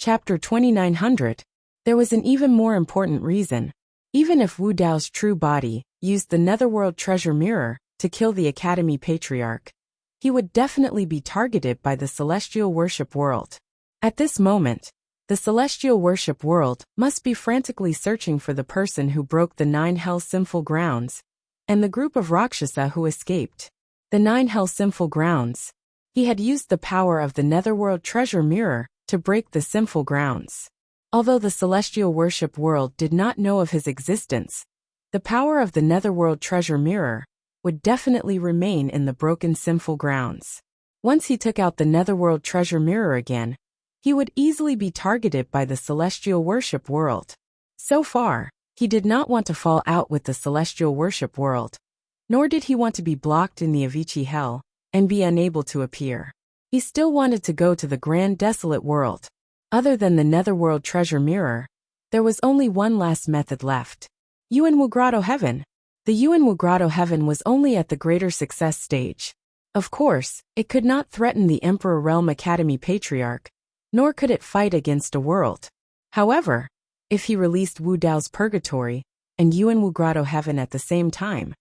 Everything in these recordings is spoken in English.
Chapter 2900. There was an even more important reason. Even if Wu Dao's true body used the Netherworld treasure mirror to kill the Academy Patriarch, he would definitely be targeted by the Celestial Worship World. At this moment, the Celestial Worship World must be frantically searching for the person who broke the 9 Hell Sinful Grounds, and the group of Rakshasa who escaped. The 9 Hell Sinful Grounds. He had used the power of the Netherworld treasure mirror to break the sinful grounds. Although the Celestial Worship World did not know of his existence, the power of the Netherworld treasure mirror would definitely remain in the broken sinful grounds. Once he took out the Netherworld treasure mirror again, he would easily be targeted by the Celestial Worship World. So far, he did not want to fall out with the Celestial Worship World, nor did he want to be blocked in the Avicii Hell and be unable to appear. He still wanted to go to the Grand Desolate World. Other than the Netherworld treasure mirror, there was only one last method left. Yuanwu Grotto Heaven. The Yuanwu Grotto Heaven was only at the greater success stage. Of course, it could not threaten the Emperor Realm Academy Patriarch, nor could it fight against a world. However, if he released Wu Dao's Purgatory and Yuanwu Grotto Heaven at the same time,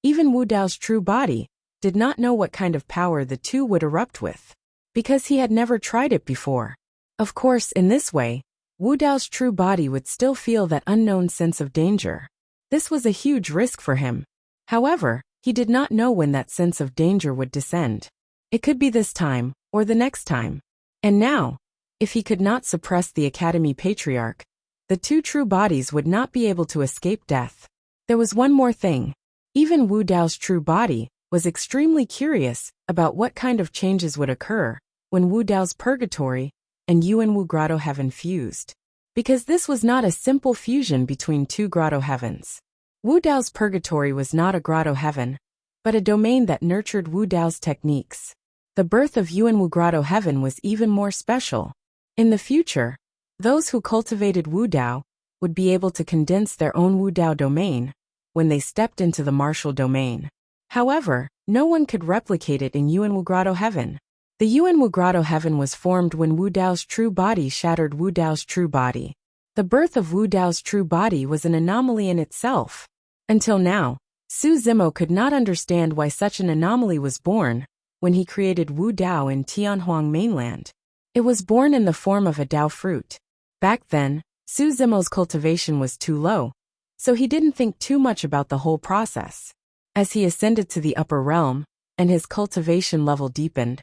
even Wu Dao's true body did not know what kind of power the two would erupt with, because he had never tried it before. Of course, in this way, Wu Dao's true body would still feel that unknown sense of danger. This was a huge risk for him. However, he did not know when that sense of danger would descend. It could be this time, or the next time. And now, if he could not suppress the Academy Patriarch, the two true bodies would not be able to escape death. There was one more thing. Even Wu Dao's true body was extremely curious about what kind of changes would occur when Wu Dao's Purgatory and Yuanwu Grotto Heaven fused. Because this was not a simple fusion between two grotto heavens. Wu Dao's Purgatory was not a grotto heaven, but a domain that nurtured Wu Dao's techniques. The birth of Yuanwu Grotto Heaven was even more special. In the future, those who cultivated Wu Dao would be able to condense their own Wu Dao domain when they stepped into the martial domain. However, no one could replicate it in Yuanwu Grotto Heaven. The Yuanwu Grotto Heaven was formed when Wu Dao's true body shattered Wu Dao's true body. The birth of Wu Dao's true body was an anomaly in itself. Until now, Su Zimo could not understand why such an anomaly was born when he created Wu Dao in Tianhuang mainland. It was born in the form of a Dao fruit. Back then, Su Zimo's cultivation was too low, so he didn't think too much about the whole process. As he ascended to the upper realm, and his cultivation level deepened,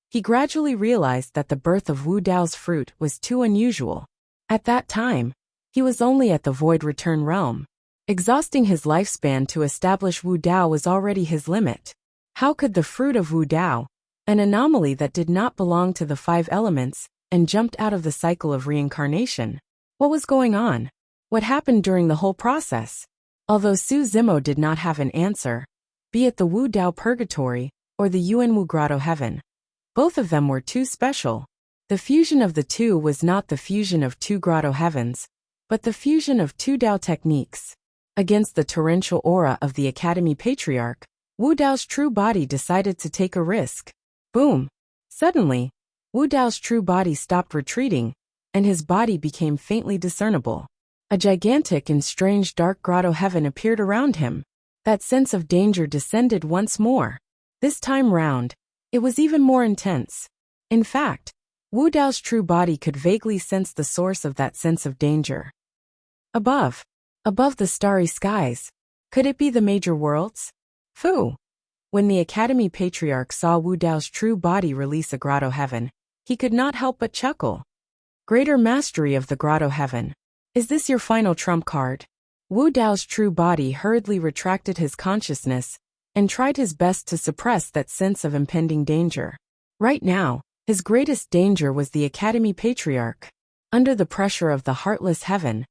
he gradually realized that the birth of Wu Dao's fruit was too unusual. At that time, he was only at the Void Return realm. Exhausting his lifespan to establish Wu Dao was already his limit. How could the fruit of Wu Dao, an anomaly that did not belong to the 5 elements, and jumped out of the cycle of reincarnation? What was going on? What happened during the whole process? Although Su Zimo did not have an answer, be it the Wu Dao Purgatory or the Yuanwu Grotto Heaven, both of them were too special. The fusion of the two was not the fusion of two grotto heavens, but the fusion of two Dao techniques. Against the torrential aura of the Academy Patriarch, Wu Dao's true body decided to take a risk. Boom! Suddenly, Wu Dao's true body stopped retreating, and his body became faintly discernible. A gigantic and strange dark grotto heaven appeared around him. That sense of danger descended once more. This time round, it was even more intense. In fact, Wu Dao's true body could vaguely sense the source of that sense of danger. Above the starry skies, could it be the major worlds? Fu! When the Academy Patriarch saw Wu Dao's true body release a grotto heaven, he could not help but chuckle. Greater mastery of the grotto heaven. Is this your final trump card? Wu Dao's true body hurriedly retracted his consciousness and tried his best to suppress that sense of impending danger. Right now, his greatest danger was the Academy Patriarch. Under the pressure of the Heartless Heaven,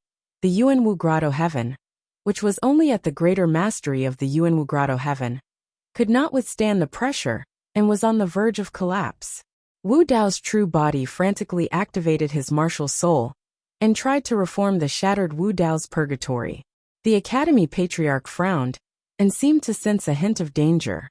the Yuanwu Grotto Heaven, which was only at the greater mastery of the Yuanwu Grotto Heaven, could not withstand the pressure and was on the verge of collapse. Wu Dao's true body frantically activated his martial soul and tried to reform the shattered Wu Dao's purgatory. The Academy Patriarch frowned and seemed to sense a hint of danger.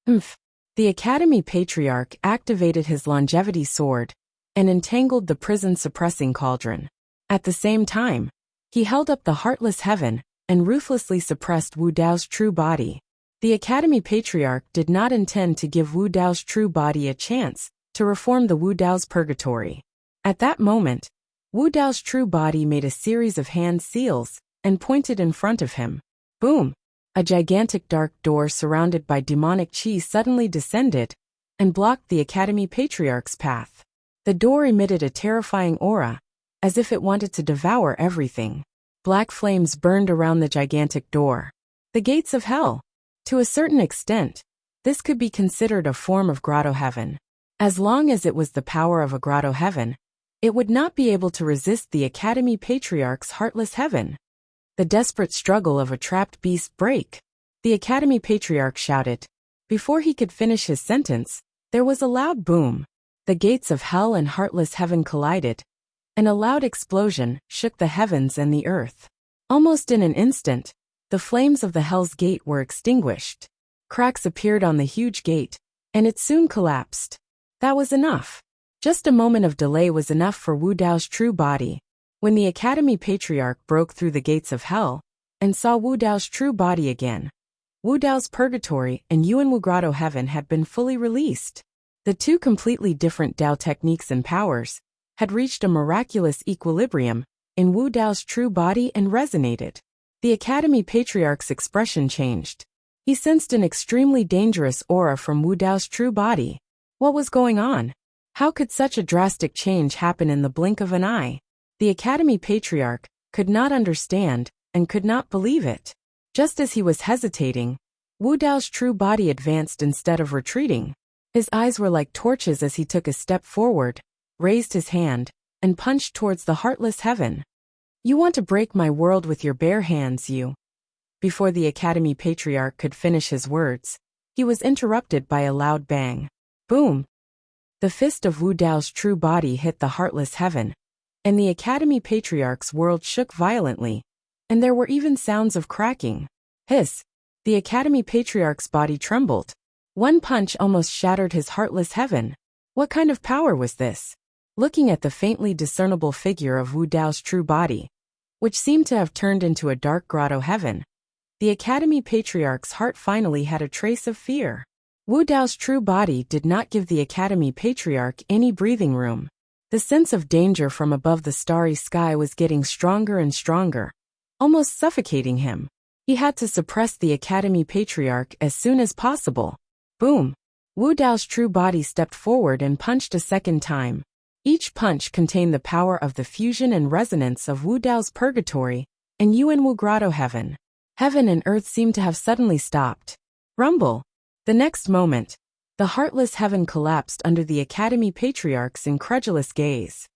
The Academy Patriarch activated his longevity sword and entangled the prison-suppressing cauldron. At the same time, he held up the heartless heaven and ruthlessly suppressed Wu Dao's true body. The Academy Patriarch did not intend to give Wu Dao's true body a chance to reform the Wu Dao's purgatory. At that moment, Wu Dao's true body made a series of hand seals and pointed in front of him. Boom! A gigantic dark door surrounded by demonic chi suddenly descended and blocked the Academy Patriarch's path. The door emitted a terrifying aura, as if it wanted to devour everything. Black flames burned around the gigantic door. The gates of hell. To a certain extent, this could be considered a form of grotto heaven. As long as it was the power of a grotto heaven, it would not be able to resist the Academy Patriarch's heartless heaven. The desperate struggle of a trapped beast break. The Academy Patriarch shouted. Before he could finish his sentence, there was a loud boom. The gates of hell and heartless heaven collided, and a loud explosion shook the heavens and the earth. Almost in an instant, the flames of the Hell's Gate were extinguished. Cracks appeared on the huge gate, and it soon collapsed. That was enough. Just a moment of delay was enough for Wu Dao's true body. When the Academy Patriarch broke through the gates of hell and saw Wu Dao's true body again, Wu Dao's purgatory and Yuan Wu Grotto heaven had been fully released. The two completely different Dao techniques and powers had reached a miraculous equilibrium in Wu Dao's true body and resonated. The Academy Patriarch's expression changed. He sensed an extremely dangerous aura from Wu Dao's true body. What was going on? How could such a drastic change happen in the blink of an eye? The Academy Patriarch could not understand and could not believe it. Just as he was hesitating, Wu Dao's true body advanced instead of retreating. His eyes were like torches as he took a step forward, raised his hand, and punched towards the heartless heaven. You want to break my world with your bare hands, you. Before the Academy Patriarch could finish his words, he was interrupted by a loud bang. Boom! The fist of Wu Dao's true body hit the heartless heaven, and the Academy Patriarch's world shook violently, and there were even sounds of cracking. Hiss! The Academy Patriarch's body trembled. One punch almost shattered his heartless heaven. What kind of power was this? Looking at the faintly discernible figure of Wu Dao's true body, which seemed to have turned into a dark grotto heaven, the Academy Patriarch's heart finally had a trace of fear. Wu Dao's true body did not give the Academy Patriarch any breathing room. The sense of danger from above the starry sky was getting stronger and stronger, almost suffocating him. He had to suppress the Academy Patriarch as soon as possible. Boom! Wu Dao's true body stepped forward and punched a second time. Each punch contained the power of the fusion and resonance of Wu Dao's purgatory and Yuan Wu Grotto heaven. Heaven and earth seemed to have suddenly stopped. Rumble! The next moment, the heartless heaven collapsed under the Academy Patriarch's incredulous gaze.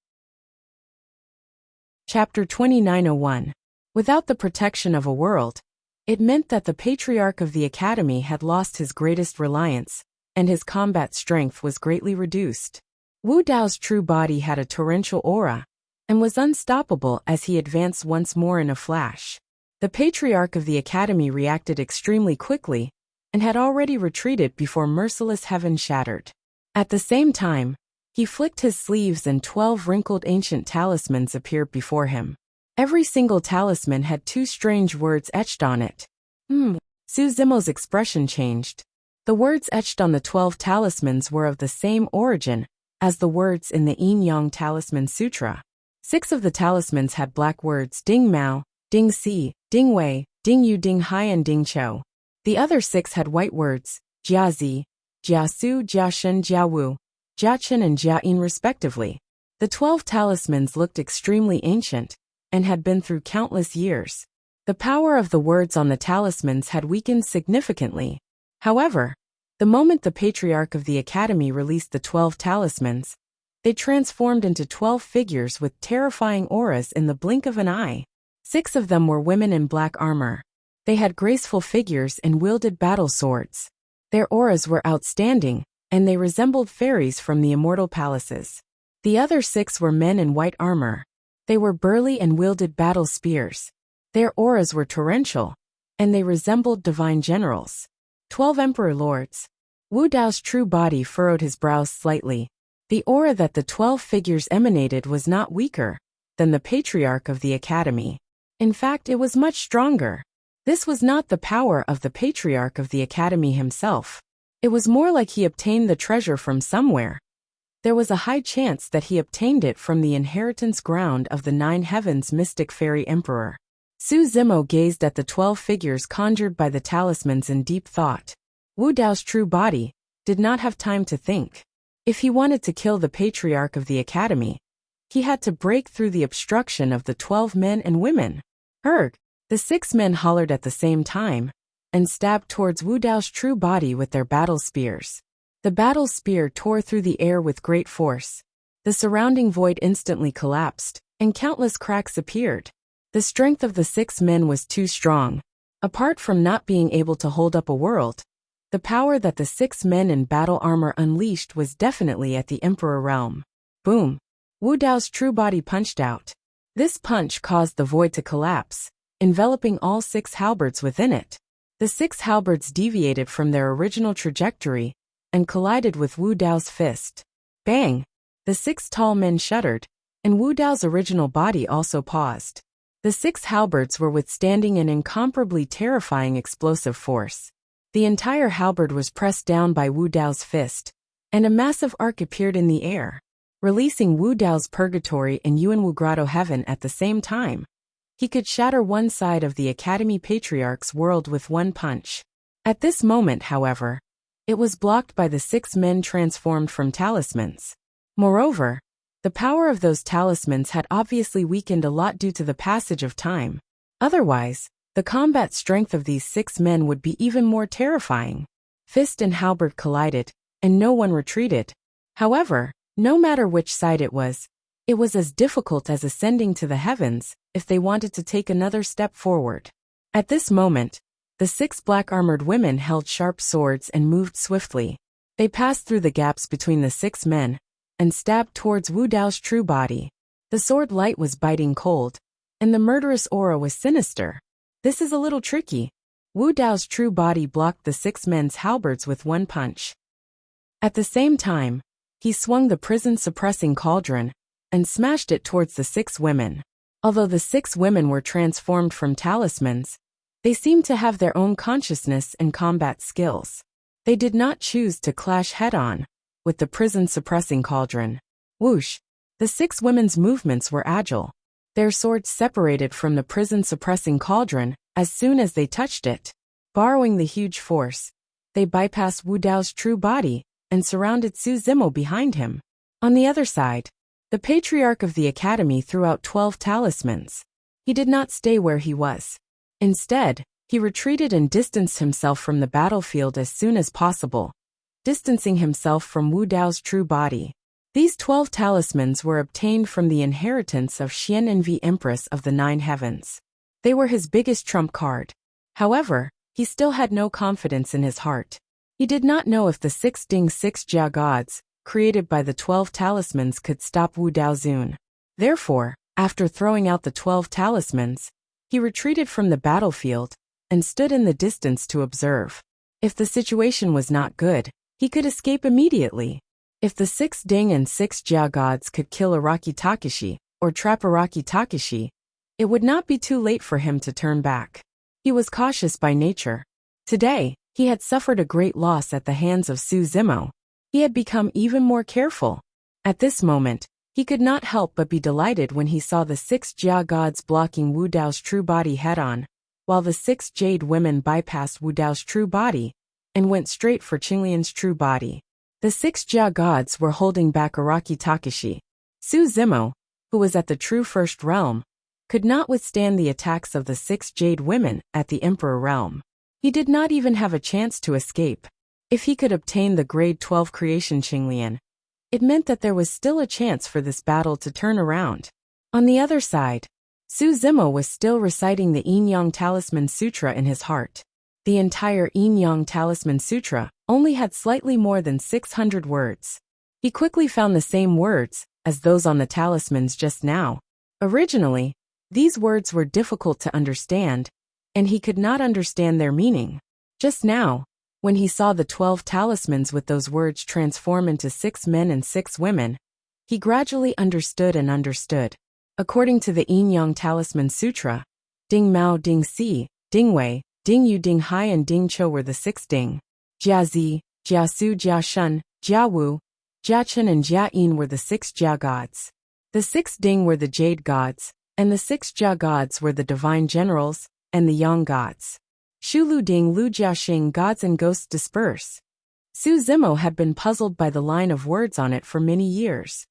Chapter 2901. Without the protection of a world, it meant that the Patriarch of the Academy had lost his greatest reliance, and his combat strength was greatly reduced. Wu Dao's true body had a torrential aura, and was unstoppable as he advanced once more in a flash. The Patriarch of the Academy reacted extremely quickly, and had already retreated before merciless heaven shattered. At the same time, he flicked his sleeves and 12 wrinkled ancient talismans appeared before him. Every single talisman had two strange words etched on it. Su Zimo's expression changed. The words etched on the 12 talismans were of the same origin as the words in the Yin Yang Talisman Sutra. 6 of the talismans had black words Ding Mao, Ding Si, Ding Wei, Ding Yu, Ding Hai, and Ding Chou. The other 6 had white words Jia Zi, Jia Su, Jia Shen, Jia Wu, Jia Chen, and Jia Yin respectively. The 12 talismans looked extremely ancient and had been through countless years. The power of the words on the talismans had weakened significantly. However, the moment the Patriarch of the Academy released the 12 talismans, they transformed into 12 figures with terrifying auras in the blink of an eye. 6 of them were women in black armor. They had graceful figures and wielded battle swords. Their auras were outstanding, and they resembled fairies from the immortal palaces. The other 6 were men in white armor. They were burly and wielded battle spears. Their auras were torrential, and they resembled divine generals. 12 Emperor Lords. Wu Dao's true body furrowed his brows slightly. The aura that the 12 figures emanated was not weaker than the patriarch of the academy. In fact, it was much stronger. This was not the power of the patriarch of the academy himself. It was more like he obtained the treasure from somewhere. There was a high chance that he obtained it from the inheritance ground of the 9 heavens mystic fairy emperor. Su Zimo gazed at the 12 figures conjured by the talismans in deep thought. Wu Dao's true body did not have time to think. If he wanted to kill the patriarch of the academy, he had to break through the obstruction of the 12 men and women. Erg! The 6 men hollered at the same time and stabbed towards Wu Dao's true body with their battle spears. The battle spear tore through the air with great force. The surrounding void instantly collapsed, and countless cracks appeared. The strength of the 6 men was too strong. Apart from not being able to hold up a world, the power that the 6 men in battle armor unleashed was definitely at the Emperor realm. Boom! Wu Dao's true body punched out. This punch caused the void to collapse, enveloping all 6 halberds within it. The 6 halberds deviated from their original trajectory and collided with Wu Dao's fist. Bang! The 6 tall men shuddered, and Wu Dao's original body also paused. The 6 halberds were withstanding an incomparably terrifying explosive force. The entire halberd was pressed down by Wu Dao's fist, and a massive arc appeared in the air, releasing Wu Dao's purgatory and Yuanwu Grotto heaven at the same time. He could shatter one side of the Academy Patriarch's world with one punch. At this moment, however, it was blocked by the 6 men transformed from talismans. Moreover, the power of those talismans had obviously weakened a lot due to the passage of time. Otherwise, the combat strength of these 6 men would be even more terrifying. Fist and halberd collided, and no one retreated. However, no matter which side it was as difficult as ascending to the heavens if they wanted to take another step forward. At this moment, the 6 black-armored women held sharp swords and moved swiftly. They passed through the gaps between the 6 men and stabbed towards Wu Dao's true body. The sword light was biting cold, and the murderous aura was sinister. This is a little tricky. Wu Dao's true body blocked the 6 men's halberds with one punch. At the same time, he swung the prison-suppressing cauldron and smashed it towards the 6 women. Although the 6 women were transformed from talismans, they seemed to have their own consciousness and combat skills. They did not choose to clash head-on with the prison-suppressing cauldron. Whoosh! The 6 women's movements were agile. Their swords separated from the prison-suppressing cauldron as soon as they touched it. Borrowing the huge force, they bypassed Wu Dao's true body and surrounded Su Zimo behind him. On the other side, the patriarch of the academy threw out 12 talismans. He did not stay where he was. Instead, he retreated and distanced himself from the battlefield as soon as possible, distancing himself from Wu Dao's true body. These 12 talismans were obtained from the inheritance of Xian Envy Empress of the 9 heavens. They were his biggest trump card. However, he still had no confidence in his heart. He did not know if the 6 Ding 6 Jia gods, created by the 12 talismans, could stop Wu Daozun. Therefore, after throwing out the 12 talismans, he retreated from the battlefield and stood in the distance to observe. If the situation was not good, he could escape immediately. If the 6 Ding and 6 Jia gods could kill Araki Takeshi, or trap Araki Takeshi, it would not be too late for him to turn back. He was cautious by nature. Today, he had suffered a great loss at the hands of Su Zimo. He had become even more careful. At this moment, he could not help but be delighted when he saw the 6 Jia gods blocking Wu Dao's true body head-on, while the 6 Jade women bypassed Wu Dao's true body and went straight for Qinglian's true body. The 6 Jia gods were holding back Araki Takeshi. Su Zimo, who was at the true first realm, could not withstand the attacks of the 6 Jade women at the Emperor realm. He did not even have a chance to escape. If he could obtain the grade 12 creation Qinglian, it meant that there was still a chance for this battle to turn around. On the other side, Su Zimo was still reciting the Yin Yang Talisman Sutra in his heart. The entire Yin Yang Talisman Sutra only had slightly more than 600 words. He quickly found the same words as those on the talismans just now. Originally, these words were difficult to understand, and he could not understand their meaning. Just now, When he saw the 12 talismans with those words transform into 6 men and 6 women, he gradually understood and understood. According to the Yin Yang Talisman Sutra, Ding Mao, Ding Si, Ding Wei, Ding Yu, Ding Hai, and Ding Cho were the 6 Ding. Jia Zi, Jia Su, Jia Shun, Jia Wu, Jia Chen, and Jia Yin were the 6 Jia gods. The 6 Ding were the jade gods, and the 6 Jia gods were the divine generals and the yang gods. Shu Lu Ding Lu Jia Xing, gods and ghosts disperse. Su Zimo had been puzzled by the line of words on it for many years.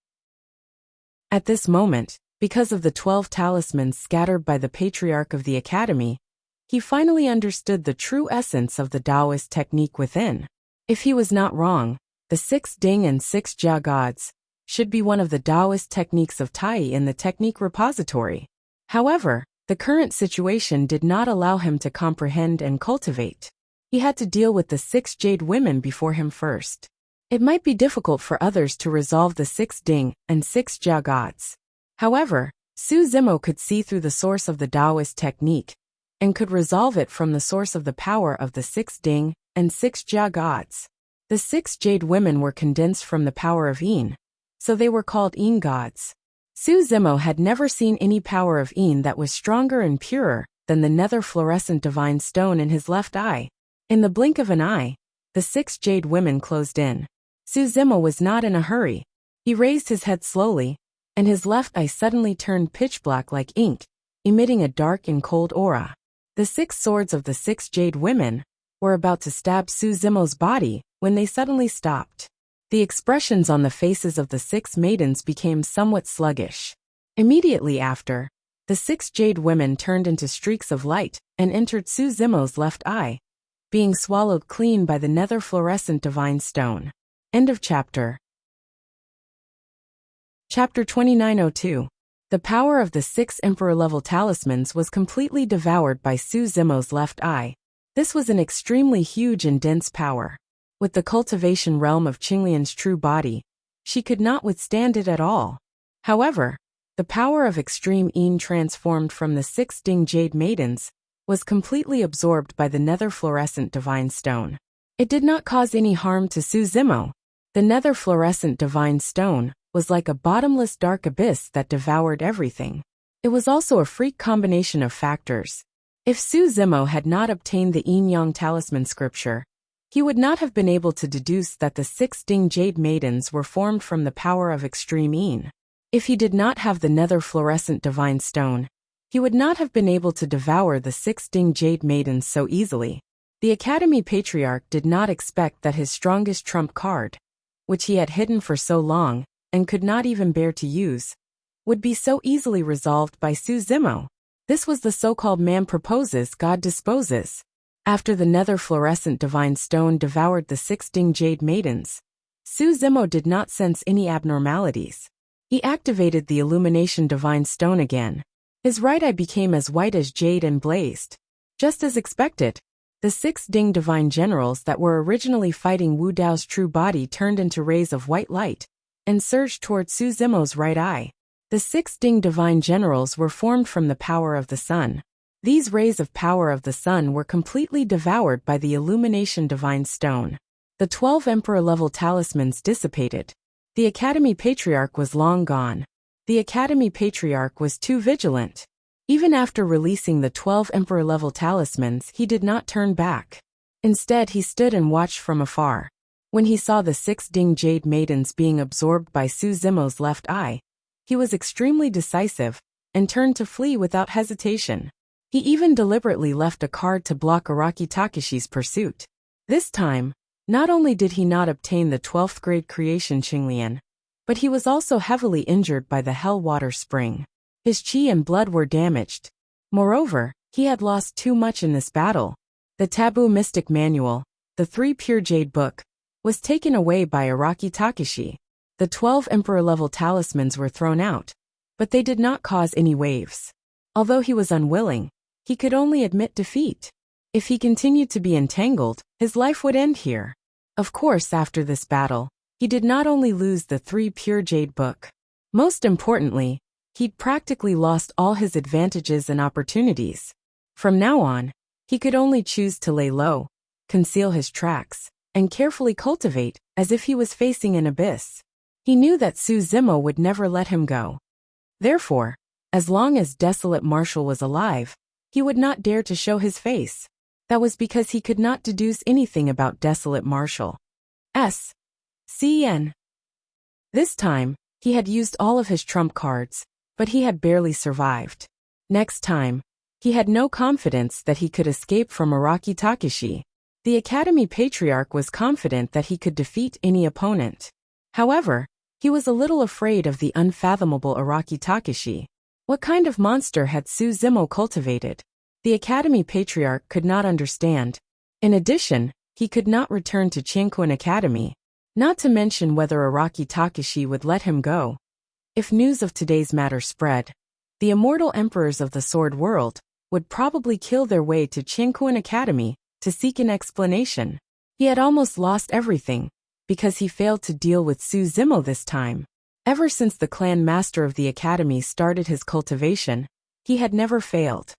At this moment, because of the 12 talismans scattered by the patriarch of the academy, he finally understood the true essence of the Taoist technique within. If he was not wrong, the 6 Ding and 6 Jia gods should be one of the Taoist techniques of Tai in the technique repository. However, the current situation did not allow him to comprehend and cultivate. He had to deal with the 6 jade women before him first. It might be difficult for others to resolve the 6 Ding and 6 Jia gods. However, Su Zimo could see through the source of the Taoist technique and could resolve it from the source of the power of the 6 Ding and 6 Jia gods. The 6 jade women were condensed from the power of Yin, so they were called Yin gods. Su Zimo had never seen any power of Yin that was stronger and purer than the nether fluorescent divine stone in his left eye. In the blink of an eye, the 6 jade women closed in. Su Zimo was not in a hurry. He raised his head slowly, and his left eye suddenly turned pitch black like ink, emitting a dark and cold aura. The 6 swords of the 6 jade women were about to stab Su Zimo's body when they suddenly stopped. The expressions on the faces of the 6 maidens became somewhat sluggish. Immediately after, the 6 jade women turned into streaks of light and entered Su Zimo's left eye, being swallowed clean by the nether fluorescent divine stone. End of chapter. Chapter 2902. The power of the 6 emperor-level talismans was completely devoured by Su Zimo's left eye. This was an extremely huge and dense power. With the cultivation realm of Qinglian's true body, she could not withstand it at all. However, the power of extreme Yin transformed from the 6 Ding jade maidens was completely absorbed by the nether fluorescent divine stone. It did not cause any harm to Su Zimo. The nether fluorescent divine stone was like a bottomless dark abyss that devoured everything. It was also a freak combination of factors. If Su Zimo had not obtained the Yin Yang Talisman scripture, he would not have been able to deduce that the 6 Ding jade maidens were formed from the power of extreme Yin. If he did not have the nether fluorescent divine stone, he would not have been able to devour the 6 Ding jade maidens so easily. The Academy Patriarch did not expect that his strongest trump card, which he had hidden for so long and could not even bear to use, would be so easily resolved by Su Zimo. This was the so-called man proposes, God disposes. After the nether fluorescent divine stone devoured the 6 Ding jade maidens, Su Zimo did not sense any abnormalities. He activated the illumination divine stone again. His right eye became as white as jade and blazed. Just as expected, the 6 Ding divine generals that were originally fighting Wu Dao's true body turned into rays of white light and surged toward Su Zimo's right eye. The 6 Ding divine generals were formed from the power of the sun. These rays of power of the sun were completely devoured by the illumination divine stone. The 12 emperor-level talismans dissipated. The Academy Patriarch was long gone. The Academy Patriarch was too vigilant. Even after releasing the 12 emperor-level talismans, he did not turn back. Instead, he stood and watched from afar. When he saw the 6 Ding jade maidens being absorbed by Su Zimo's left eye, he was extremely decisive and turned to flee without hesitation. He even deliberately left a card to block Araki Takeshi's pursuit. This time, not only did he not obtain the 12th grade creation Qinglian, but he was also heavily injured by the hell water spring. His chi and blood were damaged. Moreover, he had lost too much in this battle. The Taboo Mystic Manual, the 3 Pure Jade Book, was taken away by Araki Takeshi. The 12 emperor-level talismans were thrown out, but they did not cause any waves. Although he was unwilling, he could only admit defeat. If he continued to be entangled, his life would end here. Of course, after this battle, he did not only lose the 3 Pure Jade Book. Most importantly, he'd practically lost all his advantages and opportunities. From now on, he could only choose to lay low conceal his tracks, and carefully cultivate, as if he was facing an abyss. He knew that Su Zimo would never let him go. Therefore, as long as Desolate Marshal was alive, he would not dare to show his face. That was because he could not deduce anything about Desolate Marshal. Cn. This time, he had used all of his trump cards, but he had barely survived. Next time, he had no confidence that he could escape from Araki Takeshi. The Academy Patriarch was confident that he could defeat any opponent. However, he was a little afraid of the unfathomable Araki Takeshi. What kind of monster had Su Zimo cultivated? The Academy Patriarch could not understand. In addition, he could not return to Chinkun Academy, not to mention whether Araki Takeshi would let him go. If news of today's matter spread, the immortal emperors of the Sword World would probably kill their way to Chinkun Academy to seek an explanation. He had almost lost everything, because he failed to deal with Su Zimo this time. Ever since the clan master of the academy started his cultivation, he had never failed.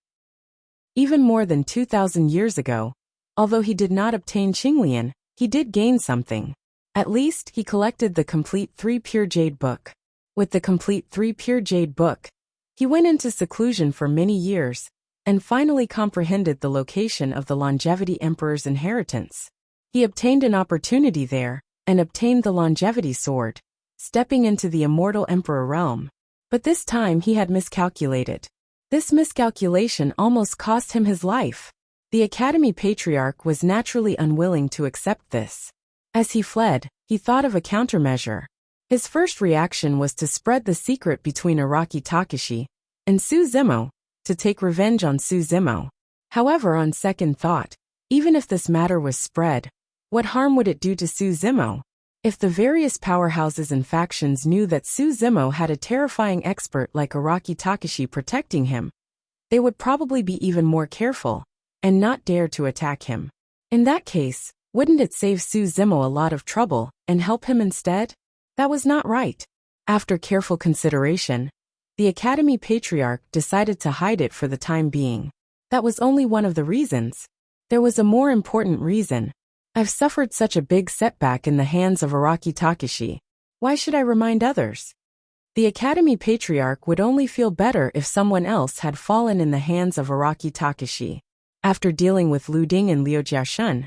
Even more than 2,000 years ago, although he did not obtain Qinglian, he did gain something. At least, he collected the complete 3 Pure Jade book. With the complete 3 Pure Jade book, he went into seclusion for many years, and finally comprehended the location of the Longevity Emperor's inheritance. He obtained an opportunity there, and obtained the Longevity Sword, stepping into the Immortal Emperor realm. But this time he had miscalculated. This miscalculation almost cost him his life. The Academy Patriarch was naturally unwilling to accept this. As he fled, he thought of a countermeasure. His first reaction was to spread the secret between Araki Takeshi and Su Zimo, to take revenge on Su Zimo. However, on second thought, even if this matter was spread, what harm would it do to Su Zimo? If the various powerhouses and factions knew that Su Zimo had a terrifying expert like Araki Takeshi protecting him, they would probably be even more careful, and not dare to attack him. In that case, wouldn't it save Su Zimo a lot of trouble, and help him instead? That was not right. After careful consideration, the Academy Patriarch decided to hide it for the time being. That was only one of the reasons. There was a more important reason. I've suffered such a big setback in the hands of Araki Takeshi. Why should I remind others? The Academy Patriarch would only feel better if someone else had fallen in the hands of Araki Takeshi. After dealing with Lu Ding and Liu Jiaxun,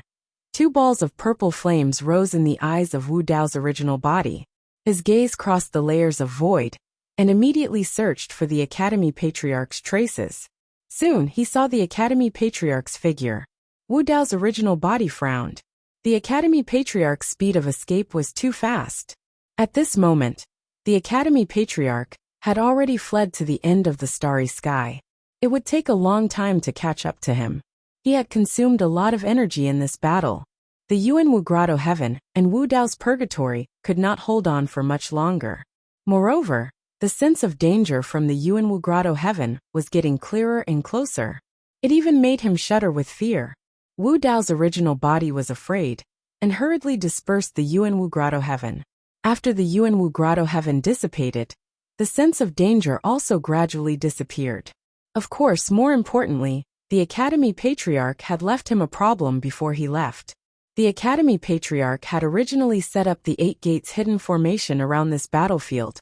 2 balls of purple flames rose in the eyes of Wu Dao's original body. His gaze crossed the layers of void, and immediately searched for the Academy Patriarch's traces. Soon he saw the Academy Patriarch's figure. Wu Dao's original body frowned. The Academy Patriarch's speed of escape was too fast. At this moment, the Academy Patriarch had already fled to the end of the starry sky. It would take a long time to catch up to him. He had consumed a lot of energy in this battle. The Yuanwu Grotto Heaven and Wu Dao's Purgatory could not hold on for much longer. Moreover, the sense of danger from the Yuanwu Grotto Heaven was getting clearer and closer. It even made him shudder with fear. Wu Dao's original body was afraid, and hurriedly dispersed the Yuanwu Grotto Heaven. After the Yuanwu Grotto Heaven dissipated, the sense of danger also gradually disappeared. Of course, more importantly, the Academy Patriarch had left him a problem before he left. The Academy Patriarch had originally set up the 8 gates hidden formation around this battlefield,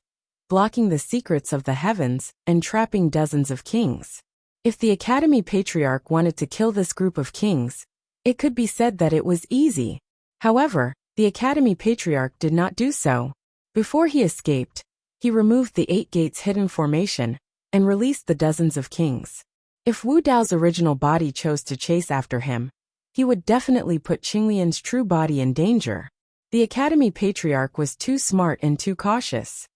blocking the secrets of the heavens and trapping dozens of kings. If the Academy Patriarch wanted to kill this group of kings, it could be said that it was easy. However, the Academy Patriarch did not do so. Before he escaped, he removed the 8 gates hidden formation and released the dozens of kings. If Wu Dao's original body chose to chase after him, he would definitely put Qinglian's true body in danger. The Academy Patriarch was too smart and too cautious.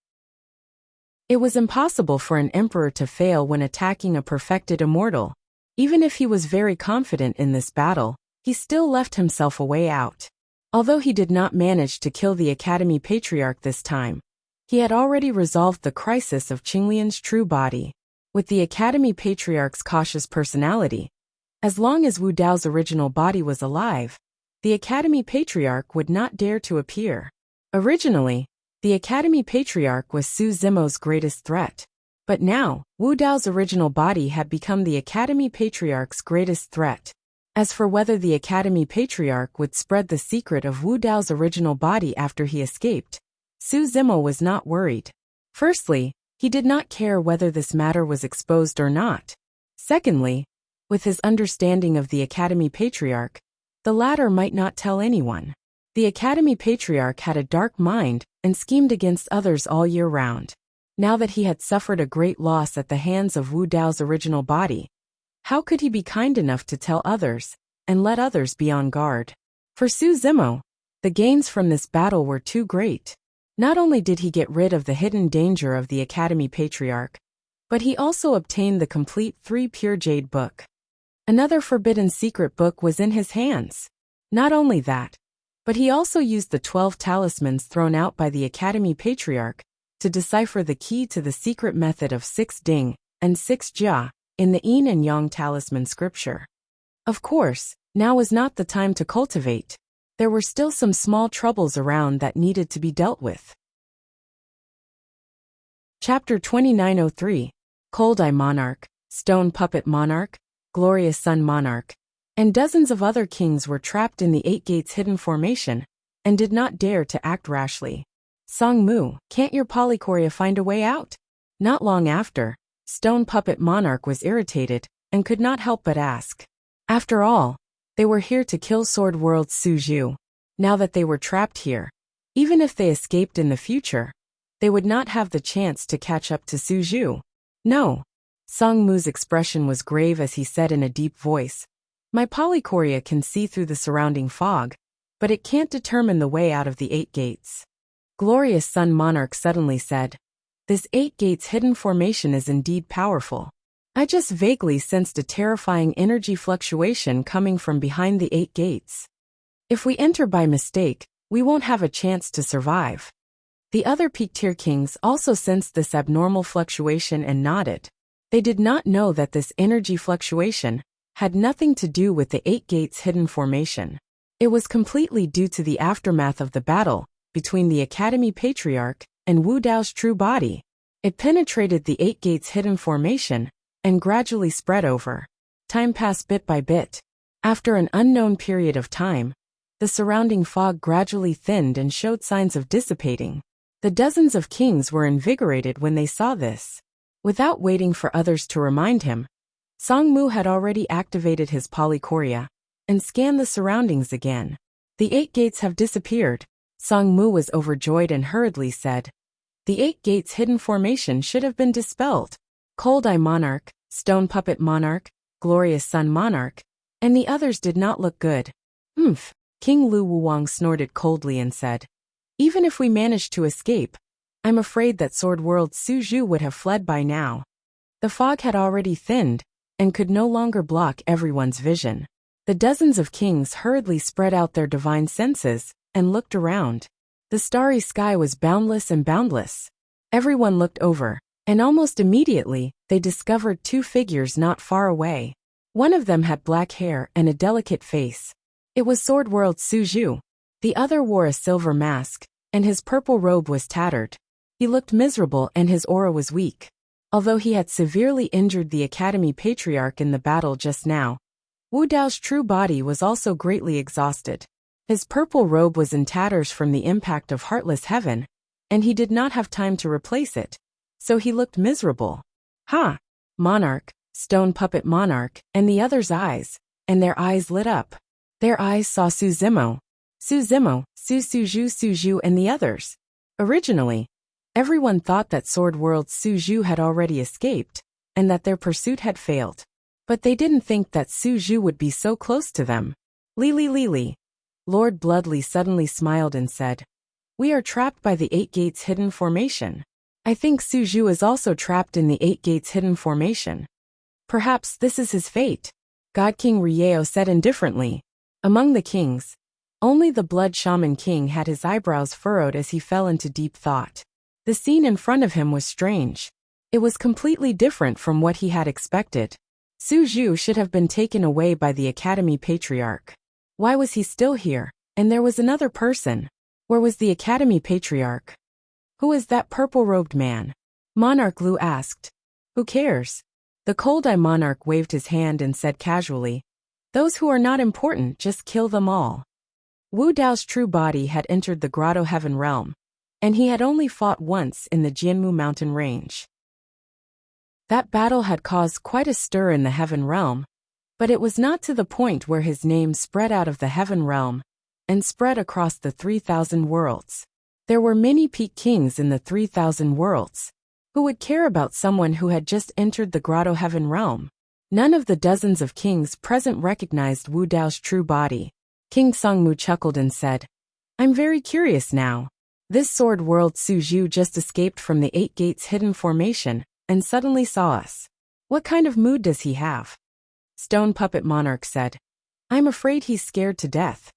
It was impossible for an emperor to fail when attacking a perfected immortal. Even if he was very confident in this battle, he still left himself a way out. Although he did not manage to kill the Academy Patriarch this time, he had already resolved the crisis of Qinglian's true body. With the Academy Patriarch's cautious personality, as long as Wu Dao's original body was alive, the Academy Patriarch would not dare to appear. Originally, the Academy Patriarch was Su Zimo's greatest threat. But now, Wu Dao's original body had become the Academy Patriarch's greatest threat. As for whether the Academy Patriarch would spread the secret of Wu Dao's original body after he escaped, Su Zimo was not worried. Firstly, he did not care whether this matter was exposed or not. Secondly, with his understanding of the Academy Patriarch, the latter might not tell anyone. The Academy Patriarch had a dark mind and schemed against others all year round. Now that he had suffered a great loss at the hands of Wu Dao's original body, how could he be kind enough to tell others, and let others be on guard? For Su Zimo, the gains from this battle were too great. Not only did he get rid of the hidden danger of the Academy Patriarch, but he also obtained the complete 3 Pure Jade book. Another forbidden secret book was in his hands. Not only that, but he also used the 12 talismans thrown out by the Academy Patriarch to decipher the key to the secret method of 6 Ding and 6 Jia in the Yin and Yang talisman scripture. Of course, now was not the time to cultivate. There were still some small troubles around that needed to be dealt with. Chapter 2903, Cold Eye Monarch, Stone Puppet Monarch, Glorious Sun Monarch, and dozens of other kings were trapped in the 8 Gates hidden formation and did not dare to act rashly. Song Mu, can't your Polychoria find a way out? Not long after, Stone Puppet Monarch was irritated and could not help but ask. After all, they were here to kill Sword World's Su Zhu. Now that they were trapped here, even if they escaped in the future, they would not have the chance to catch up to Su Zhu. No. Song Mu's expression was grave as he said in a deep voice, my Polychoria can see through the surrounding fog, but it can't determine the way out of the 8 Gates. Glorious Sun Monarch suddenly said, this 8 Gates hidden formation is indeed powerful. I just vaguely sensed a terrifying energy fluctuation coming from behind the 8 Gates. If we enter by mistake, we won't have a chance to survive. The other peak-tier kings also sensed this abnormal fluctuation and nodded. They did not know that this energy fluctuation had nothing to do with the 8 Gates hidden formation. It was completely due to the aftermath of the battle between the Academy Patriarch and Wu Dao's true body. It penetrated the 8 Gates hidden formation and gradually spread over. Time passed bit by bit. After an unknown period of time, the surrounding fog gradually thinned and showed signs of dissipating. The dozens of kings were invigorated when they saw this. Without waiting for others to remind him, Song Mu had already activated his Polychoria and scanned the surroundings again. The 8 Gates have disappeared. Song Mu was overjoyed and hurriedly said, the 8 Gates hidden formation should have been dispelled. Cold Eye Monarch, Stone Puppet Monarch, Glorious Sun Monarch, and the others did not look good. King Lu Wuwang snorted coldly and said, even if we managed to escape, I'm afraid that Sword World Su Zhu would have fled by now. The fog had already thinned and could no longer block everyone's vision. The dozens of kings hurriedly spread out their divine senses and looked around. The starry sky was boundless and boundless. Everyone looked over, and almost immediately, they discovered 2 figures not far away. One of them had black hair and a delicate face. It was Sword World Su Zhu. The other wore a silver mask, and his purple robe was tattered. He looked miserable and his aura was weak. Although he had severely injured the Academy Patriarch in the battle just now, Wu Dao's true body was also greatly exhausted. His purple robe was in tatters from the impact of Heartless Heaven, and he did not have time to replace it, so he looked miserable. Monarch, Stone Puppet Monarch, and the others' eyes, and their eyes lit up. Their eyes saw Su Zimo, Su Zhu, and the others. Originally, everyone thought that Sword World Su Zhu had already escaped, and that their pursuit had failed. But they didn't think that Su Zhu would be so close to them. Li. Lord Bloodley suddenly smiled and said, we are trapped by the 8 Gates hidden formation. I think Su Zhu is also trapped in the 8 Gates hidden formation. Perhaps this is his fate, God King Rieo said indifferently. Among the kings, only the Blood Shaman King had his eyebrows furrowed as he fell into deep thought. The scene in front of him was strange. It was completely different from what he had expected. Su Zhu should have been taken away by the Academy Patriarch. Why was he still here? And there was another person. Where was the Academy Patriarch? Who is that purple-robed man? Monarch Lu asked. Who cares? The Cold Eye Monarch waved his hand and said casually, Those who are not important, just kill them all. Wu Dao's true body had entered the Grotto Heaven realm, and he had only fought once in the Jianmu mountain range. That battle had caused quite a stir in the Heaven realm, but it was not to the point where his name spread out of the Heaven realm and spread across the 3,000 worlds. There were many peak kings in the 3,000 worlds. Who would care about someone who had just entered the Grotto Heaven realm? None of the dozens of kings present recognized Wu Dao's true body. King Songmu chuckled and said, "I'm very curious now. This sword world Su Zhu just escaped from the 8 Gates hidden formation and suddenly saw us. What kind of mood does he have?" Stone Puppet Monarch said, "I'm afraid he's scared to death."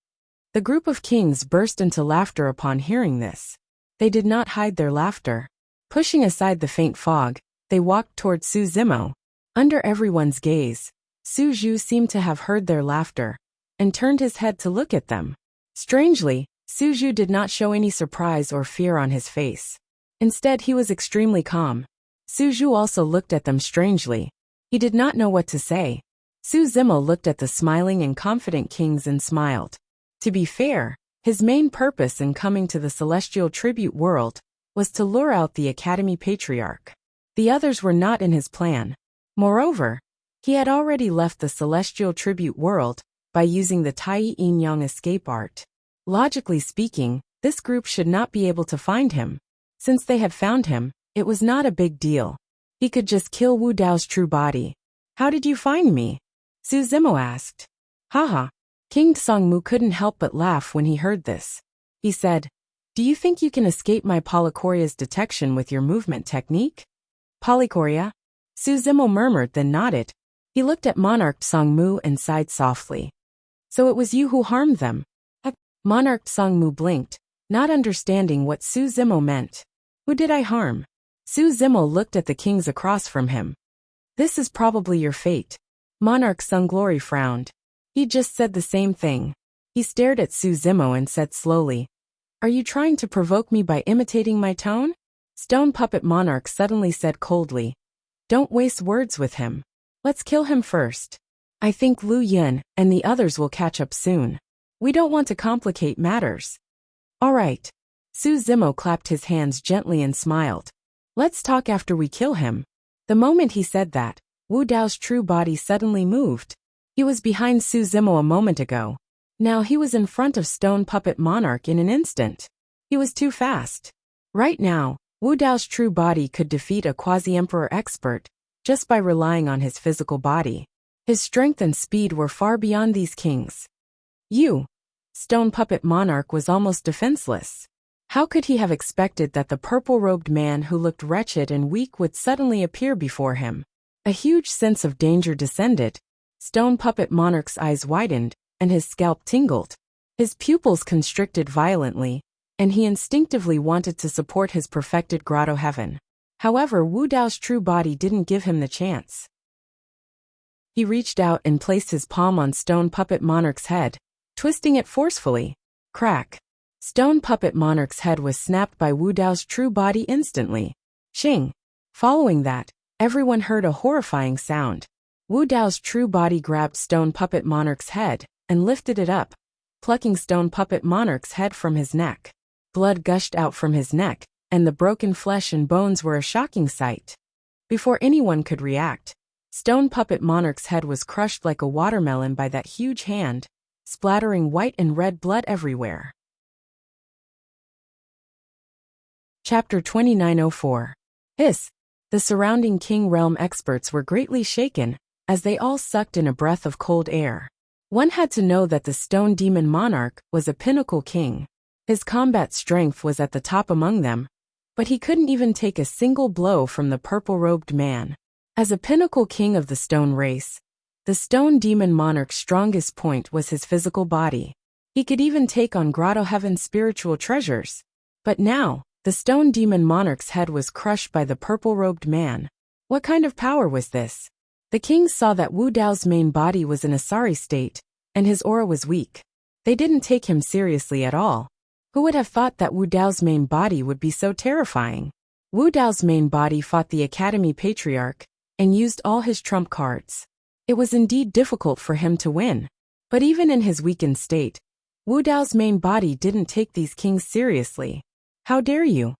The group of kings burst into laughter upon hearing this. They did not hide their laughter. Pushing aside the faint fog, they walked toward Su Zimo. Under everyone's gaze, Su Zhu seemed to have heard their laughter and turned his head to look at them. Strangely, Su Zhu did not show any surprise or fear on his face. Instead, he was extremely calm. Su Zhu also looked at them strangely. He did not know what to say. Su Zimo looked at the smiling and confident kings and smiled. To be fair, his main purpose in coming to the celestial tribute world was to lure out the Academy Patriarch. The others were not in his plan. Moreover, he had already left the celestial tribute world by using the Tai Yin Yang escape art. Logically speaking, this group should not be able to find him. Since they had found him, it was not a big deal. He could just kill Wu Dao's true body. "How did you find me?" Su Zimo asked. Haha. King Songmu couldn't help but laugh when he heard this. He said, "Do you think you can escape my Polychoria's detection with your movement technique?" "Polychoria?" Su Zimo murmured, then nodded. He looked at Monarch Songmu and sighed softly. "So it was you who harmed them?" Monarch Songmu blinked, not understanding what Su Zimo meant. "Who did I harm?" Su Zimo looked at the kings across from him. "This is probably your fate." Monarch Sunglory frowned. He just said the same thing. He stared at Su Zimo and said slowly, "Are you trying to provoke me by imitating my tone?" Stone Puppet Monarch suddenly said coldly, "Don't waste words with him. Let's kill him first. I think Lu Yun and the others will catch up soon. We don't want to complicate matters." "All right." Su Zimo clapped his hands gently and smiled. "Let's talk after we kill him." The moment he said that, Wu Dao's true body suddenly moved. He was behind Su Zimo a moment ago. Now he was in front of Stone Puppet Monarch in an instant. He was too fast. Right now, Wu Dao's true body could defeat a quasi-emperor expert just by relying on his physical body. His strength and speed were far beyond these kings. Stone Puppet Monarch was almost defenseless. How could he have expected that the purple-robed man who looked wretched and weak would suddenly appear before him? A huge sense of danger descended. Stone Puppet Monarch's eyes widened, and his scalp tingled. His pupils constricted violently, and he instinctively wanted to support his perfected Grotto Heaven. However, Wu Dao's true body didn't give him the chance. He reached out and placed his palm on Stone Puppet Monarch's head, twisting it forcefully. Crack! Stone Puppet Monarch's head was snapped by Wu Dao's true body instantly. Shing! Following that, everyone heard a horrifying sound. Wu Dao's true body grabbed Stone Puppet Monarch's head and lifted it up, plucking Stone Puppet Monarch's head from his neck. Blood gushed out from his neck, and the broken flesh and bones were a shocking sight. Before anyone could react, Stone Puppet Monarch's head was crushed like a watermelon by that huge hand, splattering white and red blood everywhere. Chapter 2904. Hiss! The surrounding King Realm experts were greatly shaken, as they all sucked in a breath of cold air. One had to know that the Stone Demon Monarch was a pinnacle king. His combat strength was at the top among them, but he couldn't even take a single blow from the purple-robed man. As a pinnacle king of the stone race, the Stone Demon Monarch's strongest point was his physical body. He could even take on Grotto Heaven's spiritual treasures. But now, the Stone Demon Monarch's head was crushed by the purple-robed man. What kind of power was this? The kings saw that Wu Dao's main body was in a sorry state, and his aura was weak. They didn't take him seriously at all. Who would have thought that Wu Dao's main body would be so terrifying? Wu Dao's main body fought the Academy Patriarch and used all his trump cards. It was indeed difficult for him to win. But even in his weakened state, Wu Dao's main body didn't take these kings seriously. How dare you?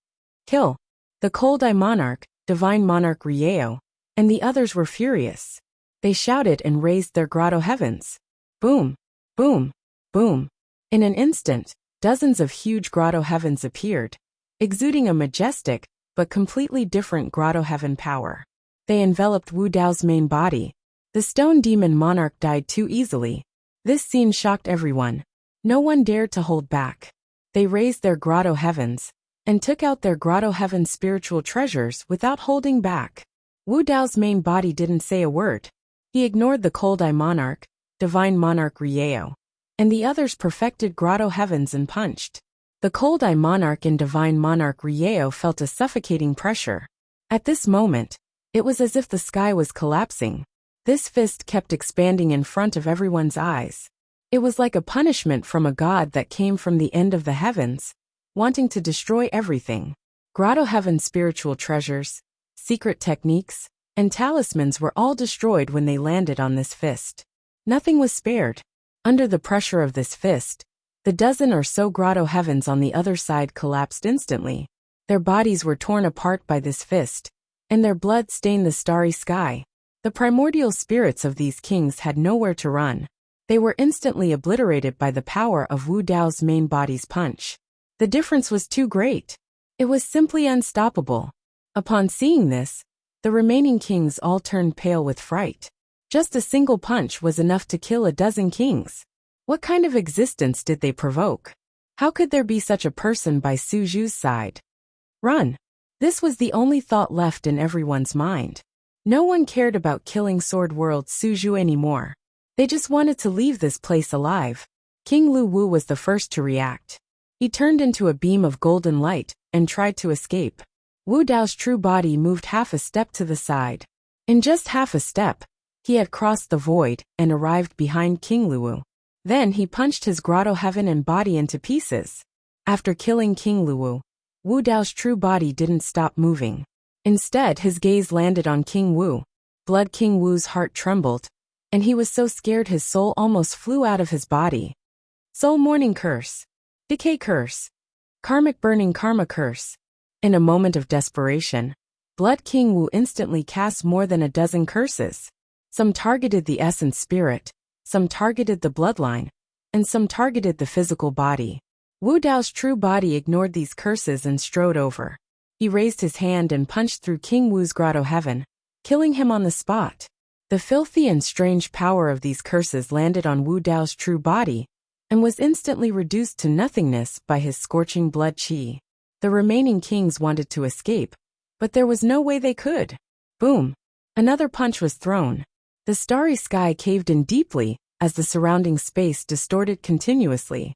Kill. The Cold-Eye Monarch, Divine Monarch Rieo, and the others were furious. They shouted and raised their grotto heavens. Boom, boom, boom. In an instant, dozens of huge grotto heavens appeared, exuding a majestic, but completely different grotto heaven power. They enveloped Wu Dao's main body. The stone demon monarch died too easily. This scene shocked everyone. No one dared to hold back. They raised their grotto heavens, and took out their grotto heaven spiritual treasures without holding back. Wu Dao's main body didn't say a word. He ignored the Cold-Eye Monarch, Divine Monarch Rieo, and the others perfected grotto heavens and punched. The Cold-Eye Monarch and Divine Monarch Rieo felt a suffocating pressure. At this moment, it was as if the sky was collapsing. This fist kept expanding in front of everyone's eyes. It was like a punishment from a god that came from the end of the heavens, wanting to destroy everything. Grotto heaven spiritual treasures, secret techniques, and talismans were all destroyed when they landed on this fist. Nothing was spared. Under the pressure of this fist, the dozen or so grotto heavens on the other side collapsed instantly. Their bodies were torn apart by this fist, and their blood stained the starry sky. The primordial spirits of these kings had nowhere to run. They were instantly obliterated by the power of Wu Dao's main body's punch. The difference was too great. It was simply unstoppable. Upon seeing this, the remaining kings all turned pale with fright. Just a single punch was enough to kill a dozen kings. What kind of existence did they provoke? How could there be such a person by Su Zhu's side? Run. This was the only thought left in everyone's mind. No one cared about killing Sword World Su Zhu anymore. They just wanted to leave this place alive. King Lu Wu was the first to react. He turned into a beam of golden light and tried to escape. Wu Dao's true body moved half a step to the side. In just half a step, he had crossed the void and arrived behind King Lu Wu. Then he punched his grotto heaven and body into pieces. After killing King Lu Wu, Wu Dao's true body didn't stop moving. Instead, his gaze landed on King Wu. Blood King Wu's heart trembled, and he was so scared his soul almost flew out of his body. Soul Mourning Curse. Decay Curse. Karmic Burning Karma Curse. In a moment of desperation, Blood King Wu instantly cast more than a dozen curses. Some targeted the essence spirit, some targeted the bloodline, and some targeted the physical body. Wu Dao's true body ignored these curses and strode over. He raised his hand and punched through King Wu's grotto heaven, killing him on the spot. The filthy and strange power of these curses landed on Wu Dao's true body, and was instantly reduced to nothingness by his scorching blood qi. The remaining kings wanted to escape, but there was no way they could. Boom! Another punch was thrown. The starry sky caved in deeply as the surrounding space distorted continuously.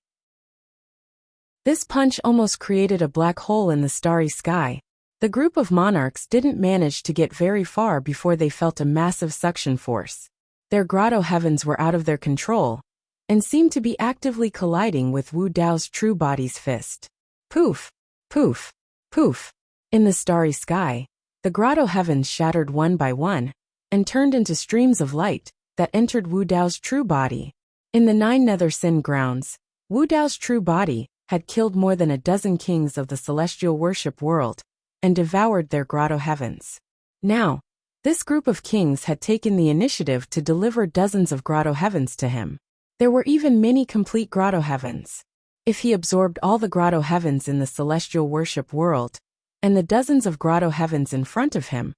This punch almost created a black hole in the starry sky. The group of monarchs didn't manage to get very far before they felt a massive suction force. Their grotto heavens were out of their control, and seemed to be actively colliding with Wu Dao's true body's fist. Poof! Poof! Poof! In the starry sky, the grotto heavens shattered one by one, and turned into streams of light that entered Wu Dao's true body. In the 9 nether sin grounds, Wu Dao's true body had killed more than a dozen kings of the celestial worship world, and devoured their grotto heavens. Now, this group of kings had taken the initiative to deliver dozens of grotto heavens to him. There were even many complete grotto heavens. If he absorbed all the grotto heavens in the celestial worship world, and the dozens of grotto heavens in front of him,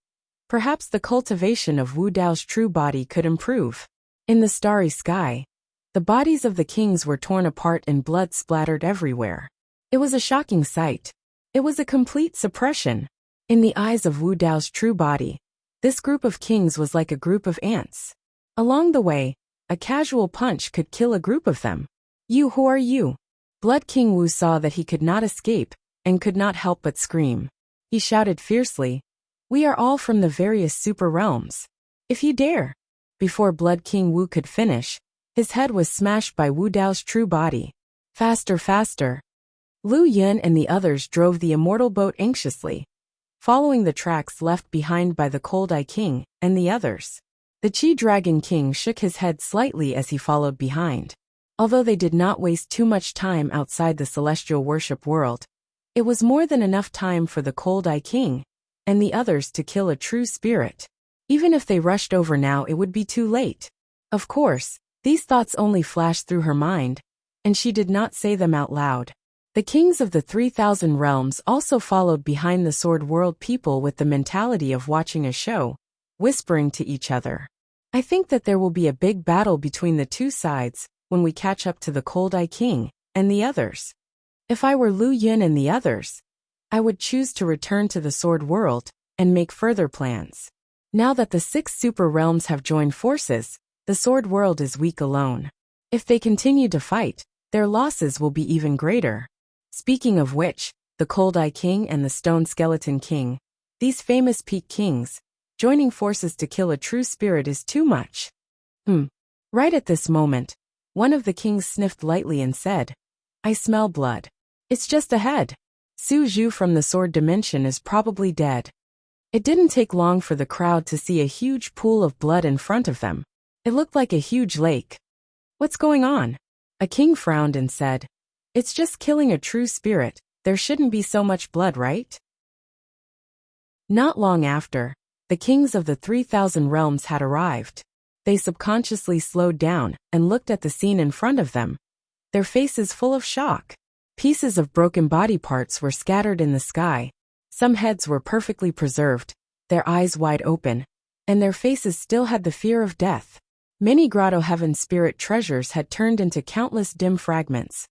perhaps the cultivation of Wu Dao's true body could improve. In the starry sky, the bodies of the kings were torn apart and blood splattered everywhere. It was a shocking sight. It was a complete suppression. In the eyes of Wu Dao's true body, this group of kings was like a group of ants. Along the way, a casual punch could kill a group of them. Who are you? Blood King Wu saw that he could not escape, and could not help but scream. He shouted fiercely, "We are all from the various super realms. If you dare!" Before Blood King Wu could finish, his head was smashed by Wu Dao's true body. Faster, faster! Lu Yun and the others drove the immortal boat anxiously, following the tracks left behind by the Cold-Eye King and the others. The Chi Dragon King shook his head slightly as he followed behind. Although they did not waste too much time outside the celestial worship world, it was more than enough time for the Cold Eye King and the others to kill a true spirit. Even if they rushed over now, it would be too late. Of course, these thoughts only flashed through her mind, and she did not say them out loud. The kings of the 3,000 realms also followed behind the Sword World people with the mentality of watching a show, whispering to each other. I think that there will be a big battle between the two sides when we catch up to the Cold Eye King and the others. If I were Lu Yun and the others, I would choose to return to the Sword World and make further plans. Now that the 6 super realms have joined forces, the Sword World is weak alone. If they continue to fight, their losses will be even greater. Speaking of which, the Cold Eye King and the Stone Skeleton King, these famous peak kings, joining forces to kill a true spirit is too much. Right at this moment, one of the kings sniffed lightly and said, I smell blood. It's just ahead. Su Zhu from the Sword Dimension is probably dead. It didn't take long for the crowd to see a huge pool of blood in front of them. It looked like a huge lake. What's going on? A king frowned and said, It's just killing a true spirit. There shouldn't be so much blood, right? Not long after, the kings of the 3,000 realms had arrived. They subconsciously slowed down and looked at the scene in front of them, their faces full of shock. Pieces of broken body parts were scattered in the sky. Some heads were perfectly preserved, their eyes wide open, and their faces still had the fear of death. Many Grotto Heaven spirit treasures had turned into countless dim fragments,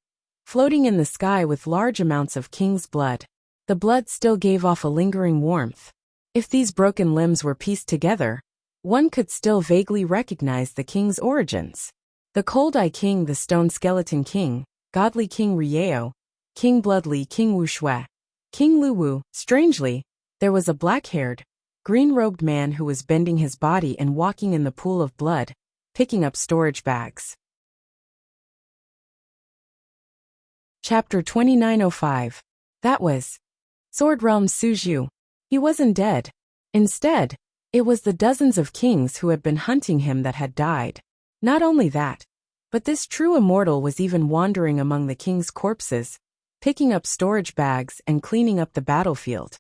floating in the sky with large amounts of king's blood. The blood still gave off a lingering warmth. If these broken limbs were pieced together, one could still vaguely recognize the king's origins. The Cold Eye King, the Stone Skeleton King, Godly King Rieo, King Bloodly King Wuxia, King Luwu. Strangely, there was a black-haired, green-robed man who was bending his body and walking in the pool of blood, picking up storage bags. Chapter 2905. That was Sword Realm's Su Zhu. He wasn't dead. Instead, it was the dozens of kings who had been hunting him that had died. Not only that, but this true immortal was even wandering among the king's corpses, picking up storage bags and cleaning up the battlefield.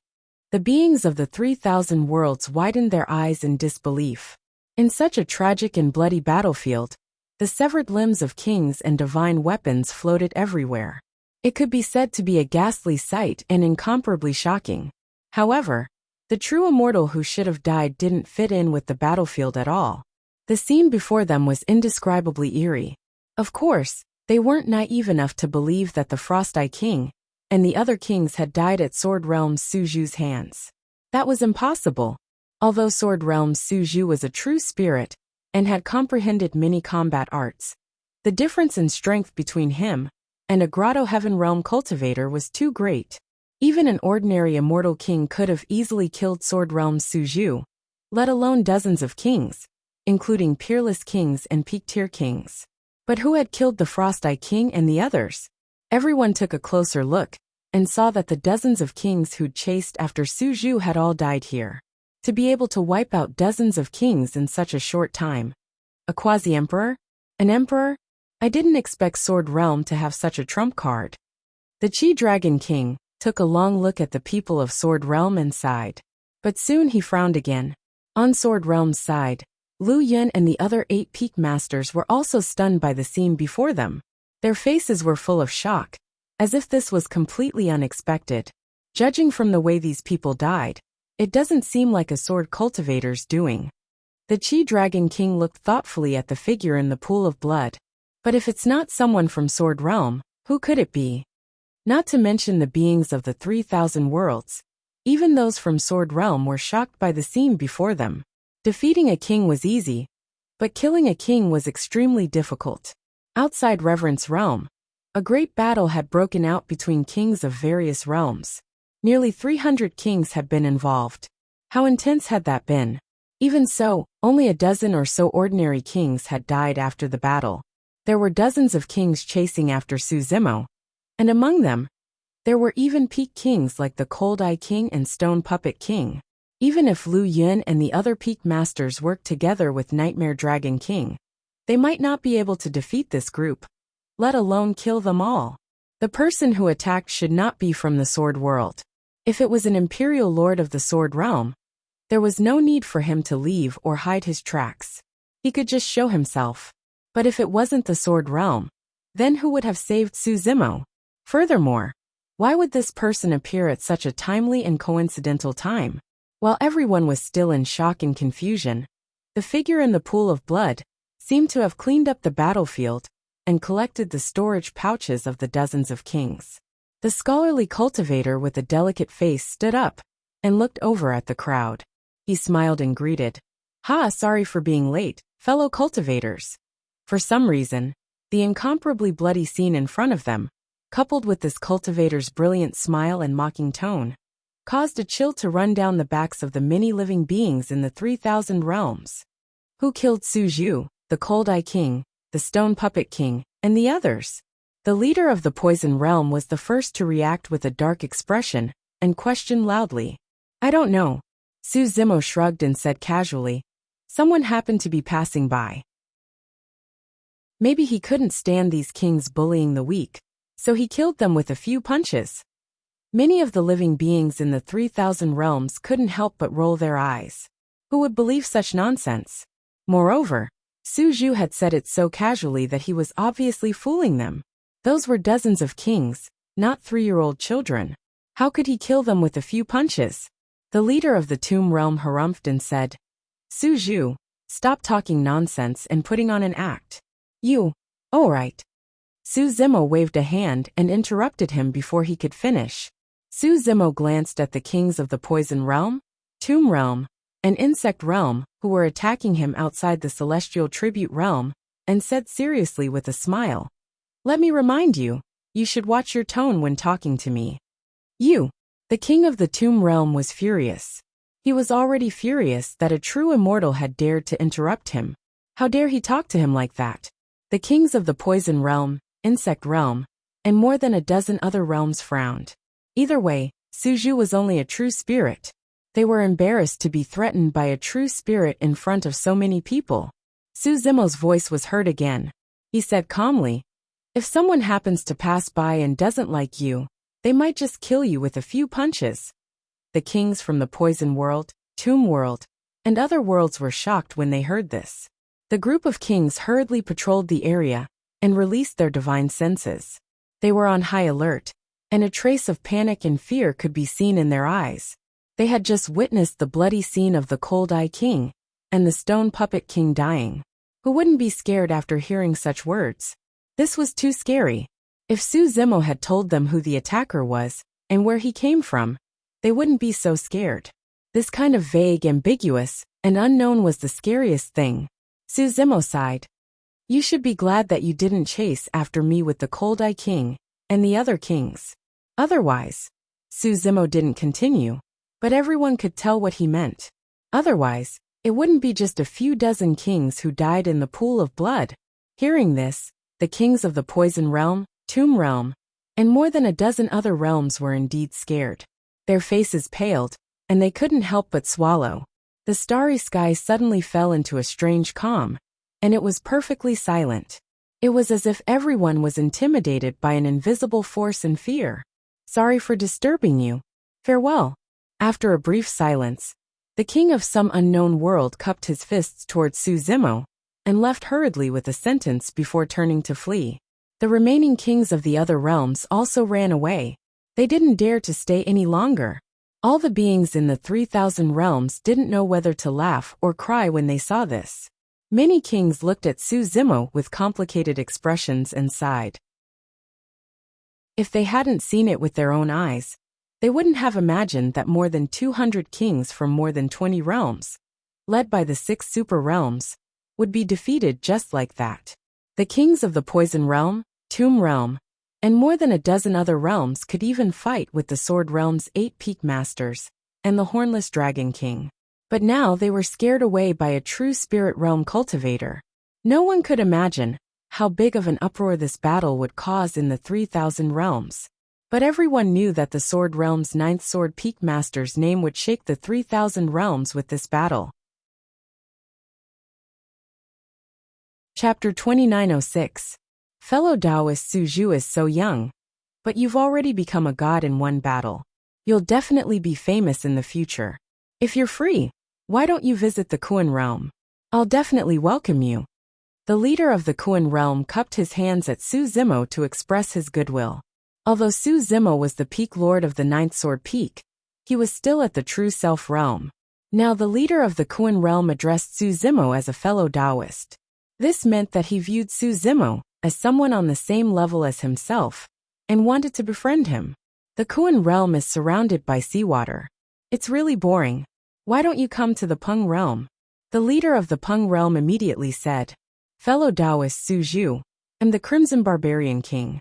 The beings of the 3,000 worlds widened their eyes in disbelief. In such a tragic and bloody battlefield, the severed limbs of kings and divine weapons floated everywhere. It could be said to be a ghastly sight and incomparably shocking. However, the true immortal who should have died didn't fit in with the battlefield at all. The scene before them was indescribably eerie. Of course, they weren't naive enough to believe that the Frost Eye King and the other kings had died at Sword Realm's Su Zhu's hands. That was impossible. Although Sword Realm's Su Zhu was a true spirit and had comprehended many combat arts, the difference in strength between him and a Grotto Heaven realm cultivator was too great. Even an ordinary immortal king could have easily killed Sword Realm's Su Zhu, let alone dozens of kings, including peerless kings and peak-tier kings. But who had killed the Frost Eye King and the others? Everyone took a closer look and saw that the dozens of kings who'd chased after Su Zhu had all died here. To be able to wipe out dozens of kings in such a short time. A quasi-emperor? An emperor? I didn't expect Sword Realm to have such a trump card. The Chi Dragon King took a long look at the people of Sword Realm and sighed. But soon he frowned again. On Sword Realm's side, Lu Yun and the other 8 peak masters were also stunned by the scene before them. Their faces were full of shock, as if this was completely unexpected. Judging from the way these people died, it doesn't seem like a sword cultivator's doing. The Chi Dragon King looked thoughtfully at the figure in the pool of blood. But if it's not someone from Sword Realm, who could it be? Not to mention the beings of the 3,000 worlds. Even those from Sword Realm were shocked by the scene before them. Defeating a king was easy, but killing a king was extremely difficult. Outside Reverence Realm, a great battle had broken out between kings of various realms. Nearly 300 kings had been involved. How intense had that been? Even so, only a dozen or so ordinary kings had died after the battle. There were dozens of kings chasing after Su Zimo, and among them, there were even peak kings like the Cold Eye King and Stone Puppet King. Even if Lu Yun and the other peak masters worked together with Nightmare Dragon King, they might not be able to defeat this group, let alone kill them all. The person who attacked should not be from the Sword World. If it was an Imperial Lord of the Sword Realm, there was no need for him to leave or hide his tracks. He could just show himself. But if it wasn't the Sword Realm, then who would have saved Su Zimo? Furthermore, why would this person appear at such a timely and coincidental time? While everyone was still in shock and confusion, the figure in the pool of blood seemed to have cleaned up the battlefield and collected the storage pouches of the dozens of kings. The scholarly cultivator with a delicate face stood up and looked over at the crowd. He smiled and greeted, "Ha, sorry for being late, fellow cultivators." For some reason, the incomparably bloody scene in front of them, coupled with this cultivator's brilliant smile and mocking tone, caused a chill to run down the backs of the many living beings in the 3,000 realms. Who killed Su Zhu, the Cold Eye King, the Stone Puppet King, and the others? The leader of the Poison Realm was the first to react with a dark expression and question loudly. "I don't know." Su Zimo shrugged and said casually, "Someone happened to be passing by. Maybe he couldn't stand these kings bullying the weak, so he killed them with a few punches." Many of the living beings in the 3,000 realms couldn't help but roll their eyes. Who would believe such nonsense? Moreover, Su Zhu had said it so casually that he was obviously fooling them. Those were dozens of kings, not 3-year-old children. How could he kill them with a few punches? The leader of the Tomb Realm harumphed and said, "Su Zhu, stop talking nonsense and putting on an act. You, all right." Su Zimo waved a hand and interrupted him before he could finish. Su Zimo glanced at the kings of the Poison Realm, Tomb Realm, and Insect Realm who were attacking him outside the Celestial Tribute Realm, and said seriously with a smile, "Let me remind you, you should watch your tone when talking to me." You. The king of the Tomb Realm was furious. He was already furious that a true immortal had dared to interrupt him. How dare he talk to him like that? The kings of the Poison Realm, Insect Realm, and more than a dozen other realms frowned. Either way, Su Zhu was only a true spirit. They were embarrassed to be threatened by a true spirit in front of so many people. Su Zimo's voice was heard again. He said calmly, "If someone happens to pass by and doesn't like you, they might just kill you with a few punches." The kings from the Poison World, Tomb World, and other worlds were shocked when they heard this. The group of kings hurriedly patrolled the area and released their divine senses. They were on high alert, and a trace of panic and fear could be seen in their eyes. They had just witnessed the bloody scene of the Cold Eye King and the Stone Puppet King dying. Who wouldn't be scared after hearing such words? This was too scary. If Su Zimo had told them who the attacker was and where he came from, they wouldn't be so scared. This kind of vague, ambiguous, and unknown was the scariest thing. Su Zimo sighed. "You should be glad that you didn't chase after me with the Cold Eye King and the other kings. Otherwise," Su Zimo didn't continue, but everyone could tell what he meant. "Otherwise, it wouldn't be just a few dozen kings who died in the pool of blood." Hearing this, the kings of the Poison Realm, Tomb Realm, and more than a dozen other realms were indeed scared. Their faces paled, and they couldn't help but swallow. The starry sky suddenly fell into a strange calm, and it was perfectly silent. It was as if everyone was intimidated by an invisible force and fear. "Sorry for disturbing you. Farewell." After a brief silence, the king of some unknown world cupped his fists towards Su Zimo and left hurriedly with a sentence before turning to flee. The remaining kings of the other realms also ran away. They didn't dare to stay any longer. All the beings in the 3,000 realms didn't know whether to laugh or cry when they saw this. Many kings looked at Su Zimo with complicated expressions and sighed. If they hadn't seen it with their own eyes, they wouldn't have imagined that more than 200 kings from more than 20 realms, led by the 6 super realms, would be defeated just like that. The kings of the Poison Realm, Tomb Realm, and more than a dozen other realms could even fight with the Sword Realm's 8 peak masters and the Hornless Dragon King. But now they were scared away by a true spirit realm cultivator. No one could imagine how big of an uproar this battle would cause in the 3,000 realms. But everyone knew that the Sword Realm's 9th Sword Peak Master's name would shake the 3,000 realms with this battle. Chapter 2906. Fellow Taoist Su Zhu is so young. But you've already become a god in one battle. You'll definitely be famous in the future. If you're free, why don't you visit the Kuan realm? I'll definitely welcome you. The leader of the Kuan realm cupped his hands at Su Zimo to express his goodwill. Although Su Zimo was the peak lord of the 9th Sword Peak, he was still at the True Self realm. Now the leader of the Kuan realm addressed Su Zimo as a fellow Taoist. This meant that he viewed Su Zimo as someone on the same level as himself and wanted to befriend him. The Kuan realm is surrounded by seawater. It's really boring. Why don't you come to the Peng realm? The leader of the Peng realm immediately said, Fellow Taoist Su Zhu, I'm the Crimson Barbarian King.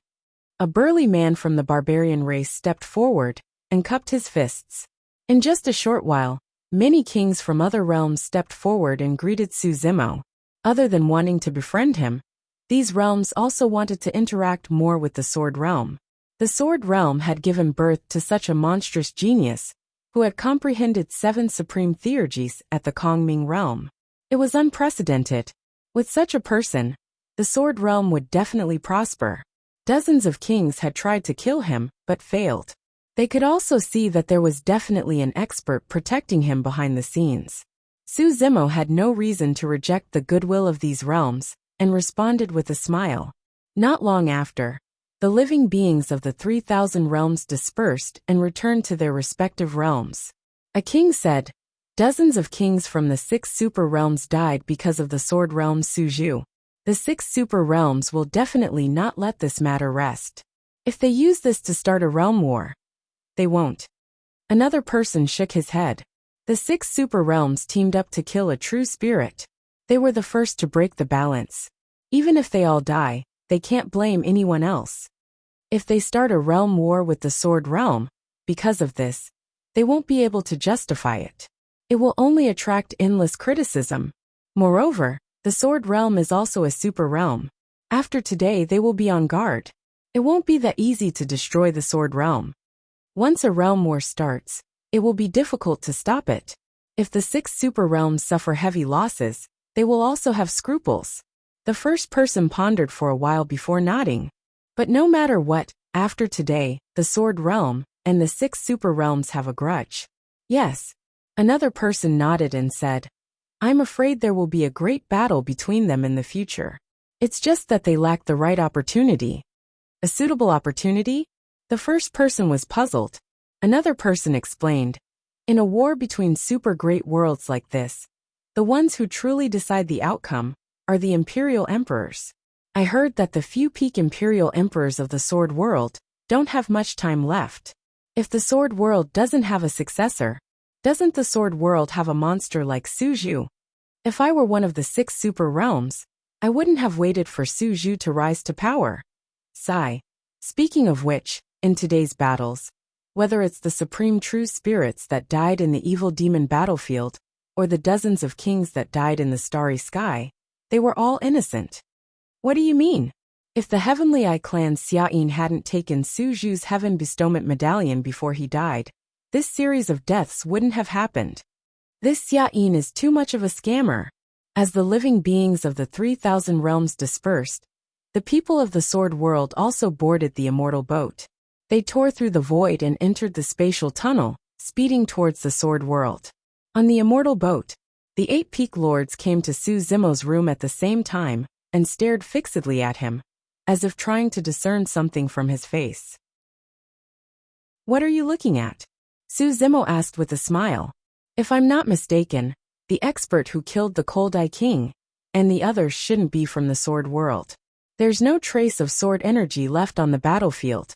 A burly man from the barbarian race stepped forward and cupped his fists. In just a short while, many kings from other realms stepped forward and greeted Su Zimo. Other than wanting to befriend him, these realms also wanted to interact more with the Sword Realm. The Sword Realm had given birth to such a monstrous genius, who had comprehended 7 supreme theurgies at the Kongming realm. It was unprecedented. With such a person, the Sword Realm would definitely prosper. Dozens of kings had tried to kill him, but failed. They could also see that there was definitely an expert protecting him behind the scenes. Su Zimo had no reason to reject the goodwill of these realms, and responded with a smile. Not long after, the living beings of the 3,000 realms dispersed and returned to their respective realms. A king said, Dozens of kings from the 6 super realms died because of the Sword Realm Su Zhu. The 6 super realms will definitely not let this matter rest. If they use this to start a realm war, they won't. Another person shook his head. The 6 super realms teamed up to kill a true spirit. They were the first to break the balance. Even if they all die, they can't blame anyone else. If they start a realm war with the Sword Realm, because of this, they won't be able to justify it. It will only attract endless criticism. Moreover, the Sword Realm is also a super realm. After today they will be on guard. It won't be that easy to destroy the Sword Realm. Once a realm war starts, it will be difficult to stop it. If the 6 super realms suffer heavy losses, they will also have scruples. The first person pondered for a while before nodding. But no matter what, after today, the Sword Realm and the 6 super realms have a grudge. Yes. Another person nodded and said, I'm afraid there will be a great battle between them in the future. It's just that they lack the right opportunity. A suitable opportunity? The first person was puzzled. Another person explained, in a war between super great worlds like this, the ones who truly decide the outcome are the Imperial Emperors. I heard that the few peak Imperial Emperors of the Sword World don't have much time left. If the Sword World doesn't have a successor, doesn't the Sword World have a monster like Su Zhu? If I were one of the 6 super realms, I wouldn't have waited for Su Zhu to rise to power. Sigh. Speaking of which, in today's battles, whether it's the supreme true spirits that died in the evil demon battlefield, or the dozens of kings that died in the starry sky, they were all innocent. What do you mean? If the Heavenly Eye clan Xiaoyin hadn't taken Su Zhu's Heaven Bestowment Medallion before he died, this series of deaths wouldn't have happened. This Xiaoyin is too much of a scammer. As the living beings of the 3,000 realms dispersed, the people of the Sword World also boarded the immortal boat. They tore through the void and entered the spatial tunnel, speeding towards the Sword World. On the immortal boat, the 8 peak lords came to Su Zimo's room at the same time and stared fixedly at him, as if trying to discern something from his face. What are you looking at? Su Zimo asked with a smile. If I'm not mistaken, the expert who killed the Cold Eye King and the others shouldn't be from the Sword World. There's no trace of sword energy left on the battlefield.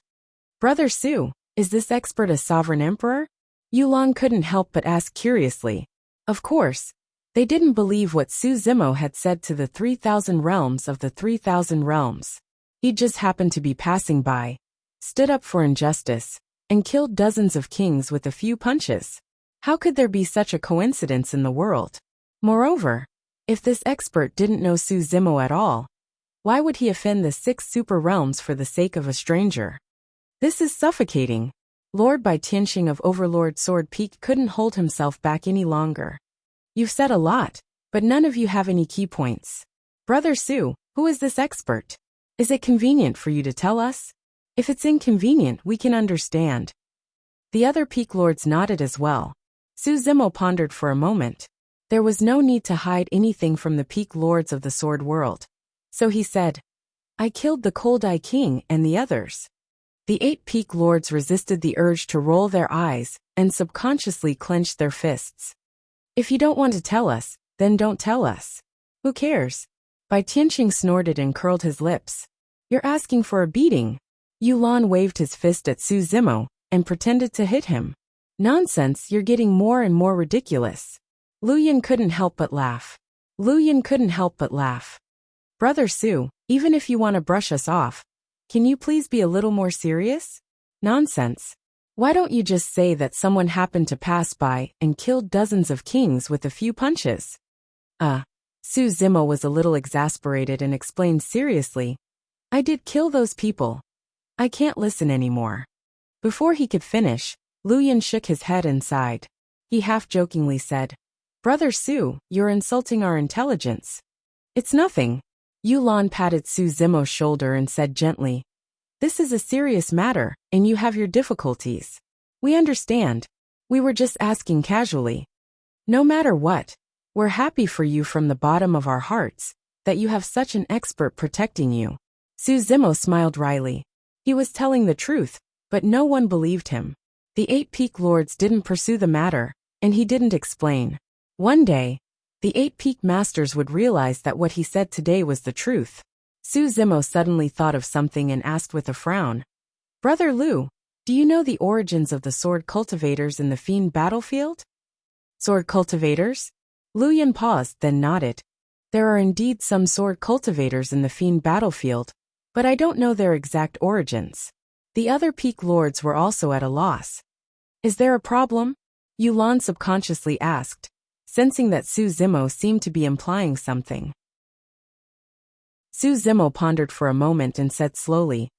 Brother Su, is this expert a sovereign emperor? Yulong couldn't help but ask curiously. Of course, they didn't believe what Su Zimo had said to the 3,000 realms of the 3,000 realms. He just happened to be passing by, stood up for injustice, and killed dozens of kings with a few punches. How could there be such a coincidence in the world? Moreover, if this expert didn't know Su Zimo at all, why would he offend the 6 super realms for the sake of a stranger? This is suffocating. Lord Bai Tianxing of Overlord Sword Peak couldn't hold himself back any longer. You've said a lot, but none of you have any key points. Brother Su, who is this expert? Is it convenient for you to tell us? If it's inconvenient, we can understand. The other peak lords nodded as well. Su Zimo pondered for a moment. There was no need to hide anything from the peak lords of the sword world. So he said, I killed the Cold Eye King and the others. The 8 peak lords resisted the urge to roll their eyes and subconsciously clenched their fists. If you don't want to tell us, then don't tell us. Who cares? Bai Tianxing snorted and curled his lips. You're asking for a beating. Yulan waved his fist at Su Zimo and pretended to hit him. Nonsense, you're getting more and more ridiculous. Lu Yin couldn't help but laugh. Brother Su, even if you want to brush us off, can you please be a little more serious? Nonsense. Why don't you just say that someone happened to pass by and killed dozens of kings with a few punches? Su Zimo was a little exasperated and explained seriously. I did kill those people. I can't listen anymore. Before he could finish, Lu Yin shook his head and sighed. He half-jokingly said, Brother Su, you're insulting our intelligence. It's nothing. Yulan patted Su Zimo's shoulder and said gently, This is a serious matter, and you have your difficulties. We understand. We were just asking casually. No matter what, we're happy for you from the bottom of our hearts, that you have such an expert protecting you. Su Zimo smiled wryly. He was telling the truth, but no one believed him. The 8 peak lords didn't pursue the matter, and he didn't explain. One day, the 8 peak masters would realize that what he said today was the truth. Su Zimo suddenly thought of something and asked with a frown. Brother Lu, do you know the origins of the sword cultivators in the fiend battlefield? Sword cultivators? Lu Yin paused, then nodded. There are indeed some sword cultivators in the fiend battlefield, but I don't know their exact origins. The other peak lords were also at a loss. Is there a problem? Yulan subconsciously asked, sensing that Su Zimo seemed to be implying something. Su Zimo pondered for a moment and said slowly,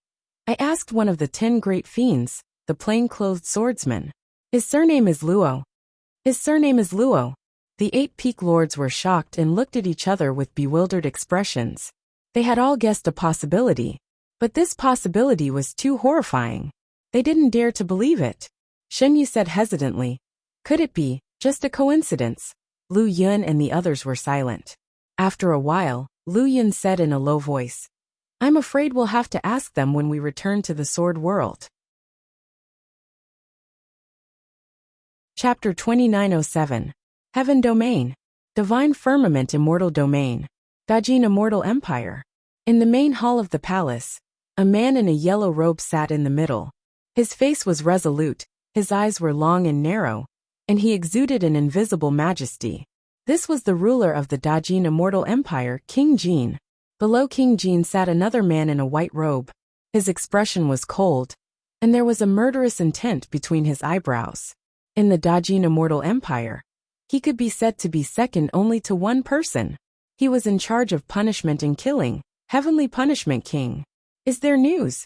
I asked one of the 10 great fiends, the plain-clothed swordsman. His surname is Luo. The 8 peak lords were shocked and looked at each other with bewildered expressions. They had all guessed a possibility, but this possibility was too horrifying. They didn't dare to believe it. Shen Yu said hesitantly, Could it be just a coincidence? Lu Yun and the others were silent. After a while, Lu Yun said in a low voice, I'm afraid we'll have to ask them when we return to the sword world. Chapter 2907. Heaven Domain. Divine Firmament Immortal Domain. Dajin Immortal Empire. In the main hall of the palace, a man in a yellow robe sat in the middle. His face was resolute, his eyes were long and narrow, and he exuded an invisible majesty. This was the ruler of the Dajin Immortal Empire, King Jin. Below King Jin sat another man in a white robe. His expression was cold, and there was a murderous intent between his eyebrows. In the Dajin Immortal Empire, he could be said to be second only to one person. He was in charge of punishment and killing, Heavenly Punishment King. Is there news?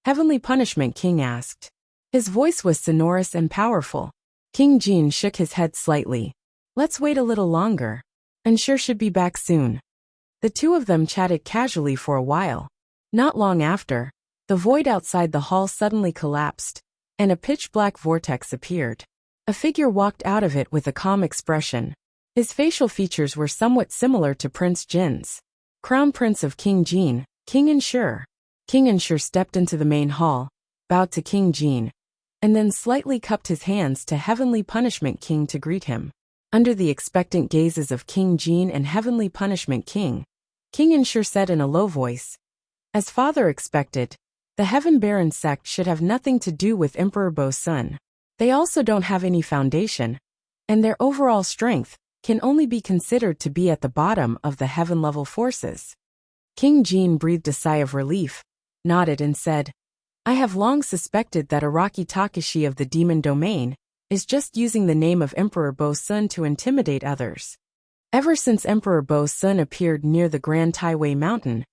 Heavenly Punishment King asked. His voice was sonorous and powerful. King Jin shook his head slightly. Let's wait a little longer. Unsure should be back soon. The two of them chatted casually for a while. Not long after, the void outside the hall suddenly collapsed, and a pitch-black vortex appeared. A figure walked out of it with a calm expression. His facial features were somewhat similar to Prince Jin's. Crown Prince of King Jin, King Ensure. King Ensure stepped into the main hall, bowed to King Jin, and then slightly cupped his hands to Heavenly Punishment King to greet him. Under the expectant gazes of King Jin and Heavenly Punishment King, King Ensure said in a low voice, As Father expected, the Heaven Baron sect should have nothing to do with Emperor Bo's son. They also don't have any foundation, and their overall strength can only be considered to be at the bottom of the heaven-level forces. King Jin breathed a sigh of relief, nodded and said, I have long suspected that Araki Takashi of the Demon Domain is just using the name of Emperor Bo's son to intimidate others. Ever since Emperor Bo's son appeared near the Grand Taiwei Mountain,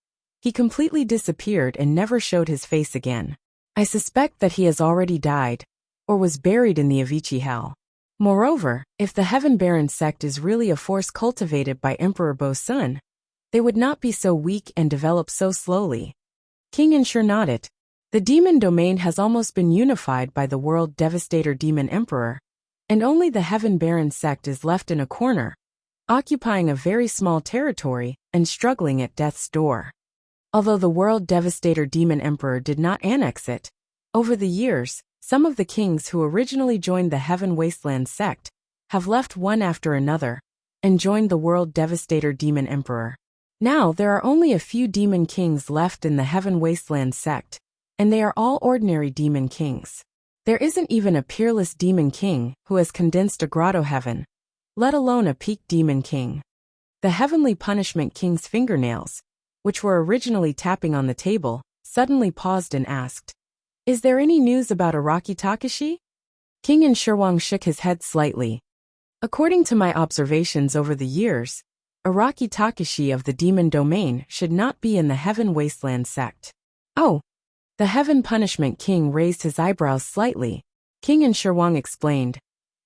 he completely disappeared and never showed his face again. I suspect that he has already died, or was buried in the Avicii hell. Moreover, if the Heaven Baron sect is really a force cultivated by Emperor Bo-sun, they would not be so weak and develop so slowly. King Ensure nodded. The demon domain has almost been unified by the world devastator demon emperor, and only the Heaven Baron sect is left in a corner, occupying a very small territory and struggling at death's door. Although the world devastator demon emperor did not annex it, over the years, some of the kings who originally joined the Heaven Wasteland sect have left one after another and joined the world devastator demon emperor. Now there are only a few demon kings left in the Heaven Wasteland sect, and they are all ordinary demon kings. There isn't even a peerless demon king who has condensed a grotto heaven, let alone a peak demon king. The Heavenly Punishment King's fingernails, which were originally tapping on the table, suddenly paused and asked, "Is there any news about Araki Takashi?" King Enshirwang shook his head slightly. "According to my observations over the years, Araki Takashi of the Demon Domain should not be in the Heaven Wasteland sect." "Oh." The Heaven Punishment King raised his eyebrows slightly. King Enshirwang explained,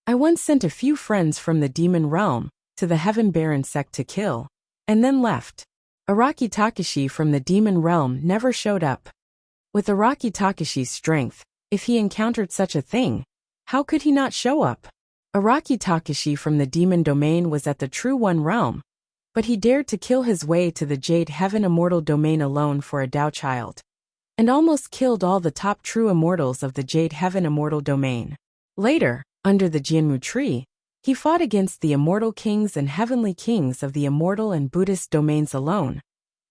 "I once sent a few friends from the Demon Realm to the Heaven Baron sect to kill, and then left. Araki Takashi from the Demon Realm never showed up. With Araki Takashi's strength, if he encountered such a thing, how could he not show up? Araki Takashi from the Demon Domain was at the True One Realm, but he dared to kill his way to the Jade Heaven Immortal Domain alone for a Dao child, and almost killed all the top true immortals of the Jade Heaven Immortal Domain. Later, under the Jianmu tree, he fought against the immortal kings and heavenly kings of the immortal and Buddhist domains alone,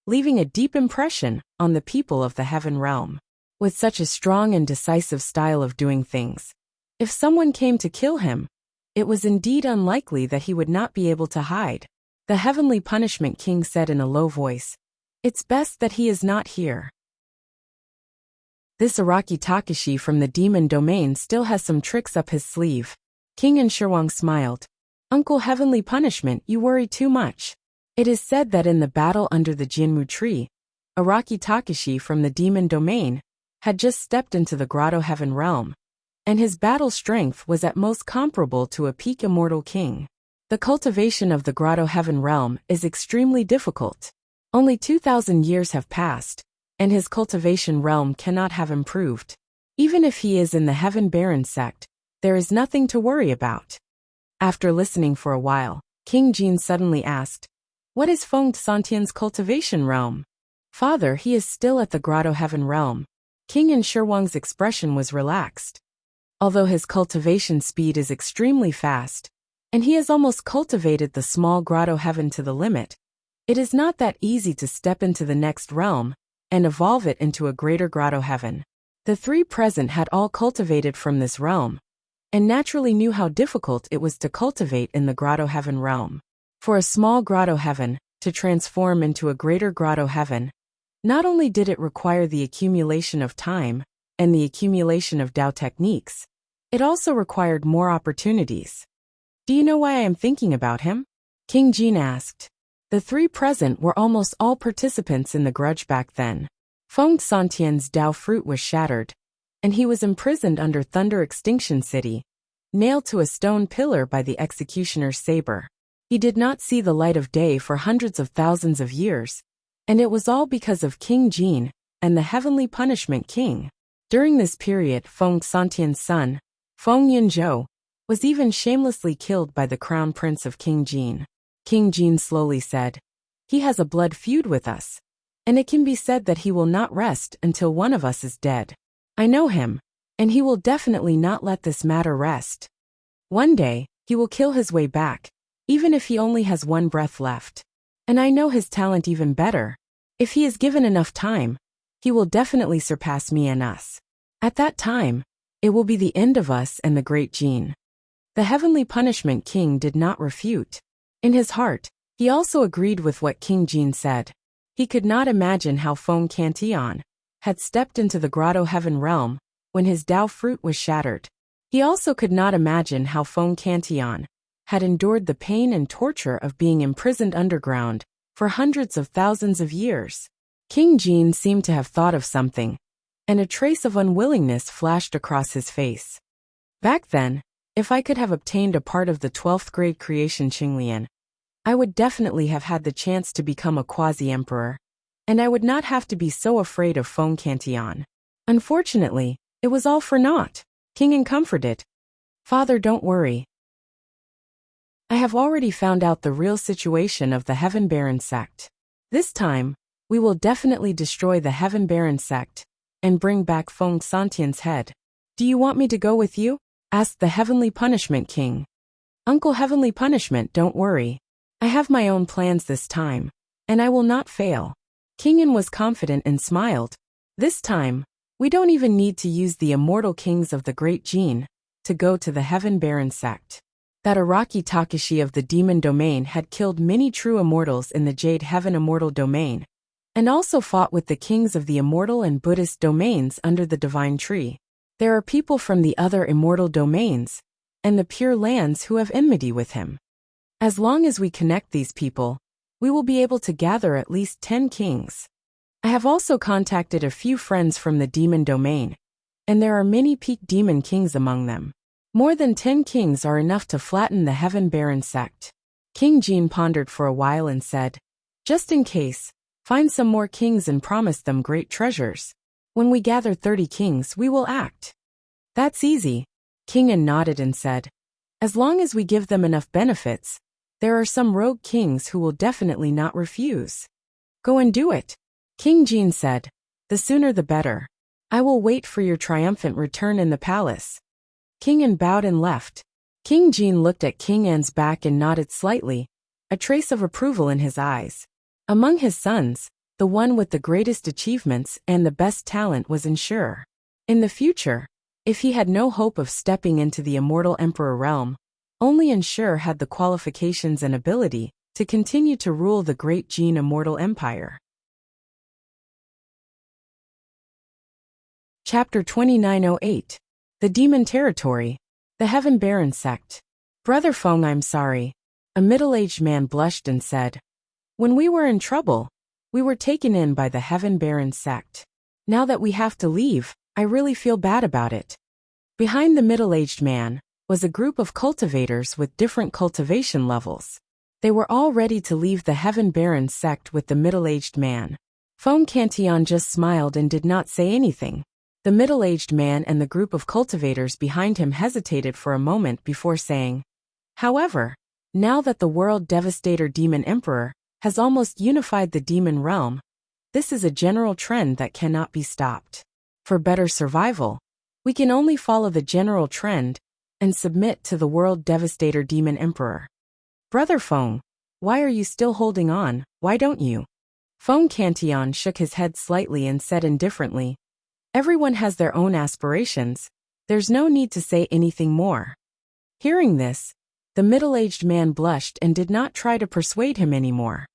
leaving a deep impression on the people of the Heaven Realm. With such a strong and decisive style of doing things, if someone came to kill him, it was indeed unlikely that he would not be able to hide. The Heavenly Punishment King said in a low voice, "It's best that he is not here." This Araki Takashi from the Demon Domain still has some tricks up his sleeve. King Enshirwang smiled. "Uncle Heavenly Punishment, you worry too much. It is said that in the battle under the Jianmu tree, Araki Takashi from the Demon Domain had just stepped into the Grotto Heaven Realm, and his battle strength was at most comparable to a peak immortal king. The cultivation of the Grotto Heaven Realm is extremely difficult. Only 2,000 years have passed, and his cultivation realm cannot have improved. Even if he is in the Heaven Baron sect, there is nothing to worry about." After listening for a while, King Jin suddenly asked, "What is Feng Santian's cultivation realm?" "Father, he is still at the Grotto Heaven Realm." King Enshirwang's expression was relaxed. Although his cultivation speed is extremely fast, and he has almost cultivated the small Grotto Heaven to the limit, it is not that easy to step into the next realm and evolve it into a greater Grotto Heaven. The three present had all cultivated from this realm, and naturally knew how difficult it was to cultivate in the Grotto Heaven realm. For a small Grotto Heaven to transform into a greater Grotto Heaven, not only did it require the accumulation of time and the accumulation of Dao techniques, it also required more opportunities. "Do you know why I am thinking about him?" King Jin asked. The three present were almost all participants in the grudge back then. Feng Santian's Dao fruit was shattered, and he was imprisoned under Thunder Extinction City, nailed to a stone pillar by the executioner's saber. He did not see the light of day for hundreds of thousands of years, and it was all because of King Jin and the Heavenly Punishment King. During this period, Feng Santian's son, Feng Yunzhou, was even shamelessly killed by the crown prince of King Jin. King Jin slowly said, "He has a blood feud with us, and it can be said that he will not rest until one of us is dead. I know him, and he will definitely not let this matter rest. One day, he will kill his way back, even if he only has one breath left. And I know his talent even better. If he is given enough time, he will definitely surpass me and us. At that time, it will be the end of us and the great Jin." The Heavenly Punishment King did not refute. In his heart, he also agreed with what King Jin said. He could not imagine how Feng Cantion had stepped into the Grotto Heaven realm when his Dao fruit was shattered. He also could not imagine how Feng Cantion had endured the pain and torture of being imprisoned underground for hundreds of thousands of years. King Jin seemed to have thought of something, and a trace of unwillingness flashed across his face. Back then, if I could have obtained a part of the 12th grade creation Qinglian, I would definitely have had the chance to become a quasi-emperor, and I would not have to be so afraid of Feng Cantian. Unfortunately, it was all for naught. King comforted. Father, don't worry. I have already found out the real situation of the Heaven Baron sect. This time, we will definitely destroy the Heaven Baron sect and bring back Feng Santian's head. Do you want me to go with you? Asked the Heavenly Punishment King. Uncle Heavenly Punishment, don't worry. I have my own plans this time, and I will not fail. King was confident and smiled. This time, we don't even need to use the immortal kings of the Great Jin to go to the Heaven Baron sect. That Araki Takashi of the Demon Domain had killed many true immortals in the Jade Heaven Immortal Domain, and also fought with the kings of the Immortal and Buddhist domains under the Divine Tree. There are people from the other immortal domains and the Pure Lands who have enmity with him. As long as we connect these people, we will be able to gather at least 10 kings. I have also contacted a few friends from the Demon Domain, and there are many peak demon kings among them. More than 10 kings are enough to flatten the Heaven Baron sect. King Jin pondered for a while and said, just in case, find some more kings and promise them great treasures. When we gather 30 kings, we will act. That's easy. King An nodded and said, as long as we give them enough benefits, there are some rogue kings who will definitely not refuse. Go and do it. King Jin said, the sooner the better. I will wait for your triumphant return in the palace. King An bowed and left. King Jin looked at King An's back and nodded slightly, a trace of approval in his eyes. Among his sons, the one with the greatest achievements and the best talent was Ensure. In the future, if he had no hope of stepping into the immortal emperor realm, only Ensure had the qualifications and ability to continue to rule the Great Jin Immortal Empire. Chapter 2908. The Demon Territory. The Heaven Baron Sect. Brother Feng, I'm sorry. A middle-aged man blushed and said, when we were in trouble, we were taken in by the Heaven Baron Sect. Now that we have to leave, I really feel bad about it. Behind the middle-aged man was a group of cultivators with different cultivation levels. They were all ready to leave the Heaven Baron Sect with the middle-aged man. Feng Cantian just smiled and did not say anything. The middle-aged man and the group of cultivators behind him hesitated for a moment before saying, however, now that the World Devastator Demon Emperor has almost unified the demon realm, this is a general trend that cannot be stopped. For better survival, we can only follow the general trend and submit to the World Devastator Demon Emperor. Brother Feng, why are you still holding on? Why don't you? Feng Cantian shook his head slightly and said indifferently, everyone has their own aspirations. There's no need to say anything more. Hearing this, the middle-aged man blushed and did not try to persuade him anymore.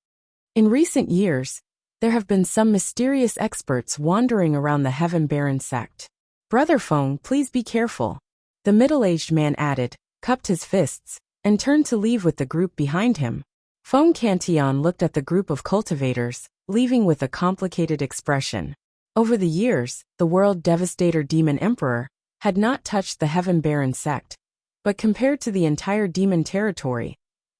In recent years, there have been some mysterious experts wandering around the Heaven Baron Sect. Brother Feng, please be careful. The middle-aged man added, cupped his fists, and turned to leave with the group behind him. Feng Cantian looked at the group of cultivators, leaving with a complicated expression. Over the years, the World Devastator Demon Emperor had not touched the Heaven Baron Sect, but compared to the entire demon territory,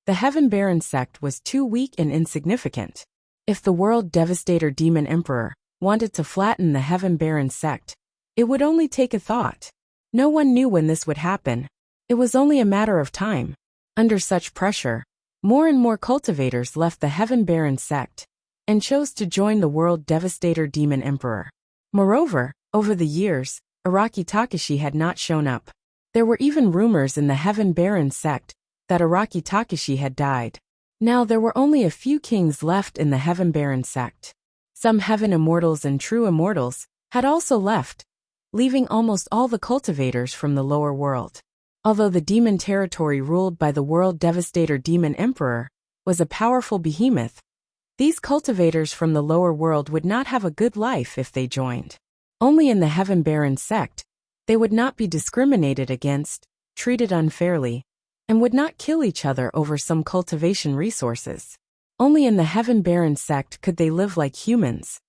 the Heaven Baron Sect was too weak and insignificant. If the World Devastator Demon Emperor wanted to flatten the Heaven Baron Sect, it would only take a thought. No one knew when this would happen. It was only a matter of time. Under such pressure, more and more cultivators left the Heaven Baron Sect and chose to join the World Devastator Demon Emperor. Moreover, over the years, Araki Takashi had not shown up. There were even rumors in the Heaven Baron Sect that Araki Takashi had died. Now there were only a few kings left in the Heaven Baron Sect. Some Heaven Immortals and True Immortals had also left, leaving almost all the cultivators from the lower world. Although the demon territory ruled by the World Devastator Demon Emperor was a powerful behemoth, these cultivators from the lower world would not have a good life if they joined. Only in the Heaven Baron Sect, they would not be discriminated against, treated unfairly, and would not kill each other over some cultivation resources. Only in the Heaven Baron Sect could they live like humans.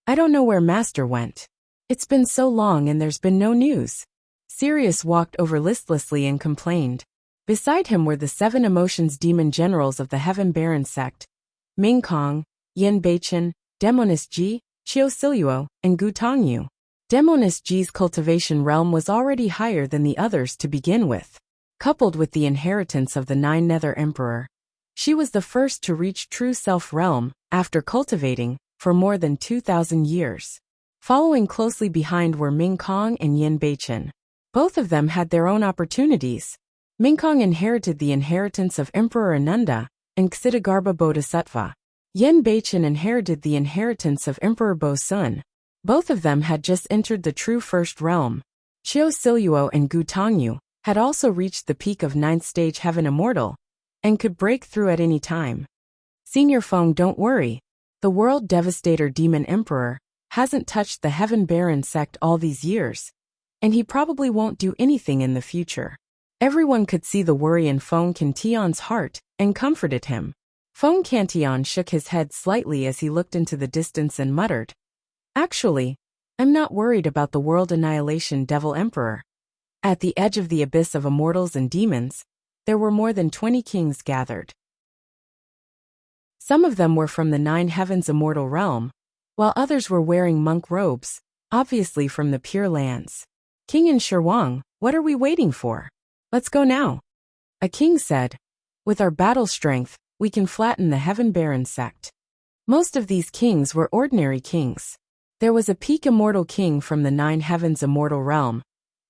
I don't know where Master went. It's been so long and there's been no news. Sirius walked over listlessly and complained. Beside him were the 7 emotions demon generals of the Heaven Baron sect: Ming Kong, Yin Beichen, Demonis Ji, Xiao Siluo, and Gu Tongyu. Demonis Ji's cultivation realm was already higher than the others to begin with. Coupled with the inheritance of the 9 Nether Emperor, she was the first to reach true self-realm, after cultivating, for more than 2,000 years. Following closely behind were Ming Kong and Yin Beichen. Both of them had their own opportunities. Ming Kong inherited the inheritance of Emperor Ananda and Ksitigarbha Bodhisattva. Yin Beichen inherited the inheritance of Emperor Bo Sun. Both of them had just entered the true first realm. Xiao Siluo and Gu Tongyu had also reached the peak of 9th stage Heaven Immortal and could break through at any time. Senior Feng, don't worry. The World Devastator Demon Emperor hasn't touched the Heaven Baron sect all these years, and he probably won't do anything in the future. Everyone could see the worry in Feng Cantillon's heart and comforted him. Feng Cantillon shook his head slightly as he looked into the distance and muttered, "Actually, I'm not worried about the World Annihilation Devil Emperor." At the edge of the abyss of immortals and demons, there were more than 20 kings gathered. Some of them were from the 9 Heavens Immortal Realm, while others were wearing monk robes, obviously from the Pure Lands. "King and Shirwang, what are we waiting for? Let's go now," a king said. "With our battle strength, we can flatten the Heaven Baron sect." Most of these kings were ordinary kings. There was a peak immortal king from the 9 Heavens Immortal Realm,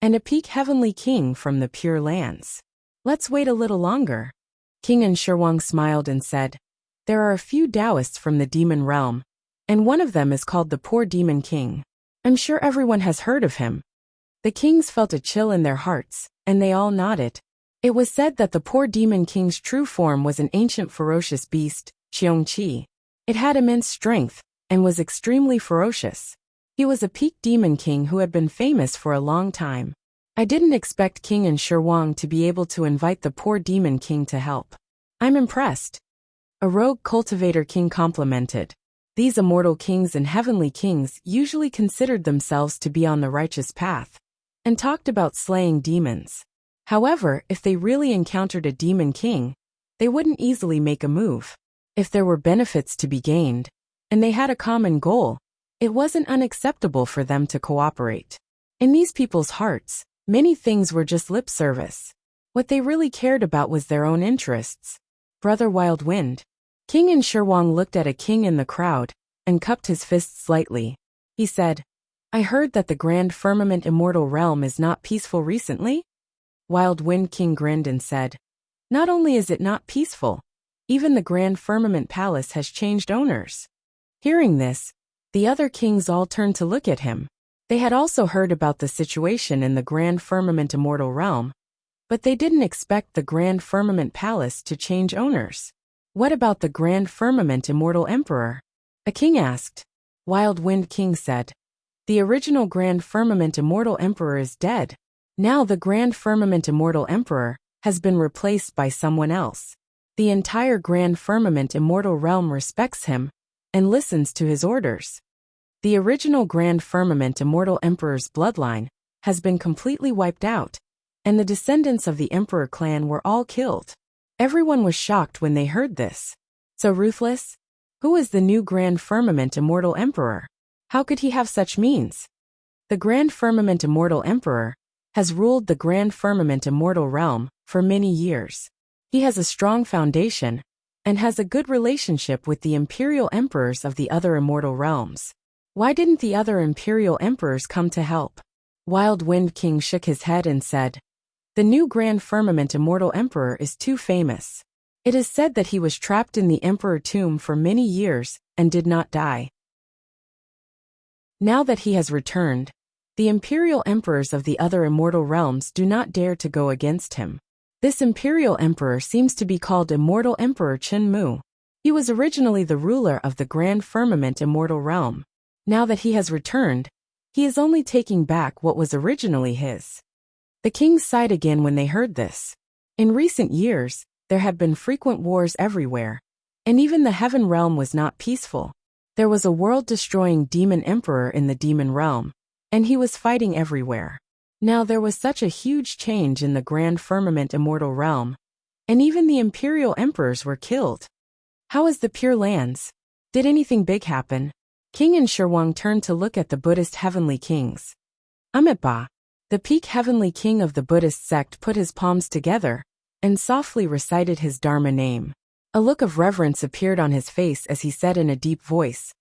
and a peak heavenly king from the Pure Lands. "Let's wait a little longer." King Shirwang smiled and said, "There are a few Taoists from the demon realm, and one of them is called the Poor Demon King. I'm sure everyone has heard of him." The kings felt a chill in their hearts, and they all nodded. It was said that the Poor Demon King's true form was an ancient ferocious beast, Qiongqi. It had immense strength, and was extremely ferocious. He was a peak demon king who had been famous for a long time. "I didn't expect King Shirwang to be able to invite the Poor Demon King to help. I'm impressed," a rogue cultivator king complimented. These immortal kings and heavenly kings usually considered themselves to be on the righteous path, and talked about slaying demons. However, if they really encountered a demon king, they wouldn't easily make a move. If there were benefits to be gained, and they had a common goal, it wasn't unacceptable for them to cooperate. In these people's hearts, many things were just lip service. What they really cared about was their own interests. Brother Wild Wind. King Shirwang looked at a king in the crowd, and cupped his fist slightly. He said, "I heard that the Grand Firmament Immortal Realm is not peaceful recently?" Wild Wind King grinned and said, "Not only is it not peaceful, even the Grand Firmament Palace has changed owners." Hearing this, the other kings all turned to look at him. They had also heard about the situation in the Grand Firmament Immortal Realm, but they didn't expect the Grand Firmament Palace to change owners. "What about the Grand Firmament Immortal Emperor?" a king asked. Wild Wind King said, "The original Grand Firmament Immortal Emperor is dead. Now the Grand Firmament Immortal Emperor has been replaced by someone else. The entire Grand Firmament Immortal Realm respects him and listens to his orders. The original Grand Firmament Immortal Emperor's bloodline has been completely wiped out, and the descendants of the Emperor clan were all killed." Everyone was shocked when they heard this. So ruthless? Who is the new Grand Firmament Immortal Emperor? How could he have such means? The Grand Firmament Immortal Emperor has ruled the Grand Firmament Immortal Realm for many years. He has a strong foundation and has a good relationship with the Imperial Emperors of the other immortal realms. Why didn't the other Imperial Emperors come to help? Wild Wind King shook his head and said, "The new Grand Firmament Immortal Emperor is too famous. It is said that he was trapped in the Emperor tomb for many years and did not die. Now that he has returned, the Imperial Emperors of the other immortal realms do not dare to go against him. This Imperial Emperor seems to be called Immortal Emperor Chen Mu. He was originally the ruler of the Grand Firmament Immortal Realm. Now that he has returned, he is only taking back what was originally his." The kings sighed again when they heard this. In recent years, there had been frequent wars everywhere, and even the heaven realm was not peaceful. There was a world-destroying demon emperor in the demon realm, and he was fighting everywhere. Now there was such a huge change in the grand firmament immortal realm, and even the imperial emperors were killed. How is the Pure Lands? Did anything big happen? King Enshirwang turned to look at the Buddhist heavenly kings. Amitabha, the peak heavenly king of the Buddhist sect, put his palms together and softly recited his Dharma name. A look of reverence appeared on his face as he said in a deep voice,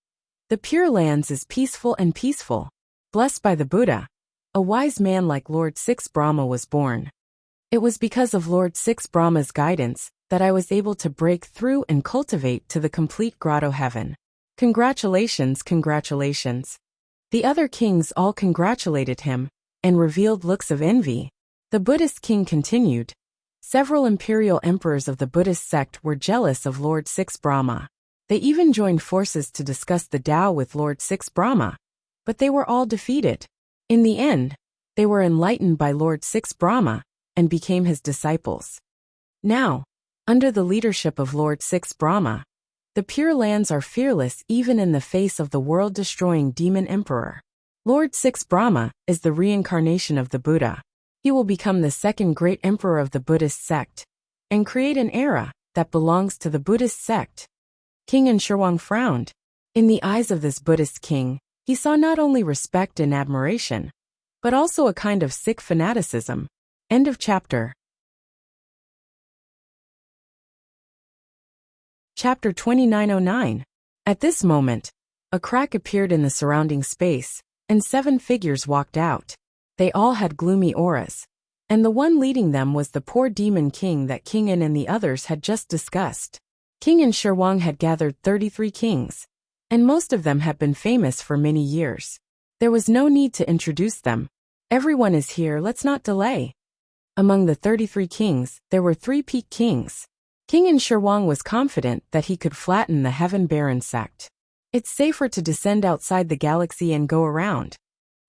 "The Pure Lands is peaceful and peaceful. Blessed by the Buddha, a wise man like Lord Six Brahma was born. It was because of Lord Six Brahma's guidance that I was able to break through and cultivate to the complete grotto heaven. Congratulations, congratulations." The other kings all congratulated him and revealed looks of envy. The Buddhist king continued, "Several imperial emperors of the Buddhist sect were jealous of Lord Six Brahma. They even joined forces to discuss the Tao with Lord Six Brahma, but they were all defeated. In the end, they were enlightened by Lord Six Brahma and became his disciples. Now, under the leadership of Lord Six Brahma, the Pure Lands are fearless even in the face of the world-destroying demon emperor. Lord Six Brahma is the reincarnation of the Buddha. He will become the second great emperor of the Buddhist sect and create an era that belongs to the Buddhist sect." King Enshirwang frowned. In the eyes of this Buddhist king, he saw not only respect and admiration, but also a kind of sick fanaticism. End of chapter. Chapter 2909. At this moment, a crack appeared in the surrounding space, and 7 figures walked out. They all had gloomy auras, and the one leading them was the poor demon king that King En and the others had just discussed. King Enshirwang had gathered 33 kings, and most of them had been famous for many years. There was no need to introduce them. Everyone is here, let's not delay. Among the 33 kings, there were 3 peak kings. King Enshirwang was confident that he could flatten the Heaven Baron sect. It's safer to descend outside the galaxy and go around.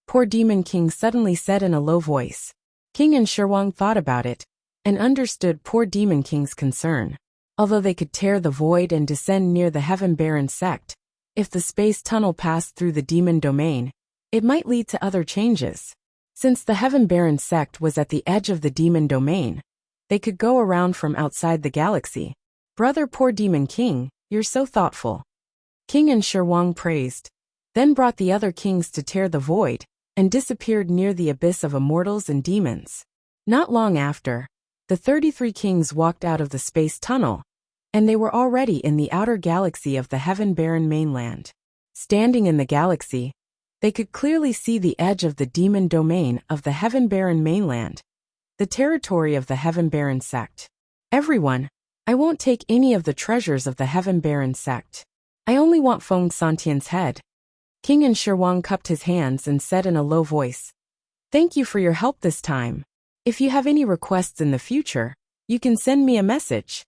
Poor Demon King suddenly said in a low voice. King Enshirwang thought about it and understood poor Demon King's concern. Although they could tear the void and descend near the Heaven Baron sect, if the space tunnel passed through the demon domain, it might lead to other changes. Since the Heaven Baron sect was at the edge of the demon domain, they could go around from outside the galaxy. Brother Poor Demon King, you're so thoughtful. King Enshirwang praised, then brought the other kings to tear the void, and disappeared near the abyss of immortals and demons. Not long after, the 33 kings walked out of the space tunnel, and they were already in the outer galaxy of the Heaven Baron mainland. Standing in the galaxy, they could clearly see the edge of the demon domain of the Heaven Baron mainland, the territory of the Heaven Baron sect. Everyone, I won't take any of the treasures of the Heaven Baron sect. I only want Feng Santian's head. King Enshirwang cupped his hands and said in a low voice, "Thank you for your help this time. If you have any requests in the future, you can send me a message.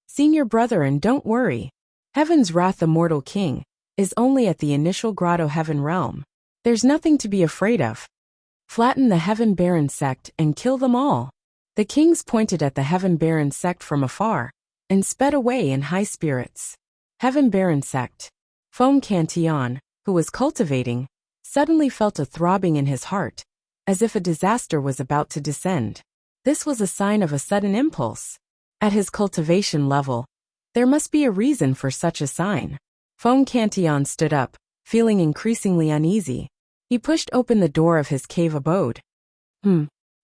Senior brother, and don't worry. Heaven's Wrath Immortal King is only at the initial grotto heaven realm. There's nothing to be afraid of. Flatten the Heaven Baron sect and kill them all." The kings pointed at the Heaven Baron sect from afar and sped away in high spirits. Heaven Baron sect. Feng Cantion, who was cultivating, suddenly felt a throbbing in his heart, as if a disaster was about to descend. This was a sign of a sudden impulse. At his cultivation level, there must be a reason for such a sign. Feng Cantion stood up, feeling increasingly uneasy. He pushed open the door of his cave abode.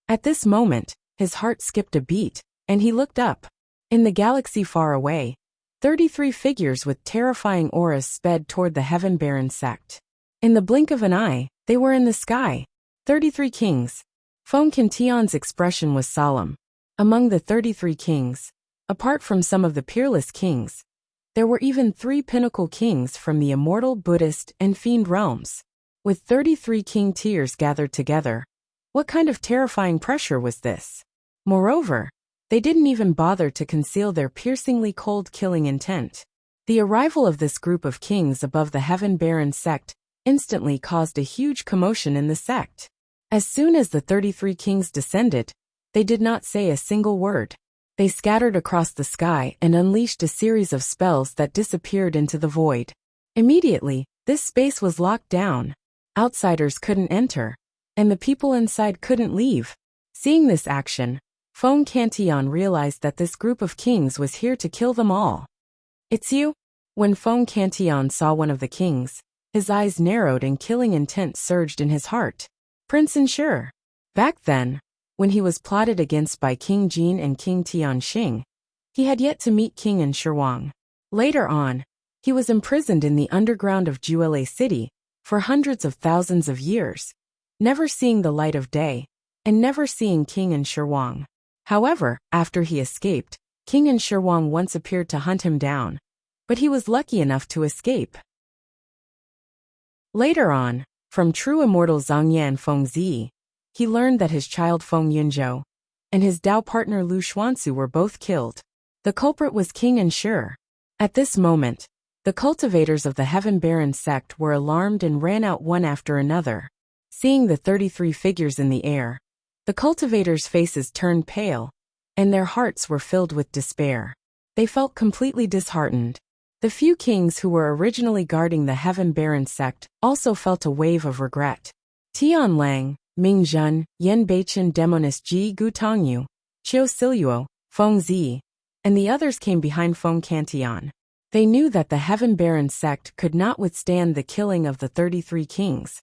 At this moment, his heart skipped a beat, and he looked up. In the galaxy far away, 33 figures with terrifying auras sped toward the Heaven Baron sect. In the blink of an eye, they were in the sky. 33 kings. Feng Cantion's expression was solemn. Among the 33 kings, apart from some of the peerless kings, there were even 3 pinnacle kings from the immortal Buddhist and fiend realms. With 33 king tiers gathered together, what kind of terrifying pressure was this? Moreover, they didn't even bother to conceal their piercingly cold killing intent. The arrival of this group of kings above the Heaven Baron sect instantly caused a huge commotion in the sect. As soon as the 33 kings descended, they did not say a single word. They scattered across the sky and unleashed a series of spells that disappeared into the void. Immediately, this space was locked down. Outsiders couldn't enter, and the people inside couldn't leave. Seeing this action, Feng Cantillon realized that this group of kings was here to kill them all. "It's you?" When Feng Cantillon saw one of the kings, his eyes narrowed and killing intent surged in his heart. Prince Ensure. Back then, when he was plotted against by King Jin and King Tianxing, he had yet to meet King Enshirwang. Later on, he was imprisoned in the underground of Juele City for hundreds of thousands of years, never seeing the light of day, and never seeing King Enshirwang. However, after he escaped, King Enshirwang once appeared to hunt him down, but he was lucky enough to escape. Later on, from true immortal Zhangyan Fengzi, he learned that his child Feng Yunzhou and his Dao partner Lu Xuanzu were both killed. The culprit was King Ensure. At this moment, the cultivators of the Heaven Baron sect were alarmed and ran out one after another. Seeing the 33 figures in the air, the cultivators' faces turned pale, and their hearts were filled with despair. They felt completely disheartened. The few kings who were originally guarding the Heaven Baron sect also felt a wave of regret. Tian Lang, Ming Zhen, Yan Beichen Demonis Ji Gu Tongyu, Qiu Siluo, Feng Zi, and the others came behind Feng Cantillon. They knew that the Heaven Baron sect could not withstand the killing of the 33 kings.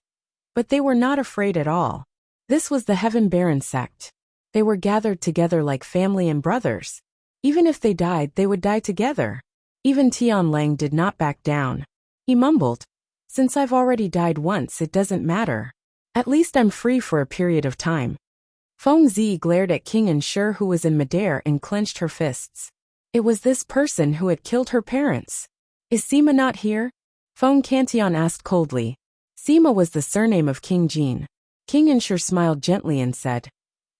But they were not afraid at all. This was the Heaven Baron sect. They were gathered together like family and brothers. Even if they died, they would die together. Even Tian Lang did not back down. He mumbled, "Since I've already died once, it doesn't matter. At least I'm free for a period of time." Feng Zi glared at King Ensure, who was in midair, and clenched her fists. It was this person who had killed her parents. "Is Sima not here?" Feng Cantillon asked coldly. Sima was the surname of King Jin. King Ensure smiled gently and said,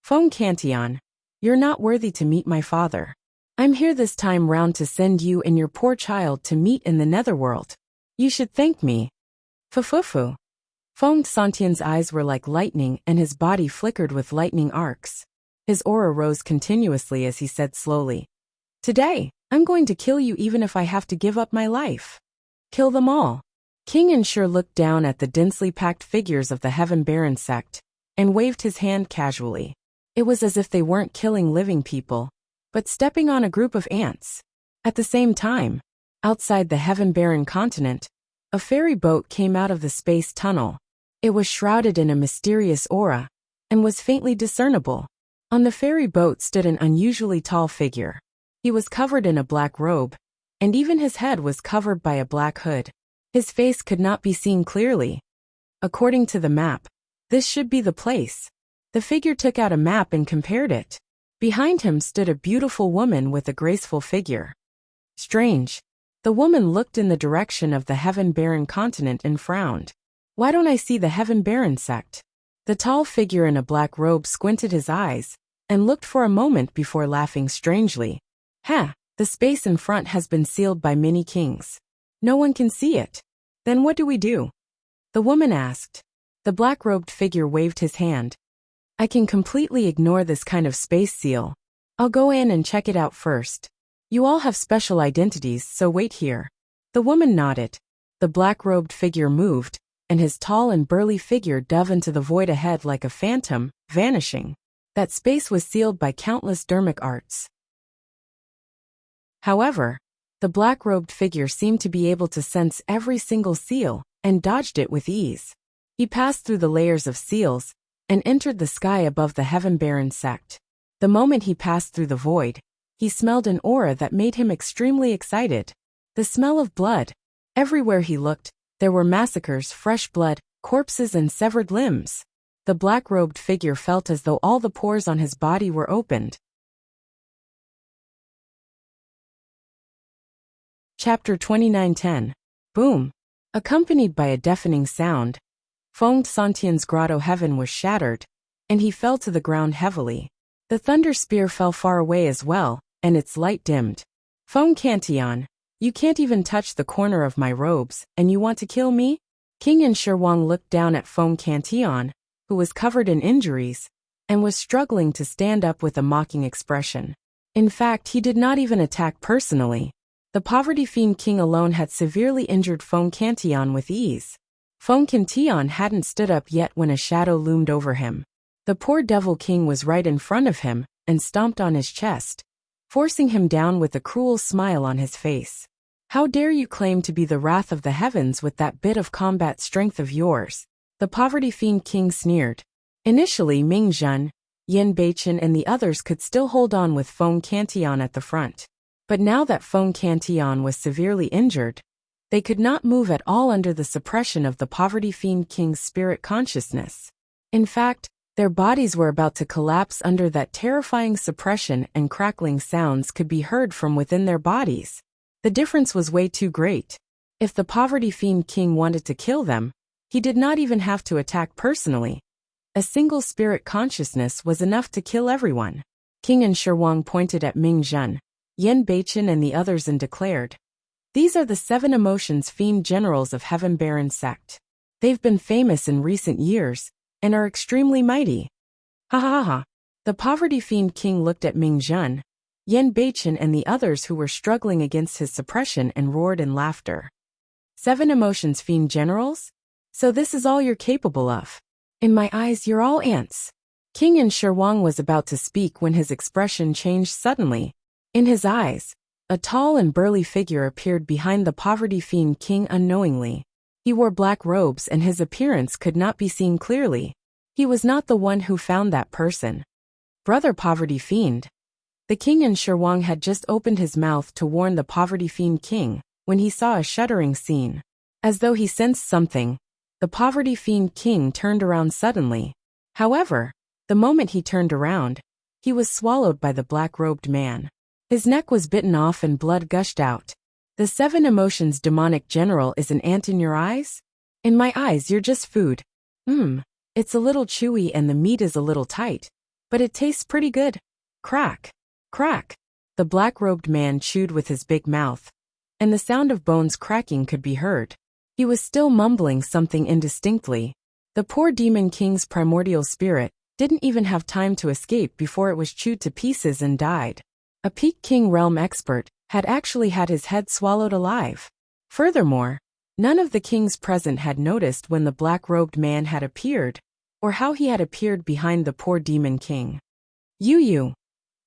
"Feng Cantillon, you're not worthy to meet my father. I'm here this time round to send you and your poor child to meet in the netherworld. You should thank me." Fufufu. Feng Santian's eyes were like lightning and his body flickered with lightning arcs. His aura rose continuously as he said slowly, "Today, I'm going to kill you even if I have to give up my life. Kill them all." King Ensure looked down at the densely packed figures of the Heaven Baron sect and waved his hand casually. It was as if they weren't killing living people, but stepping on a group of ants. At the same time, outside the Heaven Baron continent, a ferry boat came out of the space tunnel. It was shrouded in a mysterious aura and was faintly discernible. On the ferry boat stood an unusually tall figure. He was covered in a black robe, and even his head was covered by a black hood. His face could not be seen clearly. According to the map, this should be the place. The figure took out a map and compared it. Behind him stood a beautiful woman with a graceful figure. Strange. The woman looked in the direction of the Heaven Baron continent and frowned. "Why don't I see the Heaven Baron sect?" The tall figure in a black robe squinted his eyes and looked for a moment before laughing strangely. The space in front has been sealed by many kings. No one can see it. Then what do we do?" the woman asked. The black-robed figure waved his hand. "I can completely ignore this kind of space seal. I'll go in and check it out first. You all have special identities, so wait here." The woman nodded. The black-robed figure moved, and his tall and burly figure dove into the void ahead like a phantom, vanishing. That space was sealed by countless dermic arts. However, the black-robed figure seemed to be able to sense every single seal and dodged it with ease. He passed through the layers of seals and entered the sky above the Heaven Baron sect. The moment he passed through the void, he smelled an aura that made him extremely excited. The smell of blood. Everywhere he looked, there were massacres, fresh blood, corpses and severed limbs. The black-robed figure felt as though all the pores on his body were opened. Chapter 29:10. Boom. Accompanied by a deafening sound, Feng Santian's grotto heaven was shattered, and he fell to the ground heavily. The thunder spear fell far away as well, and its light dimmed. "Feng Cantillon, you can't even touch the corner of my robes, and you want to kill me?" King Enshirwang looked down at Feng Cantillon, who was covered in injuries, and was struggling to stand up with a mocking expression. In fact, he did not even attack personally. The poverty-fiend king alone had severely injured Feng Cantillon with ease. Feng Tian hadn't stood up yet when a shadow loomed over him. The poor Devil King was right in front of him and stomped on his chest, forcing him down with a cruel smile on his face. How dare you claim to be the wrath of the heavens with that bit of combat strength of yours? The Poverty Fiend King sneered. Initially Ming Zhen, Yin Beichen and the others could still hold on with Feng Tian at the front. But now that Feng Tian was severely injured, they could not move at all under the suppression of the Poverty Fiend King's spirit consciousness. In fact, their bodies were about to collapse under that terrifying suppression, and crackling sounds could be heard from within their bodies. The difference was way too great. If the Poverty Fiend King wanted to kill them, he did not even have to attack personally. A single spirit consciousness was enough to kill everyone. King and Shirwang pointed at Ming Zhen, Yin Beichen and the others and declared, "These are the 7 emotions fiend generals of Heaven Baron sect. They've been famous in recent years, and are extremely mighty." Ha ha ha. The Poverty Fiend King looked at Ming Zhen, Yin Beichen and the others who were struggling against his suppression and roared in laughter. 7 emotions fiend generals? So this is all you're capable of? In my eyes you're all ants. King and Shirwang was about to speak when his expression changed suddenly. In his eyes, a tall and burly figure appeared behind the Poverty Fiend King unknowingly. He wore black robes and his appearance could not be seen clearly. He was not the one who found that person. Brother Poverty Fiend. The King and Shirwang had just opened his mouth to warn the Poverty Fiend King when he saw a shuddering scene. As though he sensed something, the Poverty Fiend King turned around suddenly. However, the moment he turned around, he was swallowed by the black-robed man. His neck was bitten off and blood gushed out. The 7 emotions demonic general is an ant in your eyes? In my eyes you're just food. It's a little chewy and the meat is a little tight, but it tastes pretty good. Crack. Crack. The black-robed man chewed with his big mouth, and the sound of bones cracking could be heard. He was still mumbling something indistinctly. The poor Demon King's primordial spirit didn't even have time to escape before it was chewed to pieces and died. A Peak King realm expert had actually had his head swallowed alive. Furthermore, none of the kings present had noticed when the black-robed man had appeared, or how he had appeared behind the poor Demon King. You.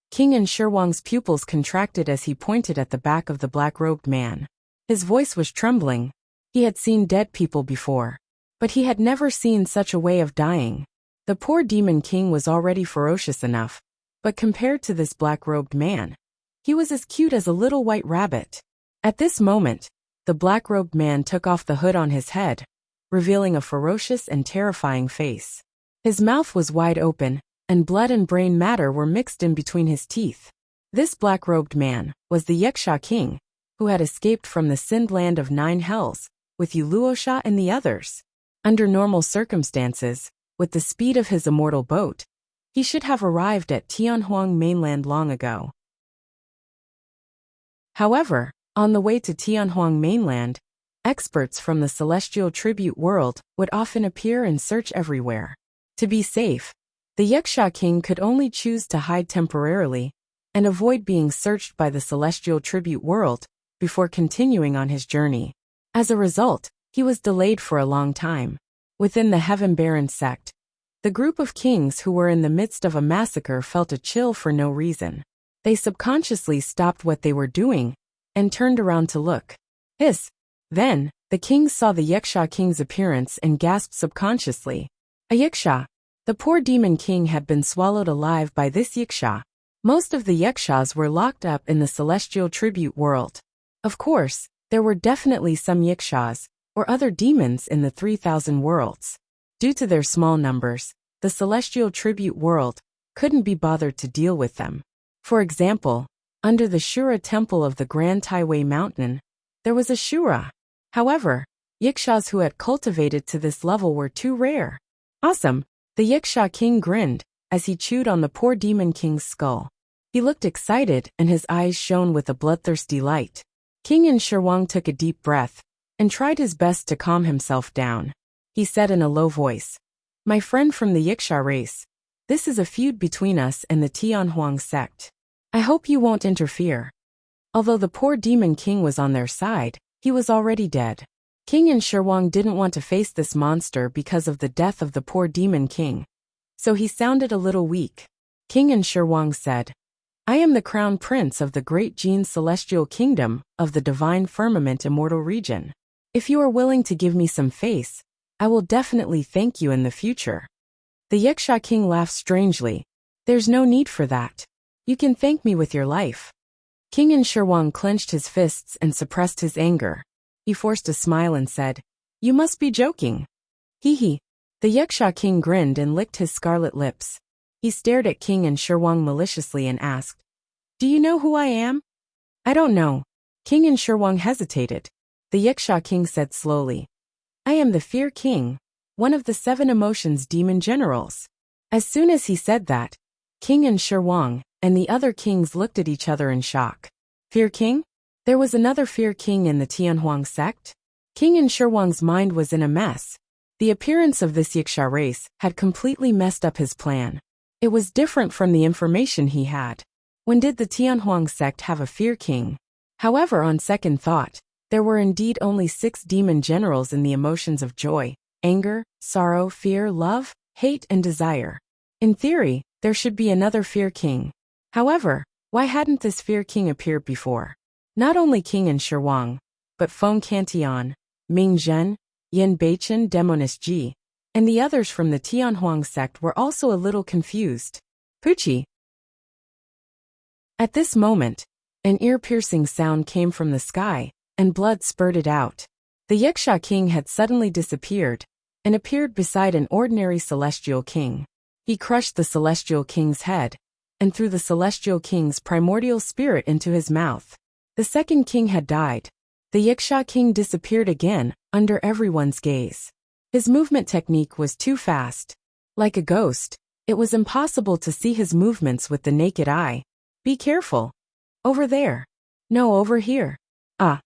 King and Shirwang's pupils contracted as he pointed at the back of the black-robed man. His voice was trembling. He had seen dead people before, but he had never seen such a way of dying. The poor Demon King was already ferocious enough, but compared to this black-robed man, he was as cute as a little white rabbit. At this moment, the black-robed man took off the hood on his head, revealing a ferocious and terrifying face. His mouth was wide open, and blood and brain matter were mixed in between his teeth. This black-robed man was the Yaksha King, who had escaped from the Sind land of 9 hells, with Yuluosha and the others. Under normal circumstances, with the speed of his immortal boat, he should have arrived at Tianhuang mainland long ago. However, on the way to Tianhuang mainland, experts from the celestial tribute world would often appear and search everywhere. To be safe, the Yaksha King could only choose to hide temporarily and avoid being searched by the celestial tribute world before continuing on his journey. As a result, he was delayed for a long time. Within the Heaven Baron sect, the group of kings who were in the midst of a massacre felt a chill for no reason. They subconsciously stopped what they were doing and turned around to look. Hiss! Then, the kings saw the Yaksha King's appearance and gasped subconsciously. A Yaksha! The poor Demon King had been swallowed alive by this Yaksha. Most of the Yakshas were locked up in the celestial tribute world. Of course, there were definitely some Yakshas, or other demons in the 3,000 worlds. Due to their small numbers, the celestial tribute world couldn't be bothered to deal with them. For example, under the Shura temple of the Grand Taiwei Mountain, there was a Shura. However, Yakshas who had cultivated to this level were too rare. Awesome! The Yaksha King grinned as he chewed on the poor Demon King's skull. He looked excited and his eyes shone with a bloodthirsty light. King and Shirwang took a deep breath and tried his best to calm himself down. He said in a low voice, "My friend from the Yaksha race, this is a feud between us and the Tianhuang sect. I hope you won't interfere." Although the poor Demon King was on their side, he was already dead. King Enshirwang didn't want to face this monster because of the death of the poor demon king. So he sounded a little weak. King Enshirwang said, I am the crown prince of the great Jin celestial kingdom of the divine firmament immortal region. If you are willing to give me some face, I will definitely thank you in the future. The Yaksha king laughed strangely. There's no need for that. You can thank me with your life. King Enshirwang clenched his fists and suppressed his anger. He forced a smile and said, You must be joking. Hee hee. The Yaksha king grinned and licked his scarlet lips. He stared at King Enshirwang maliciously and asked, Do you know who I am? I don't know. King Enshirwang hesitated. The Yaksha king said slowly, I am the Fear King, one of the 7 emotions demon generals. As soon as he said that, King Enshirwang and the other kings looked at each other in shock. Fear King? There was another Fear King in the Tianhuang sect? King Enshirwang's mind was in a mess. The appearance of this Yaksha race had completely messed up his plan. It was different from the information he had. When did the Tianhuang sect have a Fear King? However, on second thought, there were indeed only 6 demon generals in the emotions of joy, anger, sorrow, fear, love, hate, and desire. In theory, there should be another Fear King. However, why hadn't this Fear King appeared before? Not only King Enshirwang, but Feng Cantian, Ming Zhen, Yen Beichen, Demonis Ji, and the others from the Tianhuang sect were also a little confused. Poochie. At this moment, an ear-piercing sound came from the sky, and blood spurted out. The Yaksha king had suddenly disappeared, and appeared beside an ordinary celestial king. He crushed the celestial king's head, and threw the celestial king's primordial spirit into his mouth. The second king had died. The Yaksha king disappeared again, under everyone's gaze. His movement technique was too fast. Like a ghost, it was impossible to see his movements with the naked eye. Be careful. Over there. No, over here. Ah.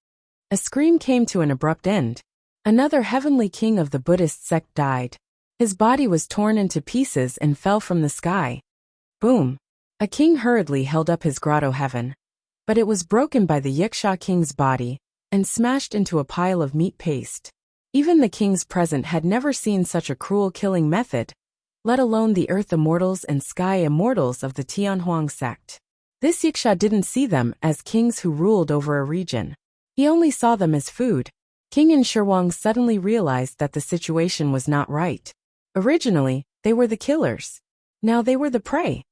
A scream came to an abrupt end. Another heavenly king of the Buddhist sect died. His body was torn into pieces and fell from the sky. Boom. A king hurriedly held up his grotto heaven. But it was broken by the Yaksha king's body, and smashed into a pile of meat paste. Even the kings present had never seen such a cruel killing method, let alone the earth immortals and sky immortals of the Tianhuang sect. This Yaksha didn't see them as kings who ruled over a region. He only saw them as food. King Enshirwang suddenly realized that the situation was not right. Originally, they were the killers. Now they were the prey.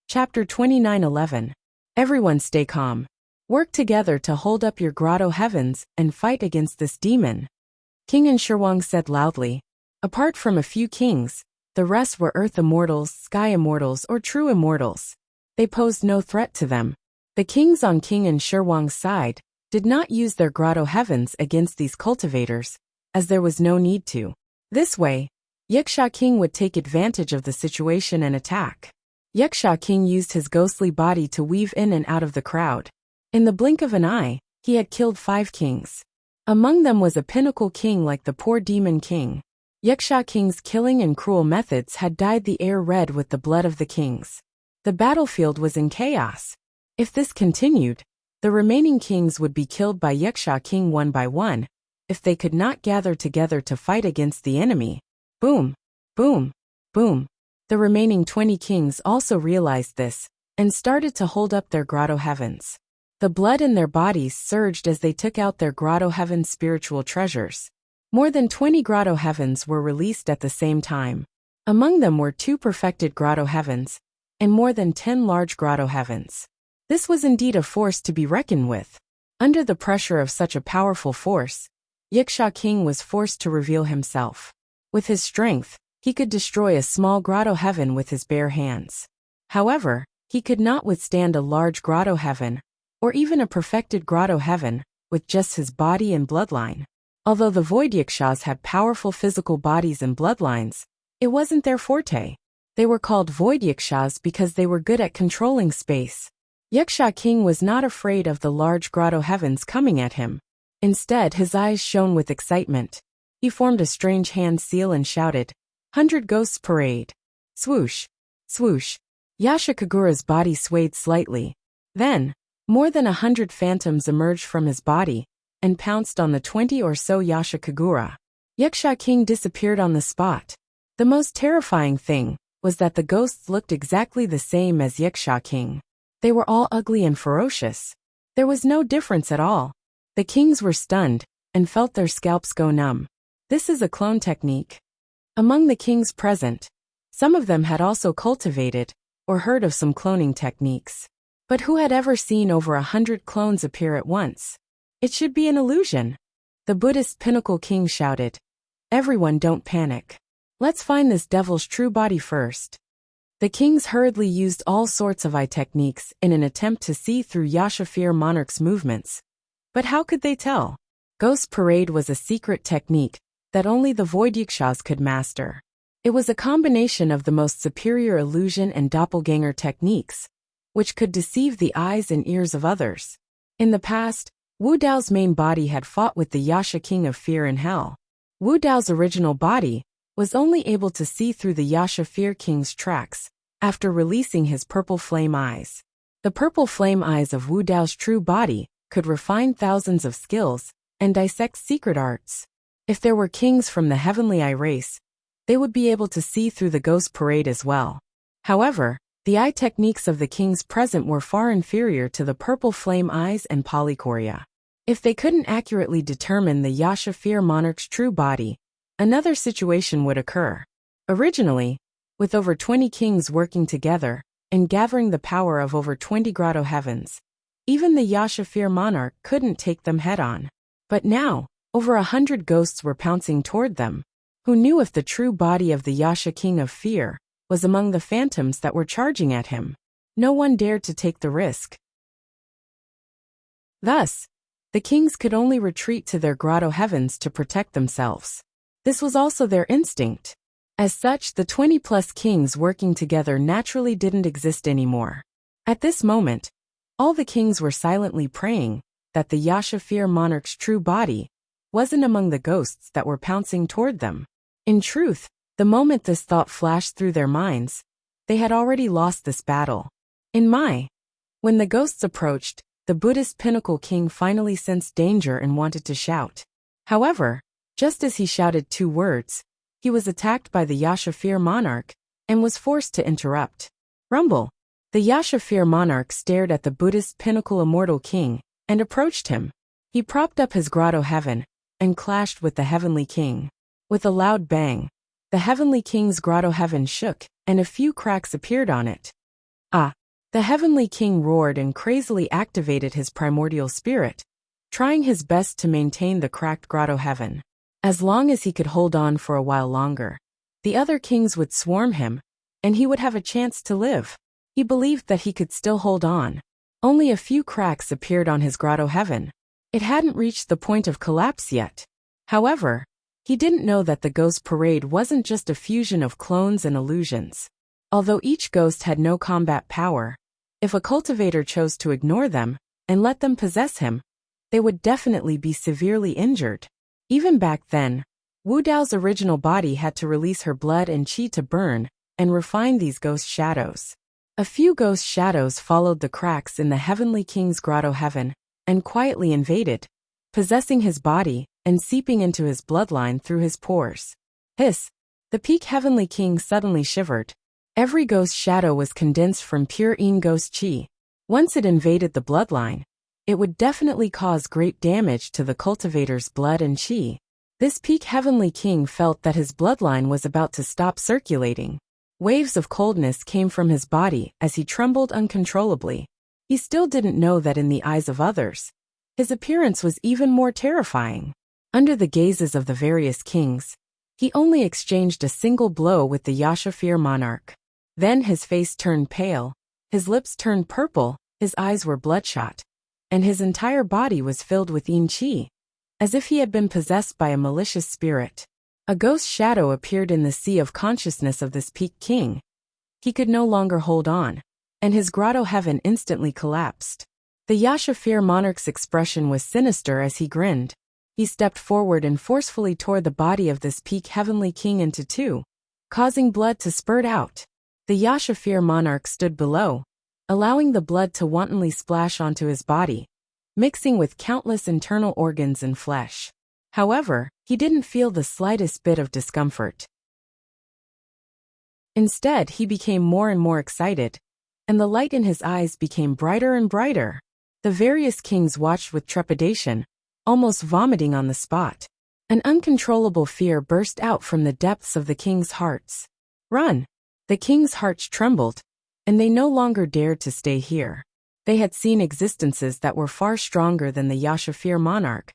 Chapter 29:11. Everyone stay calm. Work together to hold up your grotto heavens and fight against this demon. King Enshirwang said loudly. Apart from a few kings, the rest were earth immortals, sky immortals, or true immortals. They posed no threat to them. The kings on King Enshirwang's side did not use their grotto heavens against these cultivators, as there was no need to. This way, Yaksha king would take advantage of the situation and attack. Yaksha king used his ghostly body to weave in and out of the crowd. In the blink of an eye, he had killed 5 kings. Among them was a pinnacle king like the poor demon king. Yaksha king's killing and cruel methods had dyed the air red with the blood of the kings. The battlefield was in chaos. If this continued, the remaining kings would be killed by Yaksha king one by one, if they could not gather together to fight against the enemy. Boom, boom, boom. The remaining 20 kings also realized this, and started to hold up their grotto heavens. The blood in their bodies surged as they took out their grotto heaven spiritual treasures. More than 20 grotto heavens were released at the same time. Among them were 2 perfected grotto heavens, and more than 10 large grotto heavens. This was indeed a force to be reckoned with. Under the pressure of such a powerful force, Yaksha king was forced to reveal himself. With his strength, he could destroy a small grotto heaven with his bare hands. However, he could not withstand a large grotto heaven, or even a perfected grotto heaven, with just his body and bloodline. Although the Void Yakshas had powerful physical bodies and bloodlines, it wasn't their forte. They were called Void Yakshas because they were good at controlling space. Yaksha king was not afraid of the large grotto heavens coming at him. Instead, his eyes shone with excitement. He formed a strange hand seal and shouted, 100 Ghosts Parade. Swoosh, swoosh. Yasha Kagura's body swayed slightly. Then, More than 100 phantoms emerged from his body and pounced on the 20 or so Yasha Kagura. Wuxia King disappeared on the spot. The most terrifying thing was that the ghosts looked exactly the same as Wuxia King. They were all ugly and ferocious. There was no difference at all. The kings were stunned and felt their scalps go numb. This is a clone technique. Among the kings present, some of them had also cultivated or heard of some cloning techniques. But who had ever seen over 100 clones appear at once? It should be an illusion. The Buddhist pinnacle king shouted. Everyone, don't panic. Let's find this devil's true body first. The kings hurriedly used all sorts of eye techniques in an attempt to see through Yasha Fear Monarch's movements. But how could they tell? Ghost Parade was a secret technique that only the Void Yukshas could master. It was a combination of the most superior illusion and doppelganger techniques, which could deceive the eyes and ears of others. In the past, Wu Dao's main body had fought with the Yasha King of Fear in Hell. Wu Dao's original body was only able to see through the Yasha Fear King's tracks after releasing his purple flame eyes. The purple flame eyes of Wu Dao's true body could refine thousands of skills and dissect secret arts. If there were kings from the Heavenly Eye race, they would be able to see through the Ghost Parade as well. However, the eye techniques of the kings present were far inferior to the purple flame eyes and polychoria. If they couldn't accurately determine the Yasha Fear Monarch's true body, another situation would occur. Originally, with over 20 kings working together and gathering the power of over 20 grotto heavens, even the Yasha Fear Monarch couldn't take them head-on. But now, over 100 ghosts were pouncing toward them. Who knew if the true body of the Yasha King of Fear was among the phantoms that were charging at him? No one dared to take the risk. Thus, the kings could only retreat to their grotto heavens to protect themselves. This was also their instinct. As such, the 20-plus kings working together naturally didn't exist anymore. At this moment, all the kings were silently praying that the Yasha Fear Monarch's true body wasn't among the ghosts that were pouncing toward them. In truth, the moment this thought flashed through their minds, they had already lost this battle. When the ghosts approached, the Buddhist pinnacle king finally sensed danger and wanted to shout. However, just as he shouted 2 words, he was attacked by the Yasha Fear Monarch and was forced to interrupt. Rumble! The Yasha Fear Monarch stared at the Buddhist pinnacle immortal king and approached him. He propped up his grotto heaven and clashed with the heavenly king. With a loud bang, the heavenly king's grotto heaven shook and a few cracks appeared on it. The heavenly king roared and crazily activated his primordial spirit, trying his best to maintain the cracked grotto heaven. As long as he could hold on for a while longer, the other kings would swarm him, and he would have a chance to live. He believed that he could still hold on. Only a few cracks appeared on his grotto heaven. It hadn't reached the point of collapse yet. However, he didn't know that the Ghost Parade wasn't just a fusion of clones and illusions. Although each ghost had no combat power, if a cultivator chose to ignore them and let them possess him, they would definitely be severely injured. Even back then, Wu Dao's original body had to release her blood and qi to burn and refine these ghost shadows. A few ghost shadows followed the cracks in the Heavenly King's grotto heaven and quietly invaded, possessing his body and seeping into his bloodline through his pores. Hiss! The peak Heavenly King suddenly shivered. Every ghost shadow was condensed from pure Yin ghost qi. Once it invaded the bloodline, it would definitely cause great damage to the cultivator's blood and qi. This peak Heavenly King felt that his bloodline was about to stop circulating. Waves of coldness came from his body as he trembled uncontrollably. He still didn't know that in the eyes of others, his appearance was even more terrifying. Under the gazes of the various kings, he only exchanged a single blow with the Yasha Fear Monarch. Then his face turned pale, his lips turned purple, his eyes were bloodshot, and his entire body was filled with Yin qi, as if he had been possessed by a malicious spirit. A ghost shadow appeared in the sea of consciousness of this peak king. He could no longer hold on, and his grotto heaven instantly collapsed. The Yasha Fear Monarch's expression was sinister as he grinned. He stepped forward and forcefully tore the body of this peak Heavenly King into 2, causing blood to spurt out. The Yasha Fear Monarch stood below, allowing the blood to wantonly splash onto his body, mixing with countless internal organs and flesh. However, he didn't feel the slightest bit of discomfort. Instead, he became more and more excited, and the light in his eyes became brighter and brighter. The various kings watched with trepidation, almost vomiting on the spot. An uncontrollable fear burst out from the depths of the kings' hearts. Run! The kings' hearts trembled, and they no longer dared to stay here. They had seen existences that were far stronger than the Yashafir monarch.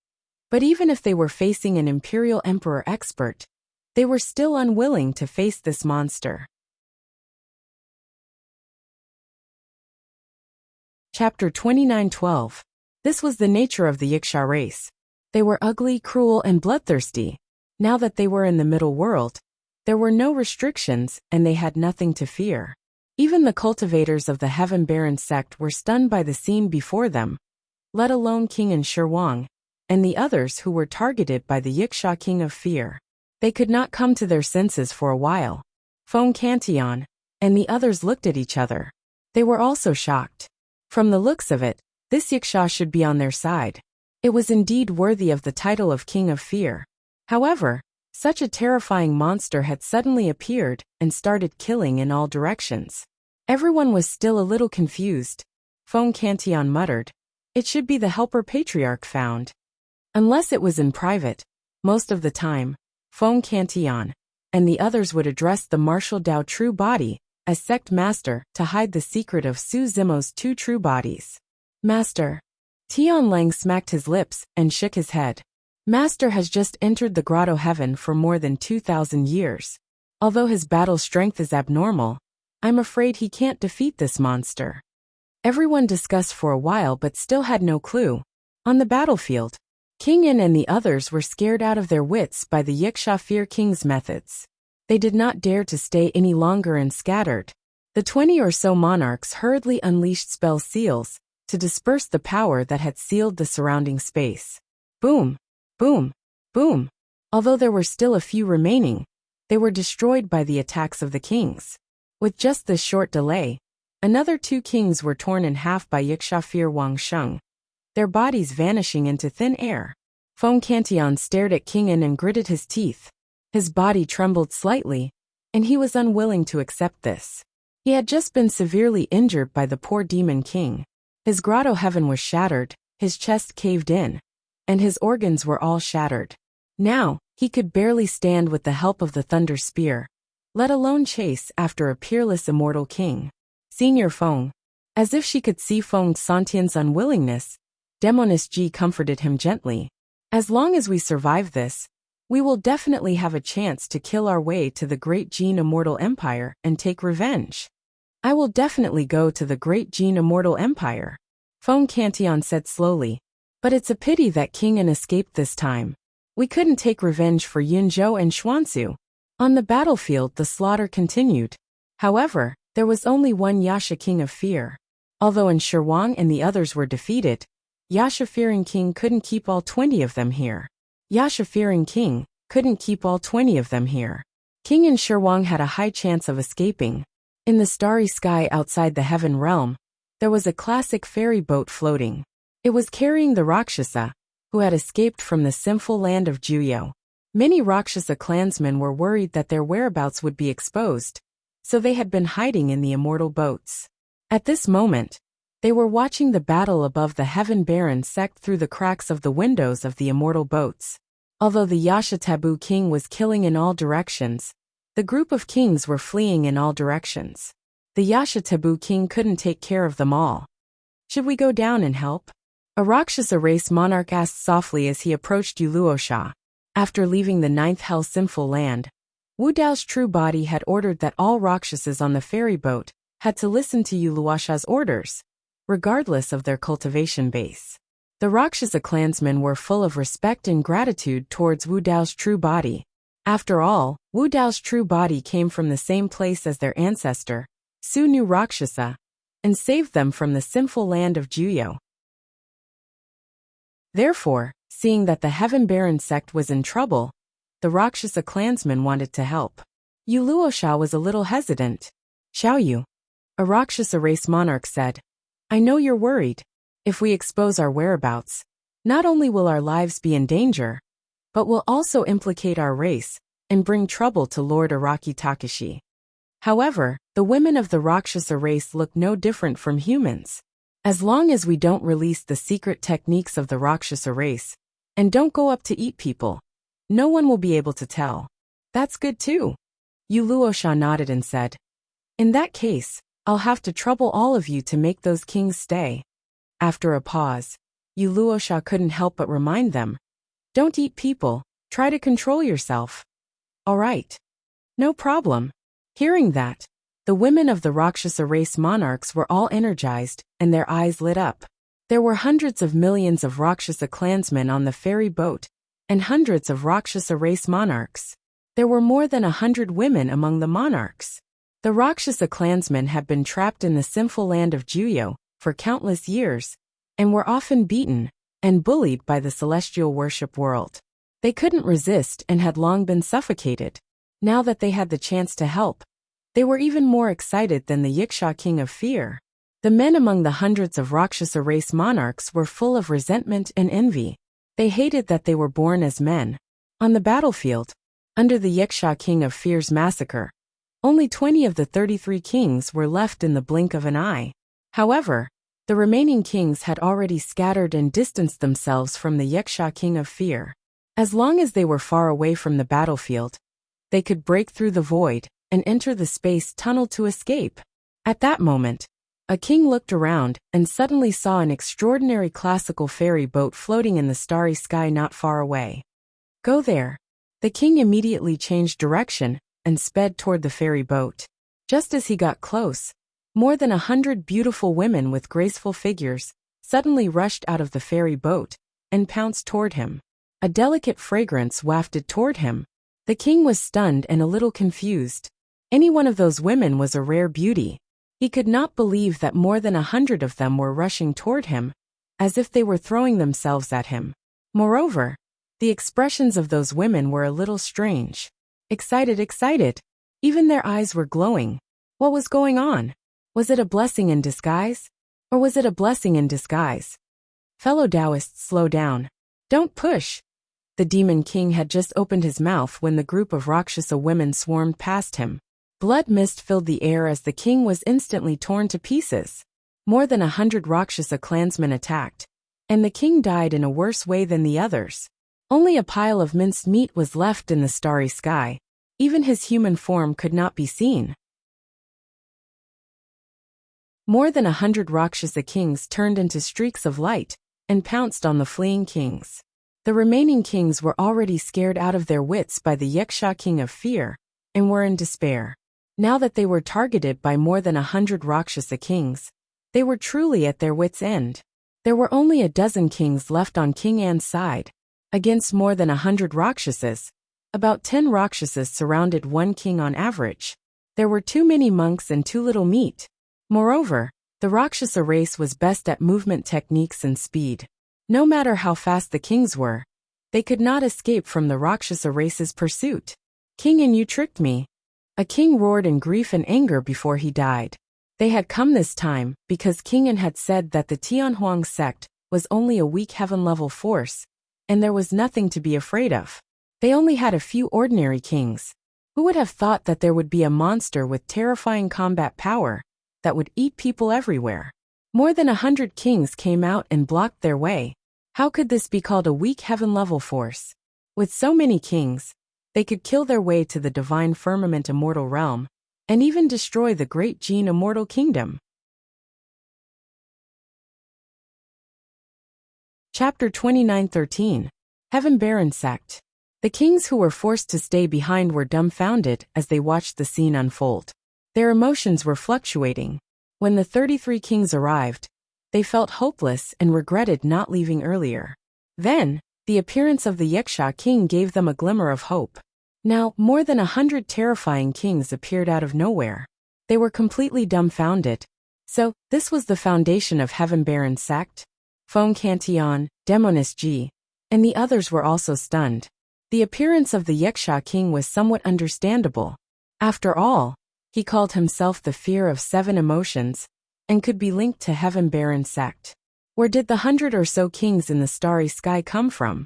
But even if they were facing an imperial emperor expert, they were still unwilling to face this monster. Chapter 29:12. This was the nature of the Wuxia race. They were ugly, cruel, and bloodthirsty. Now that they were in the middle world, there were no restrictions, and they had nothing to fear. Even the cultivators of the Heaven Baron sect were stunned by the scene before them, let alone King and Shirwang, and the others who were targeted by the Wuxia King of Fear. They could not come to their senses for a while. Feng Cantillon and the others looked at each other. They were also shocked. From the looks of it, this Wuxia should be on their side. It was indeed worthy of the title of King of Fear. However, such a terrifying monster had suddenly appeared and started killing in all directions. Everyone was still a little confused. Feng Cantillon muttered, "It should be the Helper Patriarch found." Unless it was in private, most of the time, Feng Cantillon and the others would address the Martial Dao True Body as Sect Master to hide the secret of Su Zimo's two true bodies. Master. Tian Lang smacked his lips and shook his head. Master has just entered the Grotto Heaven for more than 2,000 years. Although his battle strength is abnormal, I'm afraid he can't defeat this monster. Everyone discussed for a while but still had no clue. On the battlefield, King Yin and the others were scared out of their wits by the Wuxia Fear King's methods. They did not dare to stay any longer and scattered. The 20 or so monarchs hurriedly unleashed spell seals to disperse the power that had sealed the surrounding space. Boom! Boom! Boom! Although there were still a few remaining, they were destroyed by the attacks of the kings. With just this short delay, another 2 kings were torn in half by Wuxia Fear Wang Sheng, their bodies vanishing into thin air. Feng Cantillon stared at King Yin and gritted his teeth. His body trembled slightly, and he was unwilling to accept this. He had just been severely injured by the poor demon king. His grotto heaven was shattered, his chest caved in, and his organs were all shattered. Now, he could barely stand with the help of the thunder spear, let alone chase after a peerless immortal king. Senior Feng. As if she could see Feng Santian's unwillingness, Demoness Ji comforted him gently. As long as we survive this, we will definitely have a chance to kill our way to the Great Jin Immortal Empire and take revenge. I will definitely go to the Great Jin Immortal Empire, Feng Cantillon said slowly. But it's a pity that King Yin escaped this time. We couldn't take revenge for Yunzhou and Xuanzu. On the battlefield the slaughter continued. However, there was only one Yasha King of Fear. Although Shirwang and the others were defeated, Yasha Fearing King couldn't keep all 20 of them here. Yasha Fearing King couldn't keep all 20 of them here. King and Shirwang had a high chance of escaping. In the starry sky outside the Heaven Realm, there was a classic ferry boat floating. It was carrying the Rakshasa, who had escaped from the sinful land of Juyo. Many Rakshasa clansmen were worried that their whereabouts would be exposed, so they had been hiding in the immortal boats. At this moment, they were watching the battle above the Heaven Baron sect through the cracks of the windows of the immortal boats. Although the Yasha Taboo King was killing in all directions, the group of kings were fleeing in all directions. The Yasha Taboo King couldn't take care of them all. Should we go down and help? A Rakshasa race monarch asked softly as he approached Yuluosha. After leaving the 9th Hell Sinful Land, Wu Dao's true body had ordered that all Rakshasas on the ferry boat had to listen to Yuluosha's orders, regardless of their cultivation base. The Rakshasa clansmen were full of respect and gratitude towards Wu Dao's true body. After all, Wu Dao's true body came from the same place as their ancestor, Su Nu Rakshasa, and saved them from the sinful land of Juyo. Therefore, seeing that the Heaven Baron sect was in trouble, the Rakshasa clansmen wanted to help. Yuluosha was a little hesitant. Xiaoyu. A Rakshasa race monarch said. I know you're worried. If we expose our whereabouts, not only will our lives be in danger, but will also implicate our race and bring trouble to Lord Araki Takashi. However, the women of the Rakshasa race look no different from humans. As long as we don't release the secret techniques of the Rakshasa race, and don't go up to eat people, no one will be able to tell. That's good too. Yuluosha nodded and said. In that case, I'll have to trouble all of you to make those kings stay. After a pause, Yuluosha couldn't help but remind them. Don't eat people, try to control yourself. All right. No problem. Hearing that, the women of the Rakshasa race monarchs were all energized, and their eyes lit up. There were hundreds of millions of Rakshasa clansmen on the ferry boat, and hundreds of Rakshasa race monarchs. There were more than 100 women among the monarchs. The Rakshasa clansmen had been trapped in the sinful land of Juyo for countless years, and were often beaten and bullied by the celestial worship world. They couldn't resist and had long been suffocated. Now that they had the chance to help, they were even more excited than the Yiksha king of fear. The men among the hundreds of Rakshasa race monarchs were full of resentment and envy. They hated that they were born as men. On the battlefield, under the Yiksha king of fear's massacre, only 20 of the 33 kings were left in the blink of an eye. However, the remaining kings had already scattered and distanced themselves from the Yiksha king of fear. As long as they were far away from the battlefield, they could break through the void and enter the space tunnel to escape. At that moment, a king looked around and suddenly saw an extraordinary classical ferry boat floating in the starry sky not far away. Go there. The king immediately changed direction and sped toward the ferry boat. Just as he got close, more than 100 beautiful women with graceful figures suddenly rushed out of the ferry boat and pounced toward him. A delicate fragrance wafted toward him. The king was stunned and a little confused. Any one of those women was a rare beauty. He could not believe that more than 100 of them were rushing toward him, as if they were throwing themselves at him. Moreover, the expressions of those women were a little strange. Excited. Even their eyes were glowing. What was going on? Was it a blessing in disguise? Or was it a blessing in disguise? Fellow Taoists, slow down. Don't push. The demon king had just opened his mouth when the group of Rakshasa women swarmed past him. Blood mist filled the air as the king was instantly torn to pieces. More than 100 Rakshasa clansmen attacked, and the king died in a worse way than the others. Only a pile of minced meat was left in the starry sky. Even his human form could not be seen. More than 100 Rakshasa kings turned into streaks of light and pounced on the fleeing kings. The remaining kings were already scared out of their wits by the Yiksha king of fear, and were in despair. Now that they were targeted by more than 100 Rakshasa kings, they were truly at their wits' end. There were only a dozen kings left on King An's side. Against more than 100 Rakshasas, about 10 Rakshasas surrounded one king on average. There were too many monks and too little meat. Moreover, the Rakshasa race was best at movement techniques and speed. No matter how fast the kings were, they could not escape from the Rakshasa race's pursuit. King An, you tricked me. A king roared in grief and anger before he died. They had come this time because King An had said that the Tianhuang sect was only a weak heaven-level force, and there was nothing to be afraid of. They only had a few ordinary kings. Who would have thought that there would be a monster with terrifying combat power that would eat people everywhere? More than 100 kings came out and blocked their way. How could this be called a weak heaven-level force? With so many kings, they could kill their way to the divine firmament immortal realm, and even destroy the great Jin immortal kingdom. Chapter 29:13. Heaven Baron Sect. The kings who were forced to stay behind were dumbfounded as they watched the scene unfold. Their emotions were fluctuating. When the 33 kings arrived, they felt hopeless and regretted not leaving earlier. Then, the appearance of the Yiksha king gave them a glimmer of hope. Now, more than 100 terrifying kings appeared out of nowhere. They were completely dumbfounded. So, this was the foundation of Heaven Baron Sect? Fong Cantillon, Demonis G, and the others were also stunned. The appearance of the Yiksha king was somewhat understandable. After all, He called himself the fear of 7 emotions, and could be linked to Heaven-Baron sect. Where did the 100 or so kings in the starry sky come from?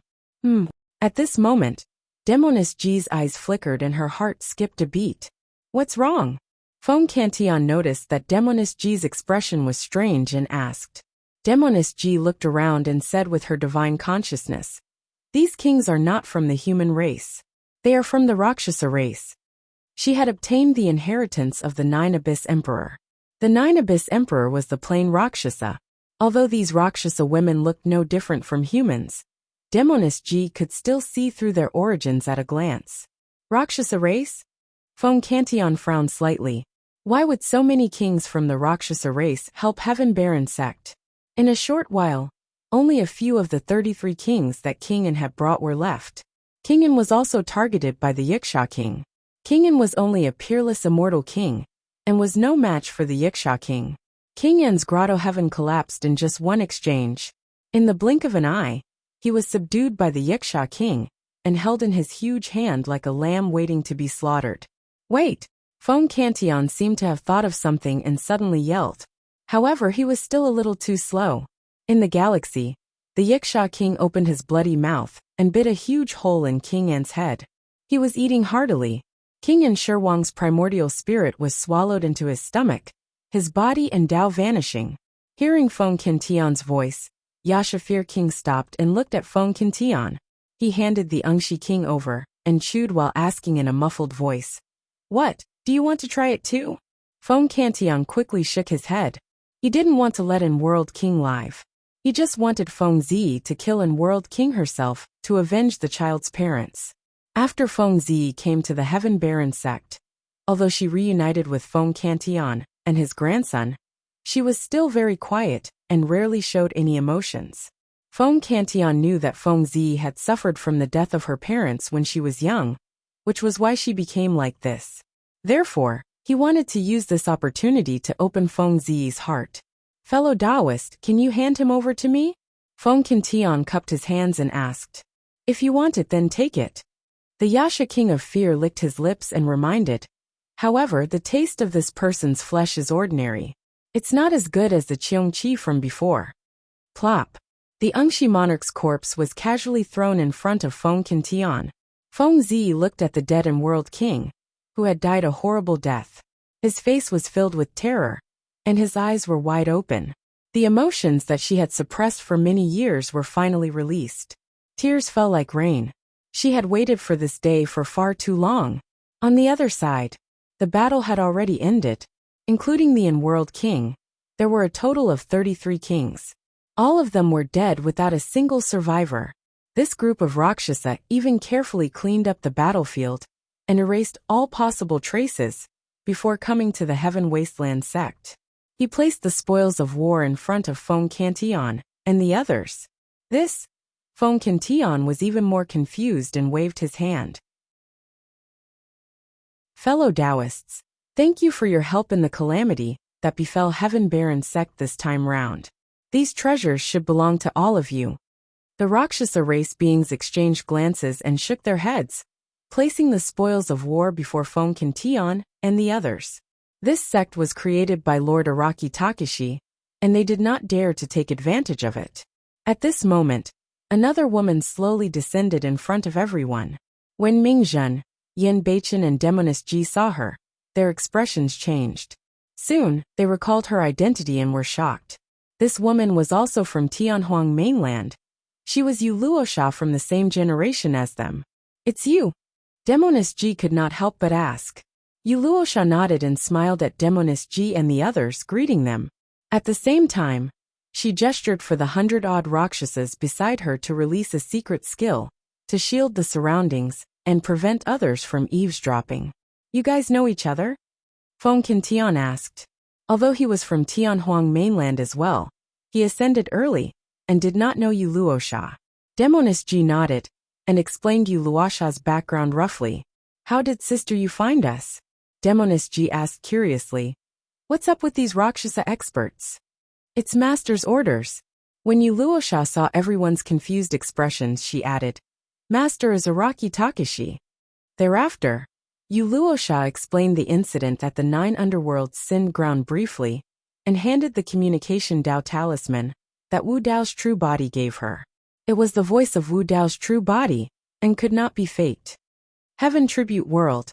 At this moment, Demoness G's eyes flickered and her heart skipped a beat. What's wrong? Feng Cantillon noticed that Demoness G's expression was strange and asked. Demoness G looked around and said with her divine consciousness, "These kings are not from the human race. They are from the Rakshasa race." She had obtained the inheritance of the 9 Abyss Emperor. The 9 Abyss Emperor was the plain Rakshasa. Although these Rakshasa women looked no different from humans, Demoness G could still see through their origins at a glance. Rakshasa race? Feng Cantillon frowned slightly. Why would so many kings from the Rakshasa race help Heaven-Baron sect? In a short while, only a few of the 33 kings that King An had brought were left. King An was also targeted by the Yiksha king. King An was only a peerless immortal king, and was no match for the Yiksha king. King An's grotto heaven collapsed in just one exchange. In the blink of an eye, he was subdued by the Yiksha king, and held in his huge hand like a lamb waiting to be slaughtered. Wait! Feng Cantillon seemed to have thought of something and suddenly yelled. However, he was still a little too slow. In the galaxy, the Yiksha king opened his bloody mouth and bit a huge hole in King An's head. He was eating heartily. King An Shirwang's primordial spirit was swallowed into his stomach, his body and Tao vanishing. Hearing Feng Cantillon's voice, Yashafir King stopped and looked at Feng Cantillon. He handed the Ungshi king over, and chewed while asking in a muffled voice, "What, do you want to try it too?" Feng Cantillon quickly shook his head. He didn't want to let An World King live. He just wanted Feng Zi to kill An World King herself, to avenge the child's parents. After Feng Zi came to the Heaven-Baron sect, although she reunited with Feng Cantillon and his grandson, she was still very quiet and rarely showed any emotions. Feng Cantillon knew that Feng Zi had suffered from the death of her parents when she was young, which was why she became like this. Therefore, he wanted to use this opportunity to open Feng Zi's heart. "Fellow Taoist, can you hand him over to me?" Feng Cantillon cupped his hands and asked. "If you want it, then take it." The Yasha King of Fear licked his lips and reminded, "However, the taste of this person's flesh is ordinary. It's not as good as the Cheongqi from before." Plop. The Ungshi monarch's corpse was casually thrown in front of Feng Cantillon. Feng Zi looked at the dead and world king, who had died a horrible death. His face was filled with terror, and his eyes were wide open. The emotions that she had suppressed for many years were finally released. Tears fell like rain. She had waited for this day for far too long. On the other side, the battle had already ended. Including the World King, there were a total of 33 kings. All of them were dead without a single survivor. This group of Rakshasa even carefully cleaned up the battlefield and erased all possible traces before coming to the Heaven Wasteland sect. He placed the spoils of war in front of Feng Cantillon and the others. Feng Cantillon was even more confused and waved his hand. "Fellow Taoists, thank you for your help in the calamity that befell Heaven-Baron sect this time round. These treasures should belong to all of you." The Rakshasa race beings exchanged glances and shook their heads, placing the spoils of war before Feng Cantillon and the others. This sect was created by Lord Araki Takashi, and they did not dare to take advantage of it. At this moment, another woman slowly descended in front of everyone. When Mingzhen, Yin Beichen and Demoness Ji saw her, their expressions changed. Soon, they recalled her identity and were shocked. This woman was also from Tianhuang mainland. She was Yu Luosha from the same generation as them. "It's you." Demoness Ji could not help but ask. Yu Luosha nodded and smiled at Demoness Ji and the others, greeting them. At the same time, she gestured for the 100-odd Rakshasas beside her to release a secret skill, to shield the surroundings and prevent others from eavesdropping. "You guys know each other?" Feng Cantillon asked. Although he was from Tianhuang mainland as well, he ascended early and did not know Yu Luosha. Demoness Ji nodded and explained Yu Luosha's background roughly. "How did Sister Yu find us?" Demoness Ji asked curiously. "What's up with these Rakshasa experts?" "It's Master's orders." When Yu Luosha saw everyone's confused expressions, she added, "Master is Araki Takashi." Thereafter, Yu Luosha explained the incident at the 9 Underworlds Sin ground briefly, and handed the communication Dao talisman that Wu Dao's true body gave her. It was the voice of Wu Dao's true body, and could not be faked. Heaven Tribute World,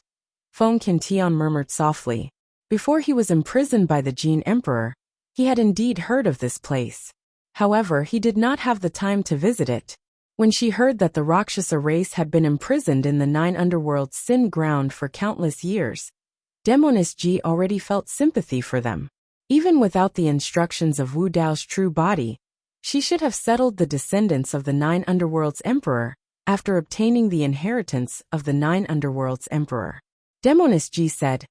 Feng Qintian murmured softly. Before he was imprisoned by the Jin Emperor, he had indeed heard of this place. However, he did not have the time to visit it. When she heard that the Rakshasa race had been imprisoned in the 9 Underworlds Sin ground for countless years, Demoness Ji already felt sympathy for them. Even without the instructions of Wu Dao's true body, she should have settled the descendants of the 9 Underworlds Emperor after obtaining the inheritance of the 9 Underworlds Emperor. Demoness Ji said,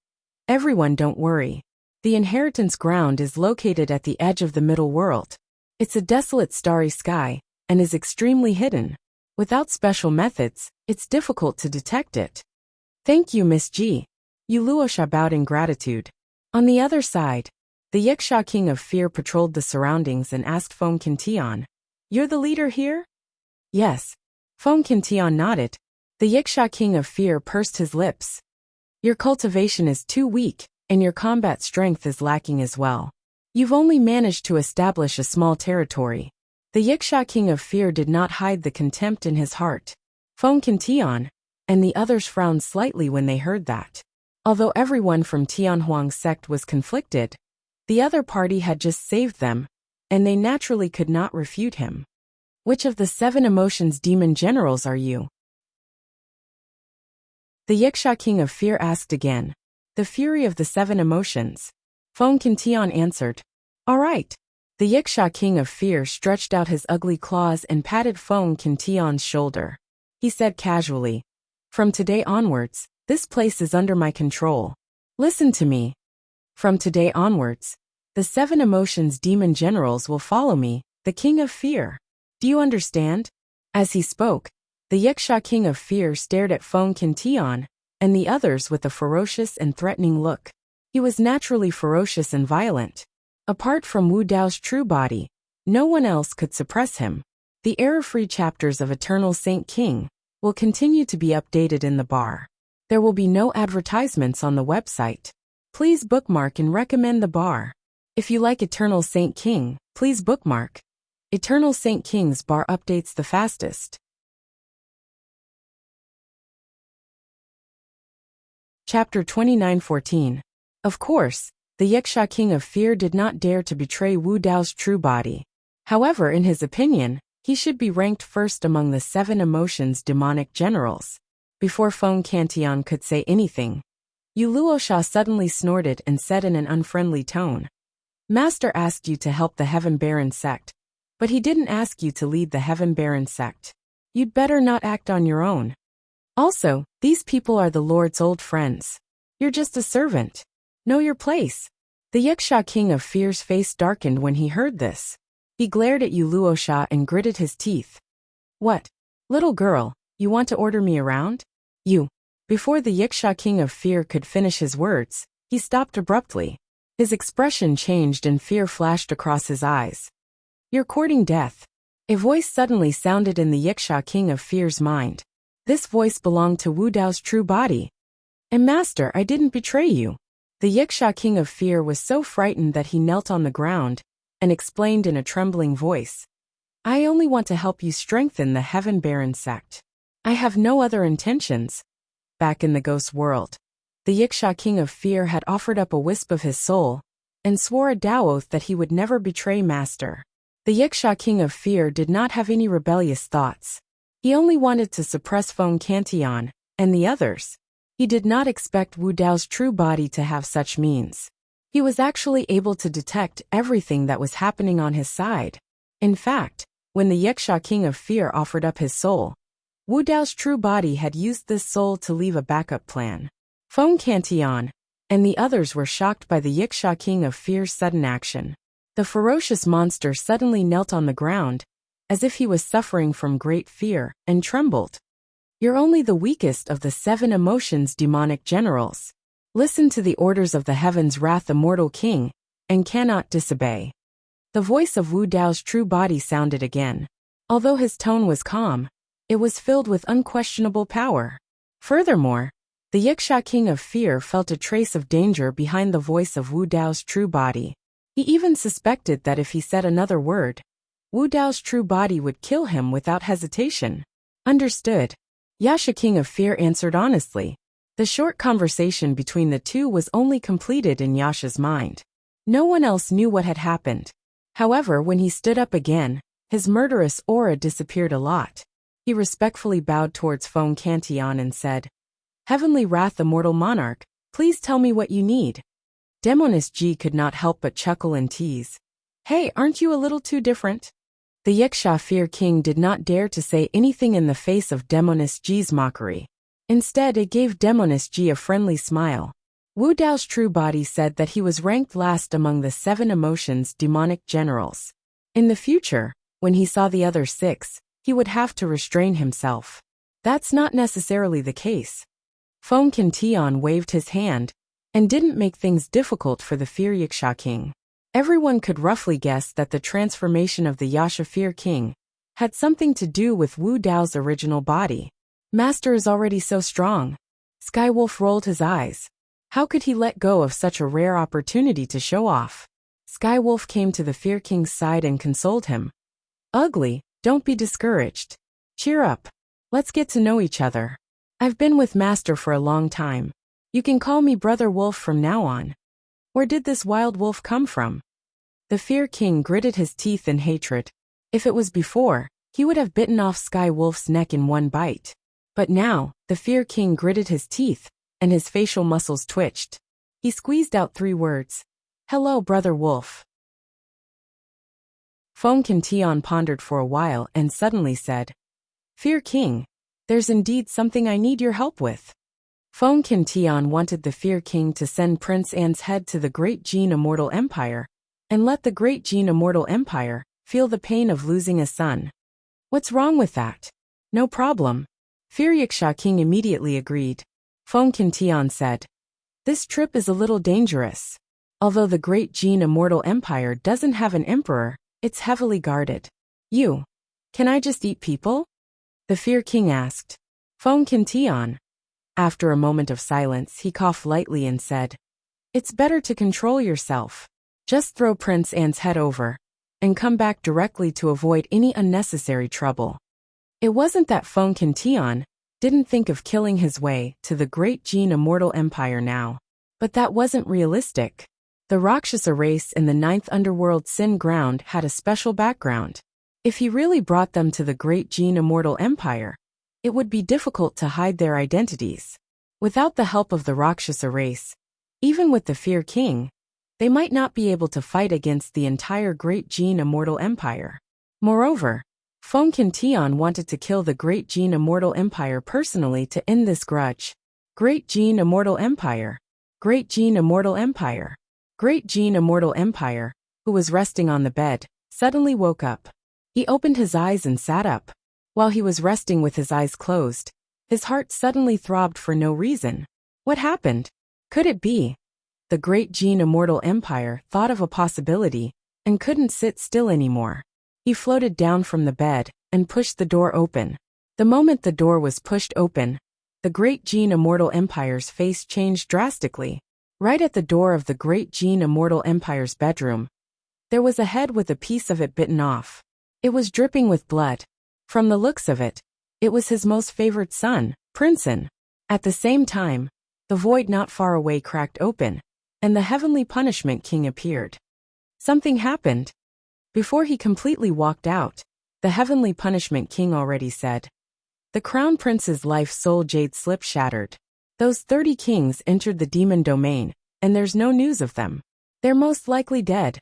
"Everyone, don't worry. The inheritance ground is located at the edge of the middle world. It's a desolate starry sky, and is extremely hidden. Without special methods, it's difficult to detect it." "Thank you, Miss Ji." Yu Luosha bowed in gratitude. On the other side, the Yiksha King of Fear patrolled the surroundings and asked Feng Qintian, "You're the leader here?" "Yes." Feng Qintian nodded. The Yiksha King of Fear pursed his lips. "Your cultivation is too weak, and your combat strength is lacking as well. You've only managed to establish a small territory." The Yiksha King of Fear did not hide the contempt in his heart. Feng Qintian and the others frowned slightly when they heard that. Although everyone from Tianhuang's sect was conflicted, the other party had just saved them, and they naturally could not refute him. "Which of the 7 emotions demon generals are you?" The Yiksha King of Fear asked again. "The fury of the 7 emotions." Feng Qintian answered. "All right." The Yiksha King of Fear stretched out his ugly claws and patted Feng Qintian's shoulder. He said casually, "From today onwards, this place is under my control. Listen to me. From today onwards, the 7 emotions demon generals will follow me, the King of Fear. Do you understand?" As he spoke, the Yiksha King of Fear stared at Feng Qintian and the others with a ferocious and threatening look. He was naturally ferocious and violent. Apart from Wu Dao's true body, no one else could suppress him. The error-free chapters of Eternal Saint King will continue to be updated in the bar. There will be no advertisements on the website. Please bookmark and recommend the bar. If you like Eternal Saint King, please bookmark. Eternal Saint King's bar updates the fastest. Chapter 29:14. Of course, the Yiksha King of Fear did not dare to betray Wu Dao's true body. However, in his opinion, he should be ranked first among the 7 emotions demonic generals. Before Feng Qintian could say anything, Yu Luosha suddenly snorted and said in an unfriendly tone, "Master asked you to help the Heaven Baron sect, but he didn't ask you to lead the Heaven Baron sect. You'd better not act on your own. Also, these people are the Lord's old friends. You're just a servant. Know your place." The Yiksha King of Fear's face darkened when he heard this. He glared at Yu Luosha and gritted his teeth. "What? Little girl, you want to order me around? You." Before the Yiksha King of Fear could finish his words, he stopped abruptly. His expression changed and fear flashed across his eyes. "You're courting death." A voice suddenly sounded in the Yiksha King of Fear's mind. This voice belonged to Wu Dao's true body. "And Master, I didn't betray you." The Yiksha King of Fear was so frightened that he knelt on the ground and explained in a trembling voice, "I only want to help you strengthen the Heaven Baron sect. I have no other intentions." Back in the ghost world, the Yiksha King of Fear had offered up a wisp of his soul and swore a Dao oath that he would never betray Master. The Yiksha King of Fear did not have any rebellious thoughts. He only wanted to suppress Feng Qintian and the others. He did not expect Wu Dao's true body to have such means. He was actually able to detect everything that was happening on his side. In fact, when the Yiksha King of Fear offered up his soul, Wu Dao's true body had used this soul to leave a backup plan. Feng Qintian and the others were shocked by the Yiksha King of Fear's sudden action. The ferocious monster suddenly knelt on the ground, as if he was suffering from great fear, and trembled. "You're only the weakest of the 7 emotions demonic generals. Listen to the orders of the Heaven's Wrath Immortal King, and cannot disobey." The voice of Wu Dao's true body sounded again. Although his tone was calm, it was filled with unquestionable power. Furthermore, The Wuxia king of fear felt a trace of danger behind the voice of Wu Dao's true body. He even suspected that if he said another word, Wu Dao's true body would kill him without hesitation. Understood. Wuxia king of fear answered honestly. The short conversation between the two was only completed in Yasha's mind. No one else knew what had happened. However, when he stood up again, his murderous aura disappeared a lot. He respectfully bowed towards Feng Cantion and said, "Heavenly Wrath Immortal Monarch, please tell me what you need." Demoness Ji could not help but chuckle and tease. "Hey, aren't you a little too different?" The Wuxia Fear King did not dare to say anything in the face of Demoness Ji's mockery. Instead, it gave Demoness Ji a friendly smile. Wu Dao's true body said that he was ranked last among the 7 emotions demonic generals. In the future, when he saw the other 6, he would have to restrain himself. That's not necessarily the case. Feng Cantion waved his hand and didn't make things difficult for the Fear Wuxia King. Everyone could roughly guess that the transformation of the Wuxia Fear King had something to do with Wu Dao's original body. Master is already so strong. Skywolf rolled his eyes. How could he let go of such a rare opportunity to show off? Skywolf came to the Fear King's side and consoled him. "Ugly, don't be discouraged. Cheer up. Let's get to know each other. I've been with Master for a long time. You can call me Brother Wolf from now on." Where did this wild wolf come from? The Fear King gritted his teeth in hatred. If it was before, he would have bitten off Skywolf's neck in one bite. But now, the Fear King gritted his teeth, and his facial muscles twitched. He squeezed out 3 words. "Hello, Brother Wolf." Feng Cantion pondered for a while and suddenly said, "Fear King, there's indeed something I need your help with." Feng Cantion wanted the Fear King to send Prince An's head to the Great Jin Immortal Empire, and let the Great Jin Immortal Empire feel the pain of losing a son. What's wrong with that? No problem. Fear Wuxia King immediately agreed. Feng Cantion said, "This trip is a little dangerous. Although the Great Jin Immortal Empire doesn't have an emperor, it's heavily guarded. Can I just eat people?" The Fear King asked. Feng Cantion. After a moment of silence, he coughed lightly and said, "It's better to control yourself. Just throw Prince An's head over, and come back directly to avoid any unnecessary trouble." It wasn't that Feng Cantion didn't think of killing his way to the Great Jin Immortal Empire now. But that wasn't realistic. The Rakshasa race in the 9th Underworld Sin Ground had a special background. If he really brought them to the Great Jin Immortal Empire, it would be difficult to hide their identities. Without the help of the Rakshasa race, even with the Fear King, they might not be able to fight against the entire Great Jin Immortal Empire. Moreover, Feng Cantion wanted to kill the Great Jin Immortal Empire personally to end this grudge. Great Jin Immortal Empire. Great Jin Immortal Empire. Great Jin Immortal Empire, who was resting on the bed, suddenly woke up. He opened his eyes and sat up. While he was resting with his eyes closed, his heart suddenly throbbed for no reason. What happened? Could it be? The Great Jin Immortal Empire thought of a possibility and couldn't sit still anymore. He floated down from the bed and pushed the door open. The moment the door was pushed open, the Great Jin Immortal Empire's face changed drastically. Right at the door of the Great Jin Immortal Empire's bedroom, there was a head with a piece of it bitten off. It was dripping with blood. From the looks of it, it was his most favored son, Prince An. At the same time, the void not far away cracked open, and the Heavenly Punishment King appeared. Something happened. Before he completely walked out, the Heavenly Punishment King already said, "The Crown Prince's life soul jade slip shattered. Those 30 kings entered the demon domain, and there's no news of them. They're most likely dead."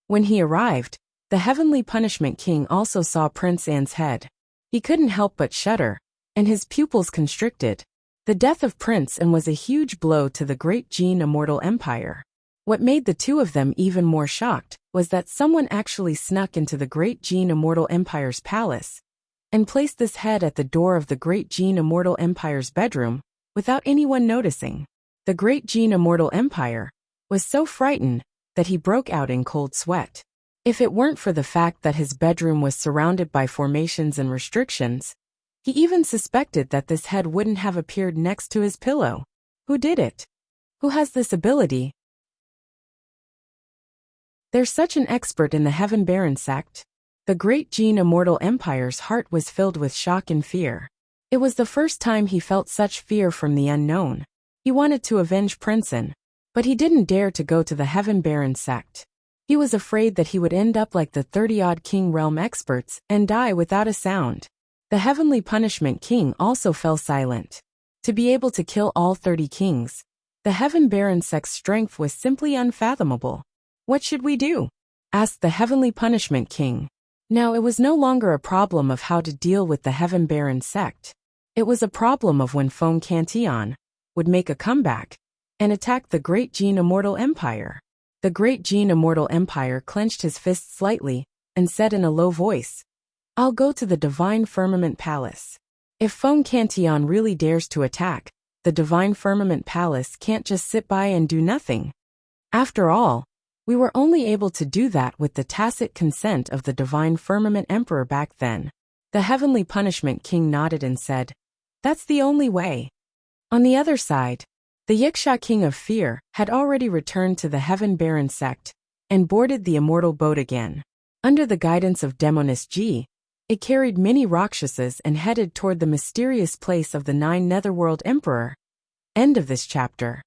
When he arrived, the Heavenly Punishment King also saw Prince An's head. He couldn't help but shudder, and his pupils constricted. The death of Prince An was a huge blow to the Great Jin Immortal Empire. What made the two of them even more shocked was that someone actually snuck into the Great Jin Immortal Empire's palace and placed this head at the door of the Great Jin Immortal Empire's bedroom without anyone noticing. The Great Jin Immortal Empire was so frightened that he broke out in cold sweat. If it weren't for the fact that his bedroom was surrounded by formations and restrictions, he even suspected that this head wouldn't have appeared next to his pillow. Who did it? Who has this ability? There's such an expert in the Heaven Baron sect. The great Jin Immortal Empire's heart was filled with shock and fear. It was the first time he felt such fear from the unknown. He wanted to avenge Princeton, but he didn't dare to go to the Heaven Baron sect. He was afraid that he would end up like the 30-odd King Realm experts and die without a sound. The Heavenly Punishment King also fell silent. To be able to kill all 30 kings, the Heaven Baron sect's strength was simply unfathomable. What should we do? Asked the Heavenly Punishment King. Now it was no longer a problem of how to deal with the Heaven Baron sect. It was a problem of when Feng Cantillon would make a comeback and attack the Great Jin Immortal Empire. The Great Jin Immortal Empire clenched his fists slightly and said in a low voice, "I'll go to the Divine Firmament Palace." If Feng Cantillon really dares to attack, the Divine Firmament Palace can't just sit by and do nothing. After all, we were only able to do that with the tacit consent of the Divine Firmament Emperor back then. The Heavenly Punishment King nodded and said, "That's the only way." On the other side, the Wuxia King of Fear had already returned to the Heaven Baron sect and boarded the immortal boat again. Under the guidance of Demoness Ji, it carried many Rakshasas and headed toward the mysterious place of the 9 Netherworld Emperor. End of this chapter.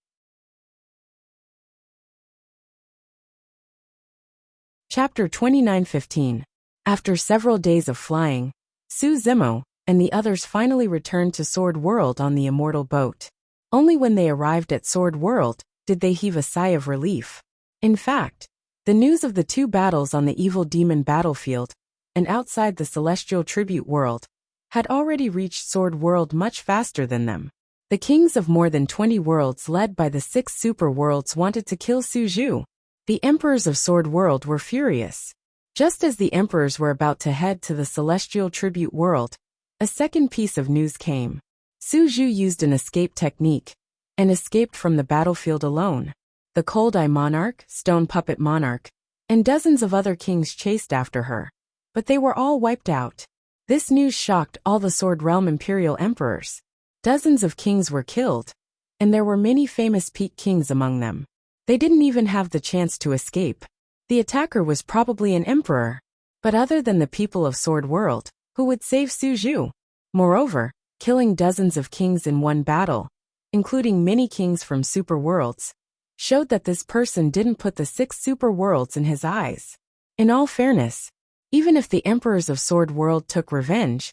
Chapter 29:15. After several days of flying, Su Zimo and the others finally returned to Sword World on the immortal boat. Only when they arrived at Sword World did they heave a sigh of relief. In fact, the news of the 2 battles on the evil demon battlefield and outside the celestial tribute world had already reached Sword World much faster than them. The kings of more than 20 worlds led by the 6 super worlds wanted to kill Su Zhu. The emperors of Sword World were furious. Just as the emperors were about to head to the celestial tribute world, a second piece of news came. Su Zhu used an escape technique and escaped from the battlefield alone. The Cold Eye Monarch, Stone Puppet Monarch, and dozens of other kings chased after her, but they were all wiped out. This news shocked all the Sword Realm Imperial Emperors. Dozens of kings were killed, and there were many famous peak kings among them. They didn't even have the chance to escape. The attacker was probably an emperor, but other than the people of Sword World, who would save Su Zhu? Moreover, killing dozens of kings in one battle, including many kings from super worlds, showed that this person didn't put the 6 super worlds in his eyes. In all fairness, even if the emperors of Sword World took revenge,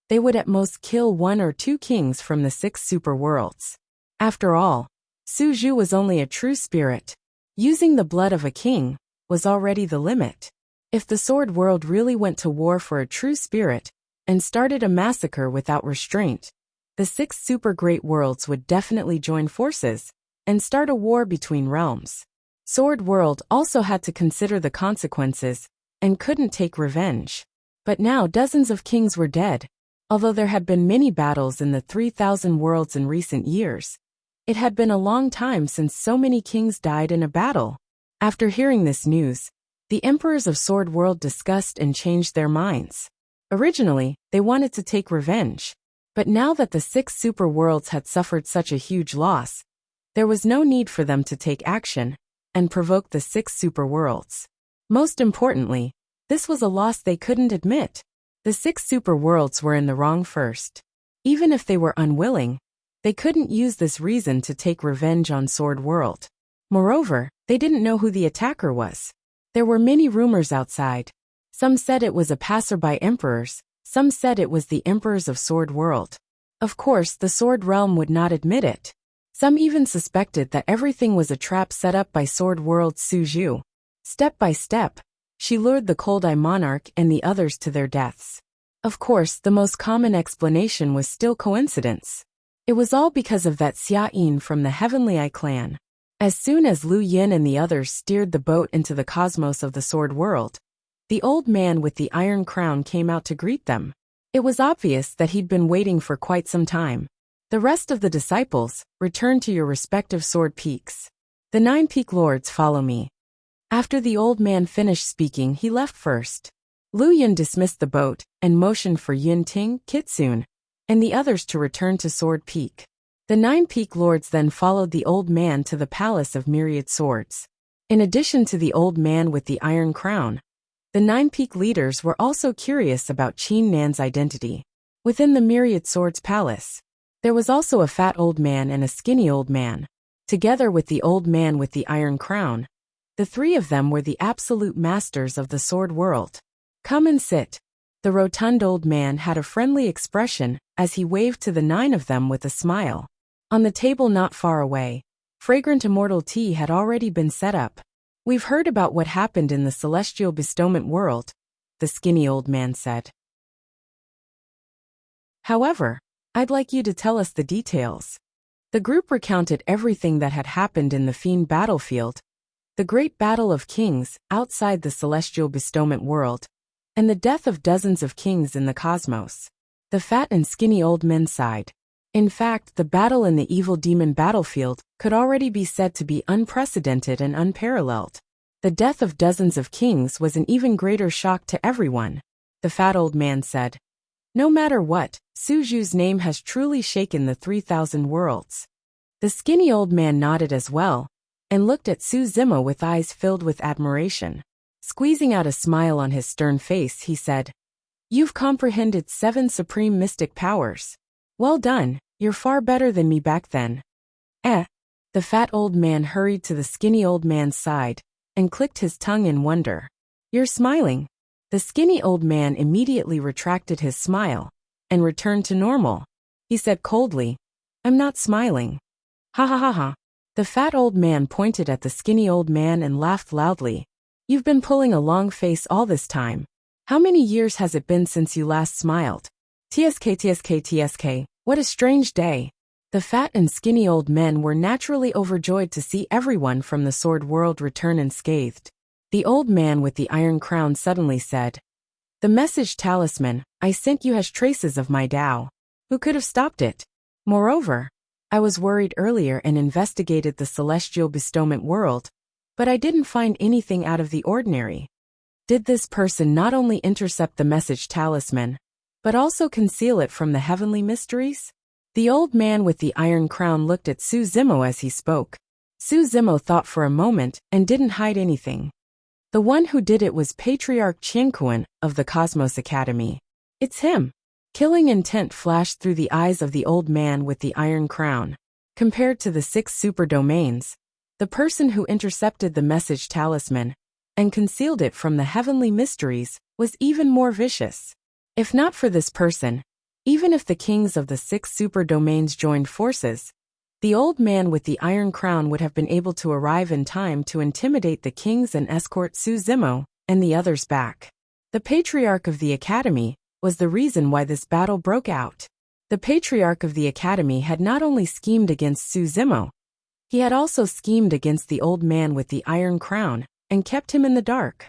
they would at most kill 1 or 2 kings from the 6 super worlds. After all, Su Zhu was only a true spirit. Using the blood of a king was already the limit. If the Sword World really went to war for a true spirit and started a massacre without restraint, the 6 super great worlds would definitely join forces and start a war between realms. Sword World also had to consider the consequences and couldn't take revenge. But now dozens of kings were dead. Although there had been many battles in the 3,000 worlds in recent years, it had been a long time since so many kings died in a battle. After hearing this news, the emperors of Sword World discussed and changed their minds. Originally, they wanted to take revenge. But now that the 6 super worlds had suffered such a huge loss, there was no need for them to take action and provoke the 6 super worlds. Most importantly, this was a loss they couldn't admit. The 6 super worlds were in the wrong first. Even if they were unwilling, they couldn't use this reason to take revenge on Sword World. Moreover, they didn't know who the attacker was. There were many rumors outside. Some said it was a passerby emperors, some said it was the emperors of Sword World. Of course, the Sword Realm would not admit it. Some even suspected that everything was a trap set up by Sword World's Su Zhu. Step by step, she lured the Cold Eye Monarch and the others to their deaths. Of course, the most common explanation was still coincidence. It was all because of that Xia Yin from the Heavenly Eye clan. As soon as Lu Yin and the others steered the boat into the cosmos of the Sword World, the old man with the iron crown came out to greet them. It was obvious that he'd been waiting for quite some time. The rest of the disciples, return to your respective sword peaks. The 9 peak lords follow me. After the old man finished speaking, he left first. Lu Yin dismissed the boat and motioned for Yun Ting, Kitsune, and the others to return to Sword Peak. The 9 peak lords then followed the old man to the palace of myriad swords. In addition to the old man with the iron crown, the 9 peak leaders were also curious about Qin Nan's identity. Within the myriad swords palace, there was also a fat old man and a skinny old man. Together with the old man with the iron crown, the 3 of them were the absolute masters of the sword world. Come and sit. The rotund old man had a friendly expression as he waved to the 9 of them with a smile. On the table not far away, fragrant immortal tea had already been set up. We've heard about what happened in the celestial bestowment world, the skinny old man said. However, I'd like you to tell us the details. The group recounted everything that had happened in the Fiend battlefield, the great battle of kings outside the celestial bestowment world, and the death of dozens of kings in the cosmos. The fat and skinny old men sighed. In fact, the battle in the evil demon battlefield could already be said to be unprecedented and unparalleled. The death of dozens of kings was an even greater shock to everyone. The fat old man said, "No matter what, Su Zhu's name has truly shaken the 3,000 worlds." The skinny old man nodded as well, and looked at Su Zimo with eyes filled with admiration. Squeezing out a smile on his stern face, he said, "You've comprehended 7 supreme mystic powers. Well done, you're far better than me back then." The fat old man hurried to the skinny old man's side, and clicked his tongue in wonder. "You're smiling." The skinny old man immediately retracted his smile, and returned to normal. He said coldly, "I'm not smiling." "Ha ha ha ha." The fat old man pointed at the skinny old man and laughed loudly. "You've been pulling a long face all this time. How many years has it been since you last smiled?" TSK, what a strange day. The fat and skinny old men were naturally overjoyed to see everyone from the sword world return unscathed. The old man with the iron crown suddenly said, "The message talisman I sent you has traces of my Tao. Who could have stopped it? Moreover, I was worried earlier and investigated the celestial bestowment world, but I didn't find anything out of the ordinary. Did this person not only intercept the message talisman, but also conceal it from the heavenly mysteries?" The old man with the iron crown looked at Su Zimo as he spoke. Su Zimo thought for a moment and didn't hide anything. The one who did it was Patriarch Qianquan of the Cosmos Academy. It's him. Killing intent flashed through the eyes of the old man with the iron crown. Compared to the 6 super domains, the person who intercepted the message talisman and concealed it from the heavenly mysteries was even more vicious. If not for this person, even if the kings of the 6 super domains joined forces, the old man with the iron crown would have been able to arrive in time to intimidate the kings and escort Su Zimo and the others back. The Patriarch of the Academy was the reason why this battle broke out. The Patriarch of the Academy had not only schemed against Su Zimo, he had also schemed against the old man with the iron crown and kept him in the dark.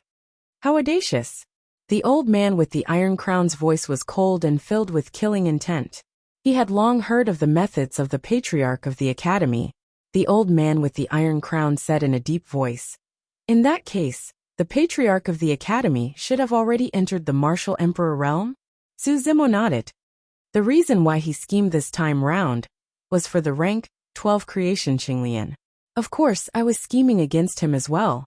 How audacious! The old man with the iron crown's voice was cold and filled with killing intent. He had long heard of the methods of the Patriarch of the Academy. The old man with the iron crown said in a deep voice, "In that case, the Patriarch of the Academy should have already entered the martial emperor realm?" Su Zimo nodded. The reason why he schemed this time round was for the rank 12 creation Qinglian. Of course, I was scheming against him as well.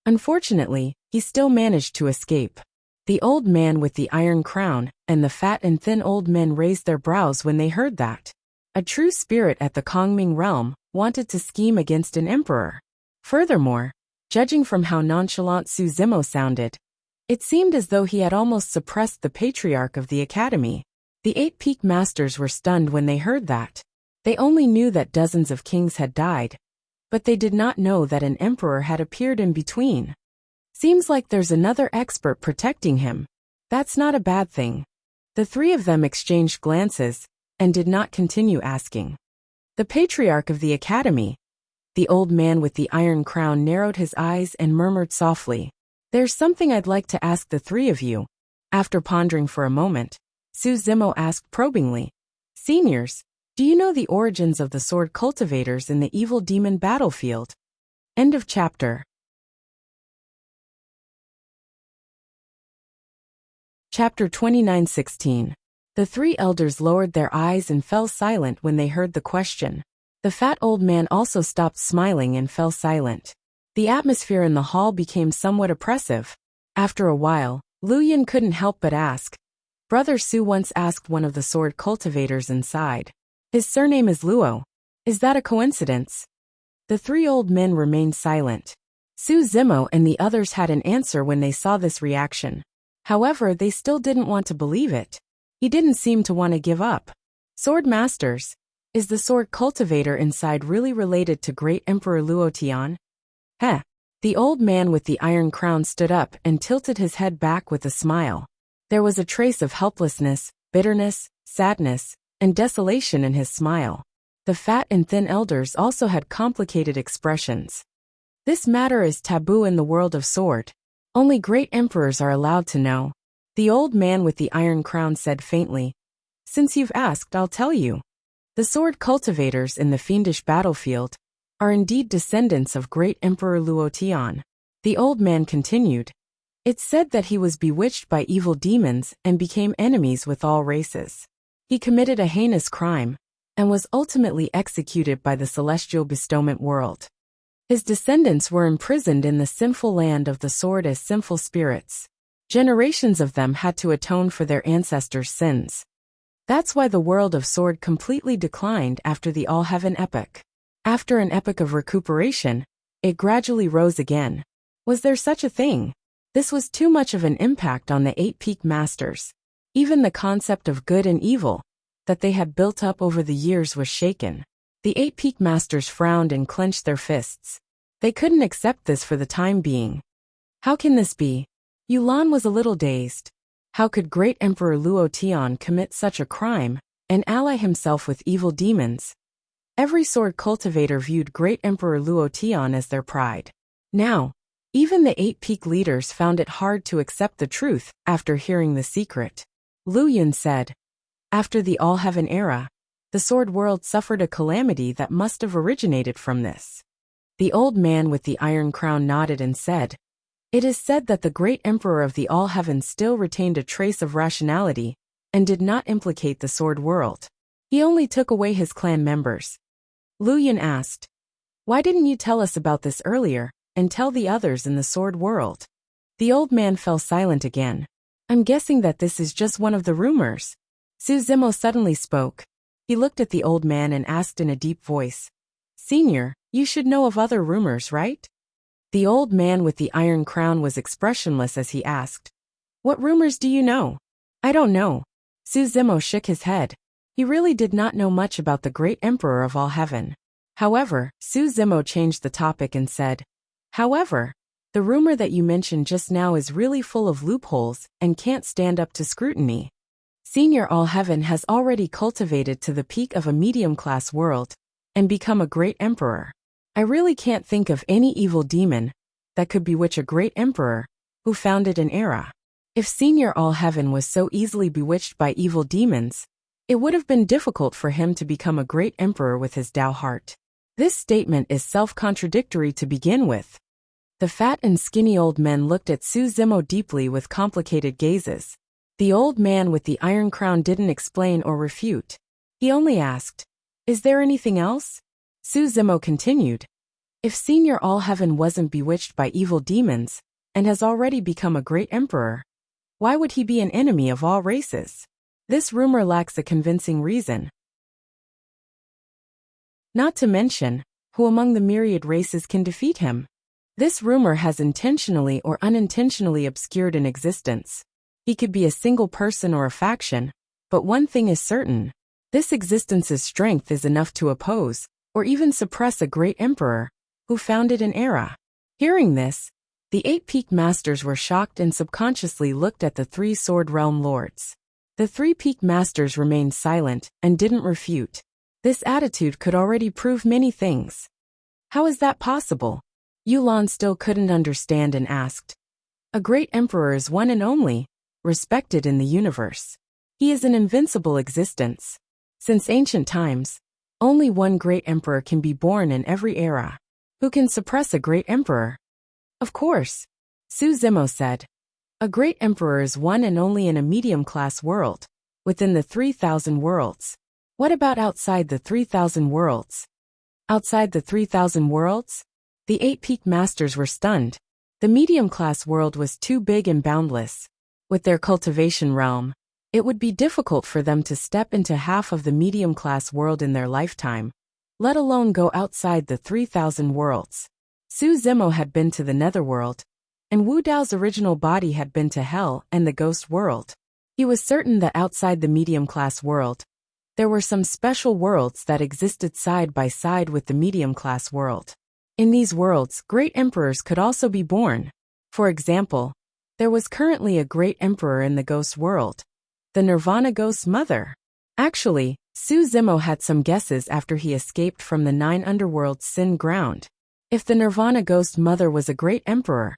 Unfortunately, he still managed to escape. The old man with the iron crown and the fat and thin old men raised their brows when they heard that. A true spirit at the Kongming realm wanted to scheme against an emperor. Furthermore, judging from how nonchalant Su Zimo sounded, it seemed as though he had almost suppressed the Patriarch of the Academy. The 8 peak masters were stunned when they heard that. They only knew that dozens of kings had died, but they did not know that an emperor had appeared in between. Seems like there's another expert protecting him. That's not a bad thing. The 3 of them exchanged glances and did not continue asking. The Patriarch of the Academy. The old man with the iron crown narrowed his eyes and murmured softly, "There's something I'd like to ask the 3 of you." After pondering for a moment, Su Zimo asked probingly, "Seniors, do you know the origins of the sword cultivators in the evil demon battlefield?" End of chapter. Chapter 29:16. The three elders lowered their eyes and fell silent when they heard the question. The fat old man also stopped smiling and fell silent. The atmosphere in the hall became somewhat oppressive. After a while, Lu Yin couldn't help but ask. Brother Su once asked one of the sword cultivators inside. His surname is Luo. Is that a coincidence? The three old men remained silent. Su Zimo and the others had an answer when they saw this reaction. However, they still didn't want to believe it. He didn't seem to want to give up. Sword masters, is the sword cultivator inside really related to Great Emperor Luo Tian? Heh. The old man with the iron crown stood up and tilted his head back with a smile. There was a trace of helplessness, bitterness, sadness, and desolation in his smile. The fat and thin elders also had complicated expressions. This matter is taboo in the world of sword. Only great emperors are allowed to know. The old man with the iron crown said faintly. Since you've asked, I'll tell you. The sword cultivators in the fiendish battlefield are indeed descendants of great Emperor Luo Tian. The old man continued. It's said that he was bewitched by evil demons and became enemies with all races. He committed a heinous crime and was ultimately executed by the celestial bestowment world. His descendants were imprisoned in the sinful land of the sword as sinful spirits. Generations of them had to atone for their ancestors' sins. That's why the world of sword completely declined after the All-Heaven epoch. After an epoch of recuperation, it gradually rose again. Was there such a thing? This was too much of an impact on the eight peak masters. Even the concept of good and evil that they had built up over the years was shaken. The eight peak masters frowned and clenched their fists. They couldn't accept this for the time being. How can this be? Yulan was a little dazed. How could great Emperor Luo Tian commit such a crime and ally himself with evil demons? Every sword cultivator viewed great Emperor Luo Tian as their pride. Now, even the eight peak leaders found it hard to accept the truth after hearing the secret. Lu Yun said, after the All-Heaven era, the sword world suffered a calamity that must have originated from this. The old man with the iron crown nodded and said, it is said that the great emperor of the All-Heaven still retained a trace of rationality and did not implicate the sword world. He only took away his clan members. Lu Yun asked, why didn't you tell us about this earlier and tell the others in the sword world? The old man fell silent again. I'm guessing that this is just one of the rumors. Su Zimo suddenly spoke. He looked at the old man and asked in a deep voice, Senior, you should know of other rumors, right? The old man with the iron crown was expressionless as he asked, what rumors do you know? I don't know. Su Zimo shook his head. He really did not know much about the great emperor of All-Heaven. However, Su Zimo changed the topic and said, however, the rumor that you mentioned just now is really full of loopholes and can't stand up to scrutiny. Senior All-Heaven has already cultivated to the peak of a medium-class world and become a great emperor. I really can't think of any evil demon that could bewitch a great emperor who founded an era. If Senior All-Heaven was so easily bewitched by evil demons, it would have been difficult for him to become a great emperor with his Tao heart. This statement is self-contradictory to begin with. The fat and skinny old men looked at Su Zimo deeply with complicated gazes. The old man with the iron crown didn't explain or refute. He only asked, is there anything else? Su Zimo continued, if Senior All-Heaven wasn't bewitched by evil demons and has already become a great emperor, why would he be an enemy of all races? This rumor lacks a convincing reason. Not to mention, who among the myriad races can defeat him? This rumor has intentionally or unintentionally obscured an existence. He could be a single person or a faction, but one thing is certain. This existence's strength is enough to oppose, or even suppress a great emperor who founded an era. Hearing this, the eight peak masters were shocked and subconsciously looked at the three sword realm lords. The three peak masters remained silent and didn't refute. This attitude could already prove many things. How is that possible? Yulan still couldn't understand and asked. A great emperor is one and only, respected in the universe. He is an invincible existence. Since ancient times, only one great emperor can be born in every era. Who can suppress a great emperor? Of course, Su Zimo said. A great emperor is one and only in a medium-class world, within the 3,000 worlds. What about outside the 3,000 worlds? Outside the 3,000 worlds? The 8 peak masters were stunned. The medium-class world was too big and boundless. With their cultivation realm, it would be difficult for them to step into half of the medium-class world in their lifetime, let alone go outside the 3,000 worlds. Su Zimo had been to the netherworld, and Wu Dao's original body had been to hell and the ghost world. He was certain that outside the medium-class world, there were some special worlds that existed side by side with the medium-class world. In these worlds, great emperors could also be born. For example, there was currently a great emperor in the ghost world, the Nirvana Ghost Mother. Actually, Su Zimo had some guesses after he escaped from the 9 underworld's sin ground. If the Nirvana Ghost Mother was a great emperor,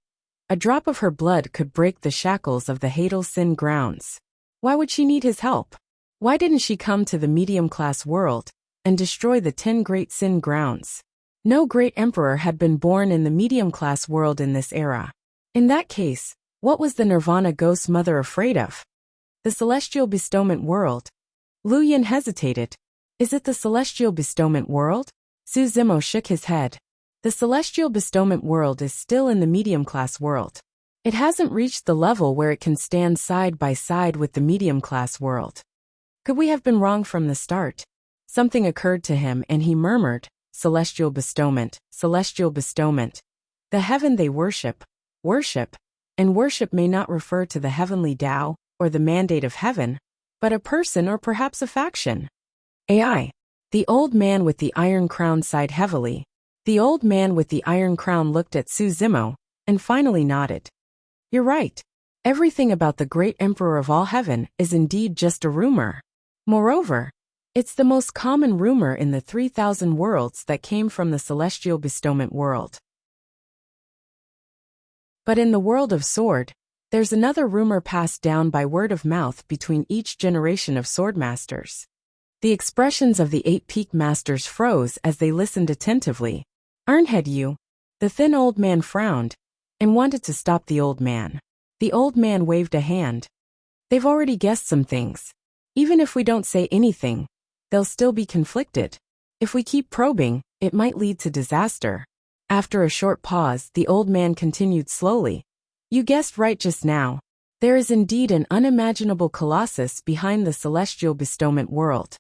a drop of her blood could break the shackles of the Hadal sin grounds. Why would she need his help? Why didn't she come to the medium-class world and destroy the 10 great sin grounds? No great emperor had been born in the medium-class world in this era. In that case, what was the Nirvana Ghost Mother afraid of? The celestial bestowment world. Lu Yin hesitated. Is it the celestial bestowment world? Su Zimo shook his head. The celestial bestowment world is still in the medium-class world. It hasn't reached the level where it can stand side by side with the medium-class world. Could we have been wrong from the start? Something occurred to him and he murmured, celestial bestowment, celestial bestowment. The heaven they worship, and worship may not refer to the heavenly Tao or the mandate of heaven, but a person or perhaps a faction. AI. The old man with the iron crown sighed heavily. The old man with the iron crown looked at Su Zimo and finally nodded. You're right. Everything about the great emperor of all heaven is indeed just a rumor. Moreover, it's the most common rumor in the 3,000 worlds that came from the celestial bestowment world. But in the world of sword, there's another rumor passed down by word of mouth between each generation of swordmasters. The expressions of the 8 peak masters froze as they listened attentively. Arnhead you. The thin old man frowned and wanted to stop the old man. The old man waved a hand. They've already guessed some things. Even if we don't say anything, they'll still be conflicted. If we keep probing, it might lead to disaster. After a short pause, the old man continued slowly. You guessed right just now. There is indeed an unimaginable colossus behind the celestial bestowment world.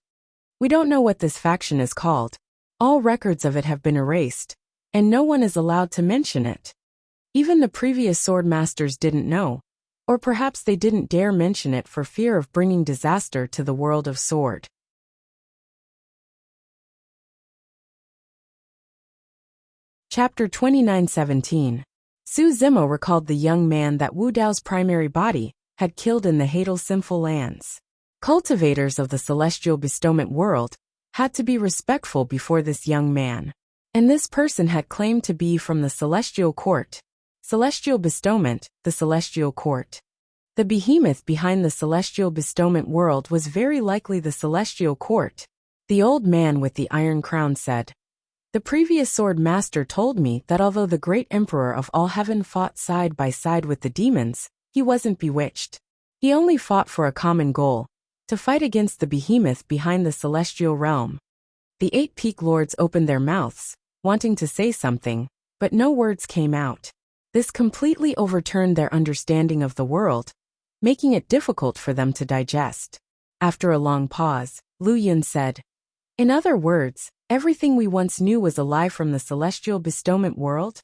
We don't know what this faction is called. All records of it have been erased, and no one is allowed to mention it. Even the previous sword masters didn't know, or perhaps they didn't dare mention it for fear of bringing disaster to the world of sword. Chapter 29:17. Su Zimo recalled the young man that Wu Dao's primary body had killed in the Hadal sinful lands. Cultivators of the celestial bestowment world had to be respectful before this young man. And this person had claimed to be from the celestial court. Celestial bestowment, the celestial court. The behemoth behind the celestial bestowment world was very likely the celestial court. The old man with the iron crown said. The previous sword master told me that although the great emperor of all heaven fought side by side with the demons, he wasn't bewitched. He only fought for a common goal, to fight against the behemoth behind the celestial realm. The 8 peak lords opened their mouths, wanting to say something, but no words came out. This completely overturned their understanding of the world, making it difficult for them to digest. After a long pause, Lu Yin said, in other words, everything we once knew was a lie from the celestial bestowment world?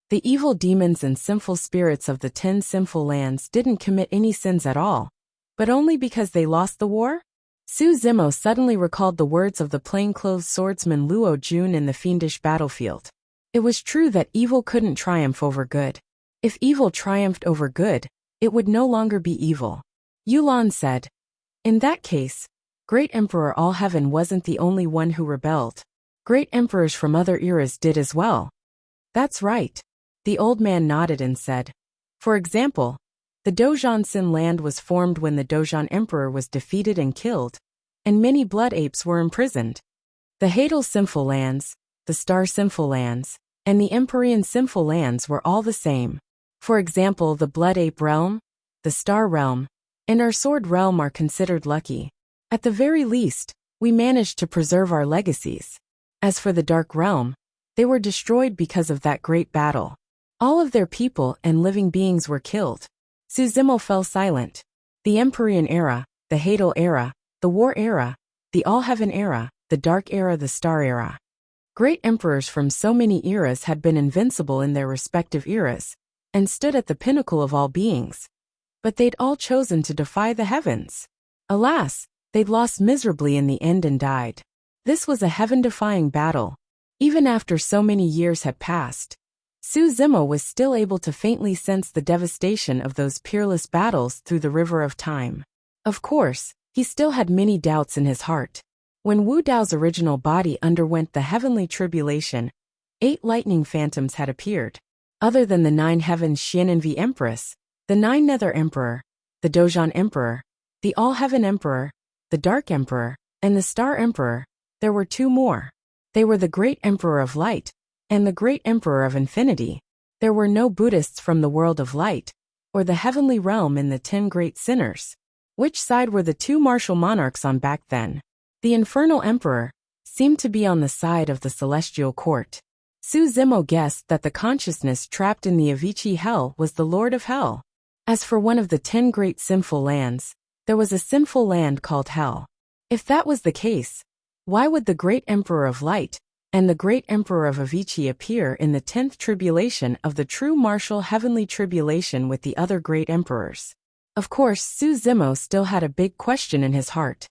The evil demons and sinful spirits of the 10 sinful lands didn't commit any sins at all, but only because they lost the war? Su Zimo suddenly recalled the words of the plainclothes swordsman Luo Jun in the fiendish battlefield. It was true that evil couldn't triumph over good. If evil triumphed over good, it would no longer be evil. Yulan said. In that case, Great Emperor All Heaven wasn't the only one who rebelled. Great emperors from other eras did as well. That's right. The old man nodded and said. For example, the Dozhan Sin land was formed when the Dozhan Emperor was defeated and killed, and many blood apes were imprisoned. The Hadal sinful lands, the Star sinful lands, and the Empyrean sinful lands were all the same. For example, the Blood Ape realm, the Star realm, and our sword realm are considered lucky. At the very least, we managed to preserve our legacies. As for the Dark Realm, they were destroyed because of that great battle. All of their people and living beings were killed. Suzimo fell silent. The Empyrean era, the Hadal era, the War era, the All-Heaven era, the Dark era, the Star era. Great emperors from so many eras had been invincible in their respective eras, and stood at the pinnacle of all beings. But they'd all chosen to defy the heavens. Alas, they'd lost miserably in the end and died. This was a heaven-defying battle. Even after so many years had passed, Suzimo was still able to faintly sense the devastation of those peerless battles through the river of time. Of course, he still had many doubts in his heart. When Wu Dao's original body underwent the heavenly tribulation, 8 lightning phantoms had appeared. Other than the 9 heavens Xiananvi Empress, the 9 Nether Emperor, the Dozhan Emperor, the All-Heaven Emperor, the Dark Emperor, and the Star Emperor, there were 2 more. They were the Great Emperor of Light and the Great Emperor of Infinity. There were no Buddhists from the world of light, or the heavenly realm in the 10 great sinners. Which side were the 2 martial monarchs on back then? The Infernal Emperor seemed to be on the side of the celestial court. Suzimo guessed that the consciousness trapped in the Avicii Hell was the Lord of Hell. As for one of the 10 great sinful lands, there was a sinful land called Hell. If that was the case, why would the Great Emperor of Light and the Great Emperor of Avicii appear in the 10th tribulation of the true martial heavenly tribulation with the other great emperors? Of course, Suzimo still had a big question in his heart.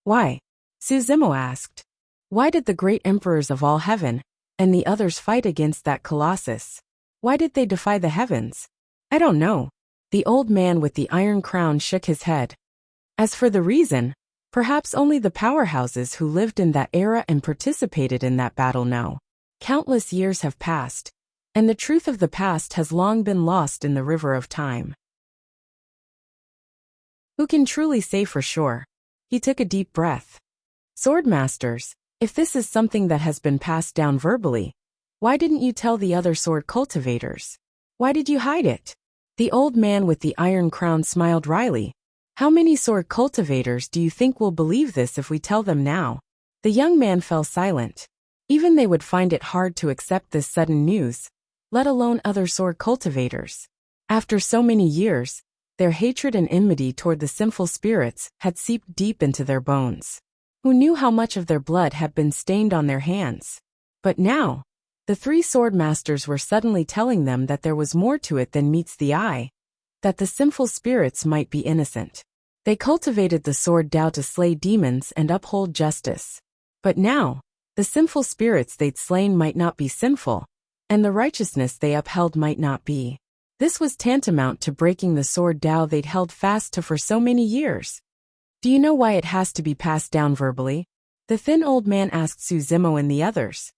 Why? Suzimo asked. Why did the great emperors of all heaven and the others fight against that colossus? Why did they defy the heavens? I don't know. The old man with the iron crown shook his head. As for the reason, perhaps only the powerhouses who lived in that era and participated in that battle know. Countless years have passed, and the truth of the past has long been lost in the river of time. Who can truly say for sure? He took a deep breath. Swordmasters, if this is something that has been passed down verbally, why didn't you tell the other sword cultivators? Why did you hide it? The old man with the iron crown smiled wryly. How many sword cultivators do you think will believe this if we tell them now? The young man fell silent. Even they would find it hard to accept this sudden news, let alone other sword cultivators. After so many years, their hatred and enmity toward the sinful spirits had seeped deep into their bones. Who knew how much of their blood had been stained on their hands? But now, the 3 sword masters were suddenly telling them that there was more to it than meets the eye, that the sinful spirits might be innocent. They cultivated the sword Dao to slay demons and uphold justice. But now, the sinful spirits they'd slain might not be sinful, and the righteousness they upheld might not be. This was tantamount to breaking the sword Dao they'd held fast to for so many years. Do you know why it has to be passed down verbally? The thin old man asked Suzimo and the others.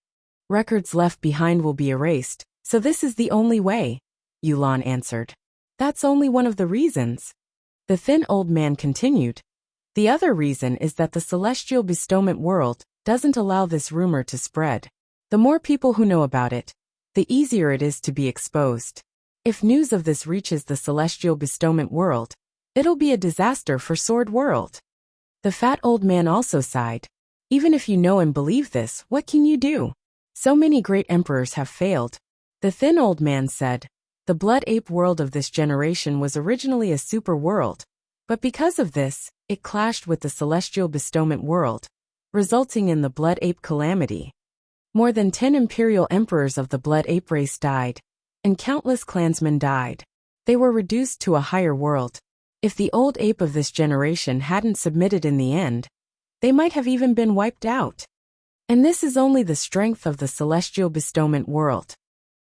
Records left behind will be erased, so this is the only way, Yulan answered. That's only one of the reasons. The thin old man continued. The other reason is that the celestial bestowment world doesn't allow this rumor to spread. The more people who know about it, the easier it is to be exposed. If news of this reaches the celestial bestowment world, it'll be a disaster for Sword World. The fat old man also sighed. Even if you know and believe this, what can you do? So many great emperors have failed. The thin old man said. The blood ape world of this generation was originally a super world, but because of this, it clashed with the celestial bestowment world, resulting in the blood ape calamity. More than 10 imperial emperors of the blood ape race died, and countless clansmen died. They were reduced to a higher world. If the old ape of this generation hadn't submitted in the end, they might have even been wiped out. And this is only the strength of the celestial bestowment world.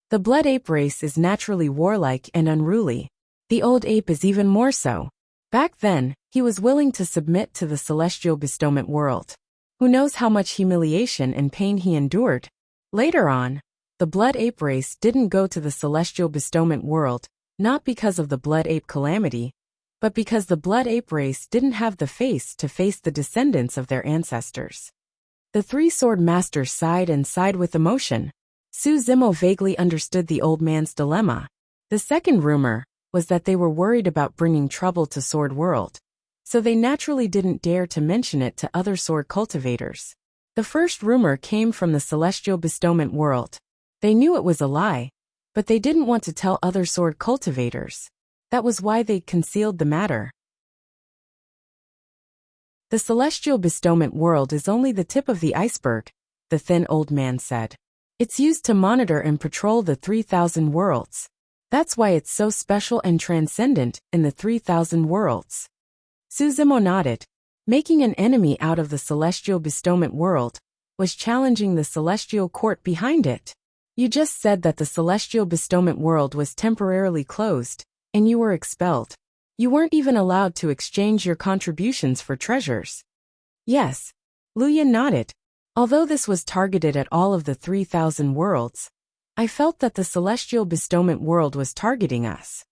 The blood ape race is naturally warlike and unruly. The old ape is even more so. Back then, he was willing to submit to the celestial bestowment world. Who knows how much humiliation and pain he endured? Later on, the blood ape race didn't go to the celestial bestowment world, not because of the blood ape calamity, but because the blood ape race didn't have the face to face the descendants of their ancestors. The 3 sword masters sighed and sighed with emotion. Suzimo vaguely understood the old man's dilemma. The second rumor was that they were worried about bringing trouble to Sword World, so they naturally didn't dare to mention it to other sword cultivators. The first rumor came from the Celestial Bestowment World. They knew it was a lie, but they didn't want to tell other sword cultivators. That was why they concealed the matter. The Celestial Bestowment World is only the tip of the iceberg, the thin old man said. It's used to monitor and patrol the 3,000 worlds. That's why it's so special and transcendent in the 3,000 worlds. Suzimo nodded. Making an enemy out of the Celestial Bestowment World was challenging the Celestial Court behind it. You just said that the Celestial Bestowment World was temporarily closed, and you were expelled. You weren't even allowed to exchange your contributions for treasures. Yes. Luyan nodded. Although this was targeted at all of the 3,000 worlds, I felt that the Celestial Bestowment World was targeting us.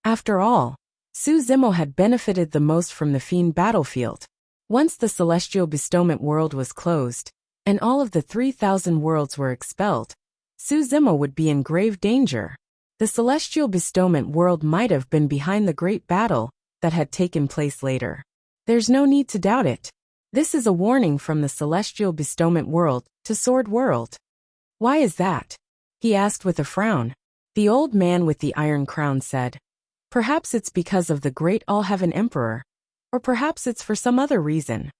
After all, Suzimo had benefited the most from the Fiend battlefield. Once the Celestial Bestowment World was closed, and all of the 3,000 worlds were expelled, Suzimo would be in grave danger. The Celestial Bestowment World might have been behind the great battle that had taken place later. There's no need to doubt it. This is a warning from the Celestial Bestowment World to Sword World. Why is that? He asked with a frown. The old man with the iron crown said, perhaps it's because of the great All-Heaven Emperor, or perhaps it's for some other reason.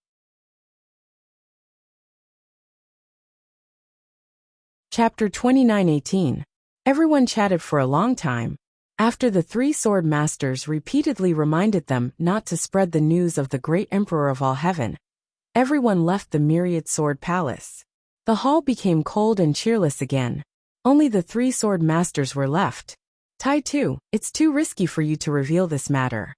Chapter 29:18. Everyone chatted for a long time. After the three sword masters repeatedly reminded them not to spread the news of the great Emperor of all heaven, everyone left the Myriad Sword Palace. The hall became cold and cheerless again. Only the three sword masters were left. Tai Tu, it's too risky for you to reveal this matter.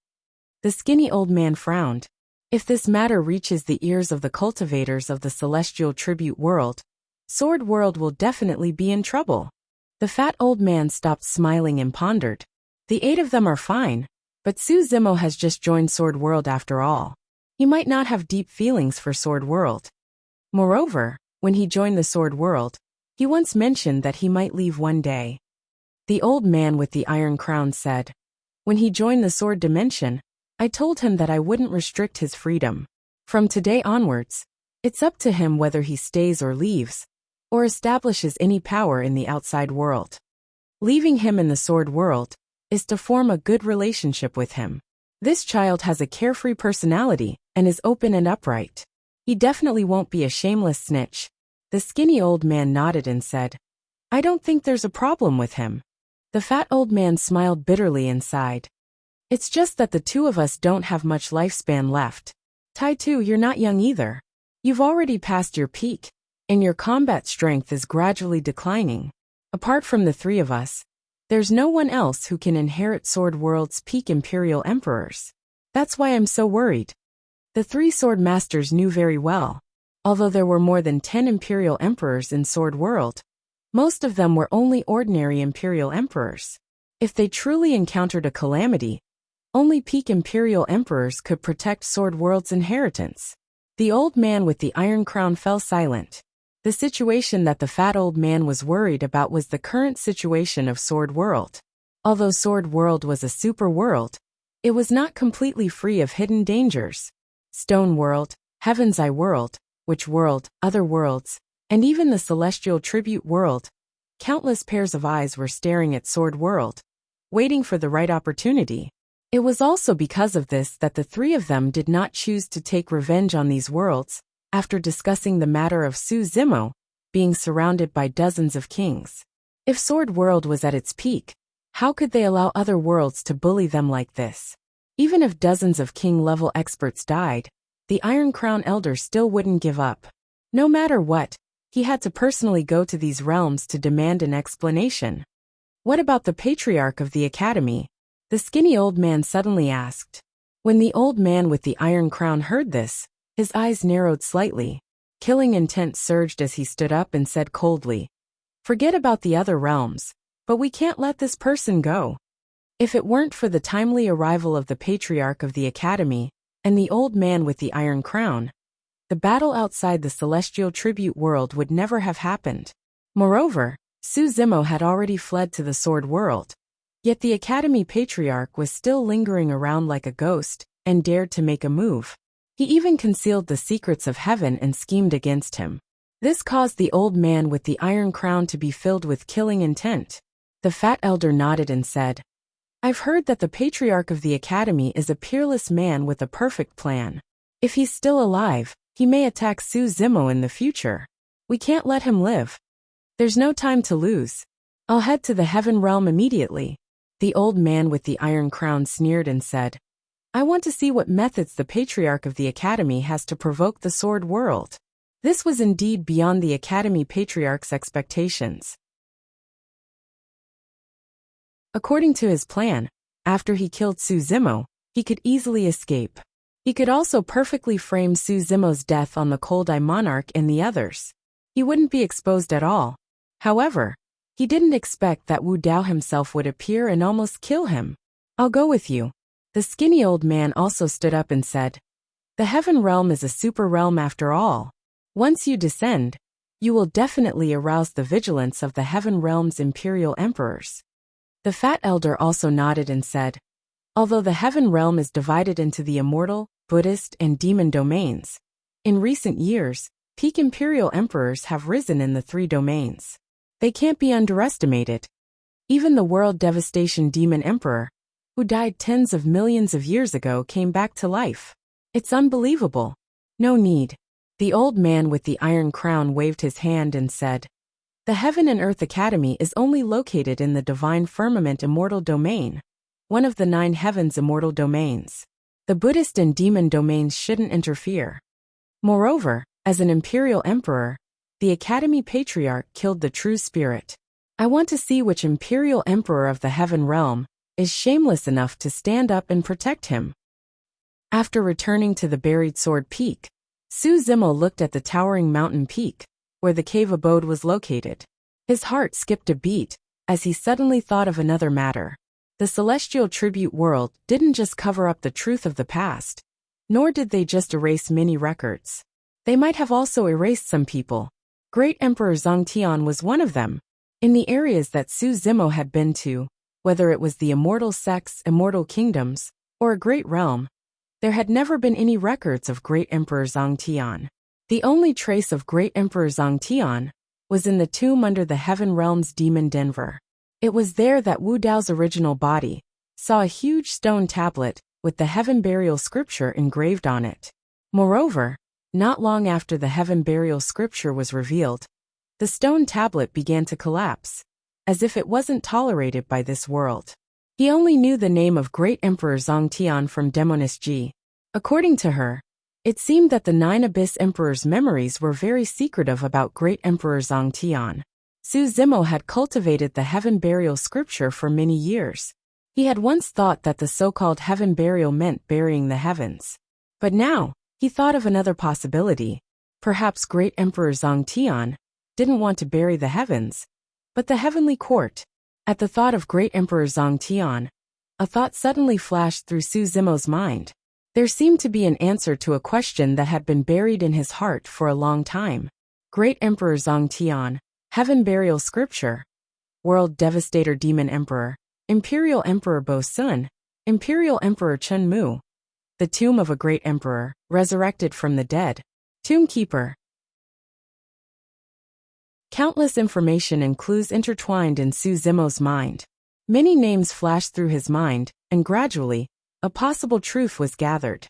The skinny old man frowned. If this matter reaches the ears of the cultivators of the Celestial Tribute World, Sword World will definitely be in trouble. The fat old man stopped smiling and pondered. The 8 of them are fine, but Suzimo has just joined Sword World after all. He might not have deep feelings for Sword World. Moreover, when he joined the Sword World, he once mentioned that he might leave one day. The old man with the iron crown said, when he joined the Sword Dimension, I told him that I wouldn't restrict his freedom. From today onwards, it's up to him whether he stays or leaves, or establishes any power in the outside world. Leaving him in the Sword World is to form a good relationship with him. This child has a carefree personality and is open and upright. He definitely won't be a shameless snitch. The skinny old man nodded and said, I don't think there's a problem with him. The fat old man smiled bitterly and sighed. It's just that the two of us don't have much lifespan left. Tai Tu, you're not young either. You've already passed your peak, and your combat strength is gradually declining. Apart from the three of us, there's no one else who can inherit Sword World's peak Imperial Emperors. That's why I'm so worried. The three sword masters knew very well. Although there were more than 10 Imperial Emperors in Sword World, most of them were only ordinary Imperial Emperors. If they truly encountered a calamity, only peak Imperial Emperors could protect Sword World's inheritance. The old man with the iron crown fell silent. The situation that the fat old man was worried about was the current situation of Sword World. Although Sword World was a super world, it was not completely free of hidden dangers. Stone World, Heaven's Eye World, Witch World, other worlds, and even the Celestial Tribute World, countless pairs of eyes were staring at Sword World, waiting for the right opportunity. It was also because of this that the three of them did not choose to take revenge on these worlds, after discussing the matter of Suzimo being surrounded by dozens of kings. If Sword World was at its peak, how could they allow other worlds to bully them like this? Even if dozens of king-level experts died, the Iron Crown Elder still wouldn't give up. No matter what, he had to personally go to these realms to demand an explanation. What about the Patriarch of the Academy? The skinny old man suddenly asked. When the old man with the iron crown heard this, his eyes narrowed slightly. Killing intent surged as he stood up and said coldly, forget about the other realms, but we can't let this person go. If it weren't for the timely arrival of the Patriarch of the Academy and the old man with the iron crown, the battle outside the Celestial Tribute World would never have happened. Moreover, Suzimo had already fled to the Sword World. Yet the Academy Patriarch was still lingering around like a ghost, and dared to make a move. He even concealed the secrets of heaven and schemed against him. This caused the old man with the iron crown to be filled with killing intent. The fat elder nodded and said, "I've heard that the Patriarch of the Academy is a peerless man with a perfect plan. If he's still alive, he may attack Su Zimo in the future. We can't let him live. There's no time to lose. I'll head to the heaven realm immediately." The old man with the iron crown sneered and said, "I want to see what methods the Patriarch of the Academy has to provoke the Sword World." This was indeed beyond the Academy Patriarch's expectations. According to his plan, after he killed Su Zimo, he could easily escape. He could also perfectly frame Su Zimo's death on the Cold Eye Monarch and the others. He wouldn't be exposed at all. However, he didn't expect that Wu Dao himself would appear and almost kill him. "I'll go with you." The skinny old man also stood up and said, "The heaven realm is a super realm after all. Once you descend, you will definitely arouse the vigilance of the heaven realm's imperial emperors." The fat elder also nodded and said, "Although the heaven realm is divided into the immortal, Buddhist, and demon domains, in recent years, peak imperial emperors have risen in the three domains. They can't be underestimated. Even the world devastation demon emperor, who died tens of millions of years ago, came back to life. It's unbelievable. No need." The old man with the iron crown waved his hand and said, "The Heaven and Earth Academy is only located in the Divine Firmament Immortal Domain, one of the 9 heavens immortal domains. The Buddhist and demon domains shouldn't interfere. Moreover, as an imperial emperor, the Academy Patriarch killed the true spirit. I want to see which imperial emperor of the heaven realm is shameless enough to stand up and protect him." After returning to the buried sword peak, Su Zimo looked at the towering mountain peak, where the cave abode was located. His heart skipped a beat, as he suddenly thought of another matter. The celestial tribute world didn't just cover up the truth of the past, nor did they just erase many records. They might have also erased some people. Great Emperor Zongtian was one of them. In the areas that Su Zimo had been to, whether it was the immortal sects, immortal kingdoms, or a great realm, there had never been any records of Great Emperor Zongtian. The only trace of Great Emperor Zongtian was in the tomb under the Heaven Realm's Demon Denver. It was there that Wu Dao's original body saw a huge stone tablet with the Heaven Burial Scripture engraved on it. Moreover, not long after the Heaven Burial Scripture was revealed, the stone tablet began to collapse, as if it wasn't tolerated by this world. He only knew the name of Great Emperor Zongtian from Demoness Ji. According to her, it seemed that the 9 Abyss Emperor's memories were very secretive about Great Emperor Zongtian. Su Zimo had cultivated the Heaven Burial Scripture for many years. He had once thought that the so-called Heaven Burial meant burying the heavens. But now, he thought of another possibility. Perhaps Great Emperor Zongtian didn't want to bury the heavens, but the heavenly court. At the thought of Great Emperor Zongtian, a thought suddenly flashed through Su Zimo's mind. There seemed to be an answer to a question that had been buried in his heart for a long time. Great Emperor Zongtian, Heaven Burial Scripture, World Devastator Demon Emperor, Imperial Emperor Bo Sun, Imperial Emperor Chun Mu, the tomb of a great emperor, resurrected from the dead, Tombkeeper. Countless information and clues intertwined in Su Zimo's mind. Many names flashed through his mind, and gradually, a possible truth was gathered.